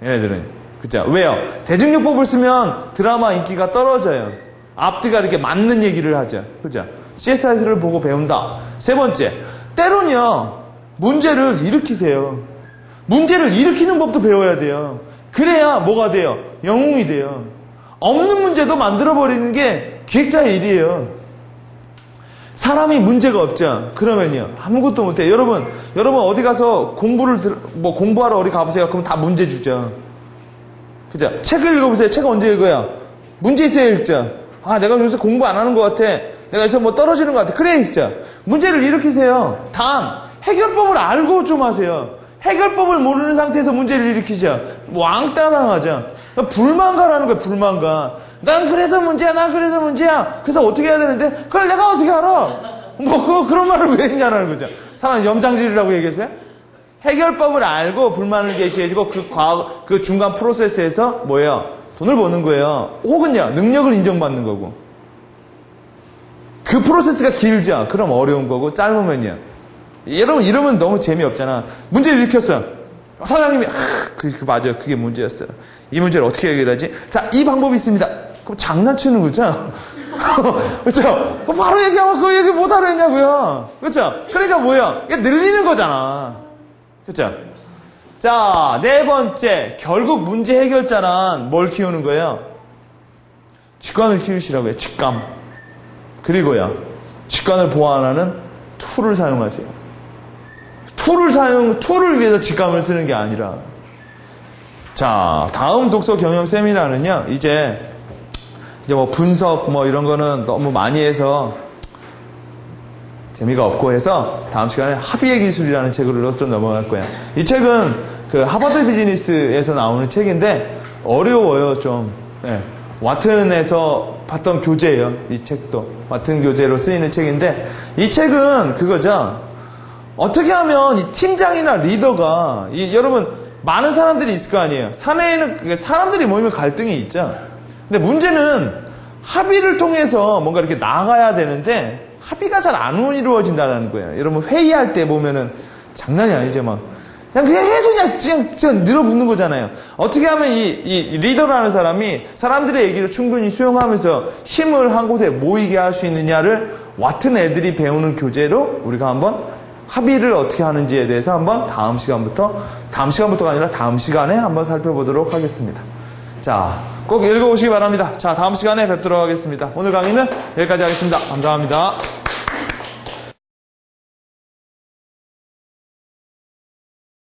얘네들은. 그죠? 왜요? 대증요법을 쓰면 드라마 인기가 떨어져요. 앞뒤가 이렇게 맞는 얘기를 하죠. 그죠? CSI를 보고 배운다. 세 번째. 때로는요, 문제를 일으키세요. 문제를 일으키는 법도 배워야 돼요. 그래야 뭐가 돼요? 영웅이 돼요. 없는 문제도 만들어버리는 게 기획자의 일이에요. 사람이 문제가 없죠. 그러면요, 아무것도 못해. 여러분 어디 가서 공부하러 어디 가보세요. 그럼 다 문제 주죠. 그죠? 책을 읽어보세요. 책 언제 읽어요? 문제 있어야 읽죠. 아, 내가 요새 공부 안 하는 것 같아. 내가 요새 뭐 떨어지는 것 같아. 그래야 읽죠. 문제를 일으키세요. 단, 해결법을 알고 좀 하세요. 해결법을 모르는 상태에서 문제를 일으키죠. 왕따 당하죠. 불만가라는 거예요, 불만가. 난 그래서 문제야. 그래서 어떻게 해야 되는데, 그걸 내가 어떻게 알아? 그런 말을 왜 했냐라는 거죠. 사람 염장질이라고 얘기했어요? 해결법을 알고 불만을 제시해주고 그 중간 프로세스에서 뭐예요? 돈을 버는 거예요. 혹은요, 능력을 인정받는 거고. 그 프로세스가 길죠? 그럼 어려운 거고, 짧으면요. 여러분, 이러면 너무 재미없잖아. 문제를 일으켰어. 사장님이, 맞아요. 그게 문제였어요. 이 문제를 어떻게 해결하지? 자, 이 방법이 있습니다. 그럼 장난치는 거죠? 그렇죠? 바로 얘기하면 그 얘기 못 하려냐고요. 그렇죠? 그러니까 뭐예요? 이게 늘리는 거잖아. 그렇죠? 자, 네 번째. 결국 문제 해결자란 뭘 키우는 거예요? 직관을 키우시라고요. 직감. 그리고요, 직관을 보완하는 툴을 사용하세요. 툴을 위해서 직감을 쓰는 게 아니라. 자, 다음 독서 경영 세미나는요, 이제 이제 뭐 분석 뭐 이런 거는 너무 많이 해서 재미가 없고 해서 다음 시간에 합의의 기술이라는 책으로 좀 넘어갈 거예요. 이 책은 그 하버드 비즈니스에서 나오는 책인데 어려워요 좀. 네. 와튼에서 봤던 교재예요. 이 책도 와튼 교재로 쓰이는 책인데 이 책은 그거죠. 어떻게 하면 이 팀장이나 리더가 여러분 많은 사람들이 있을 거 아니에요. 사내에는 사람들이 모이면 갈등이 있죠. 근데 문제는 합의를 통해서 뭔가 이렇게 나가야 되는데 합의가 잘 안 이루어진다는 거예요. 여러분 회의할 때 보면은 장난이 아니죠. 막 그냥 계속 그냥 늘어붙는 거잖아요. 어떻게 하면 이 리더라는 사람이 사람들의 얘기를 충분히 수용하면서 힘을 한 곳에 모이게 할 수 있느냐를 와튼 애들이 배우는 교재로 우리가 한번 합의를 어떻게 하는지에 대해서 한번 다음 시간부터가 아니라 다음 시간에 한번 살펴보도록 하겠습니다. 자, 꼭 읽어오시기 바랍니다. 자, 다음 시간에 뵙도록 하겠습니다. 오늘 강의는 여기까지 하겠습니다. 감사합니다.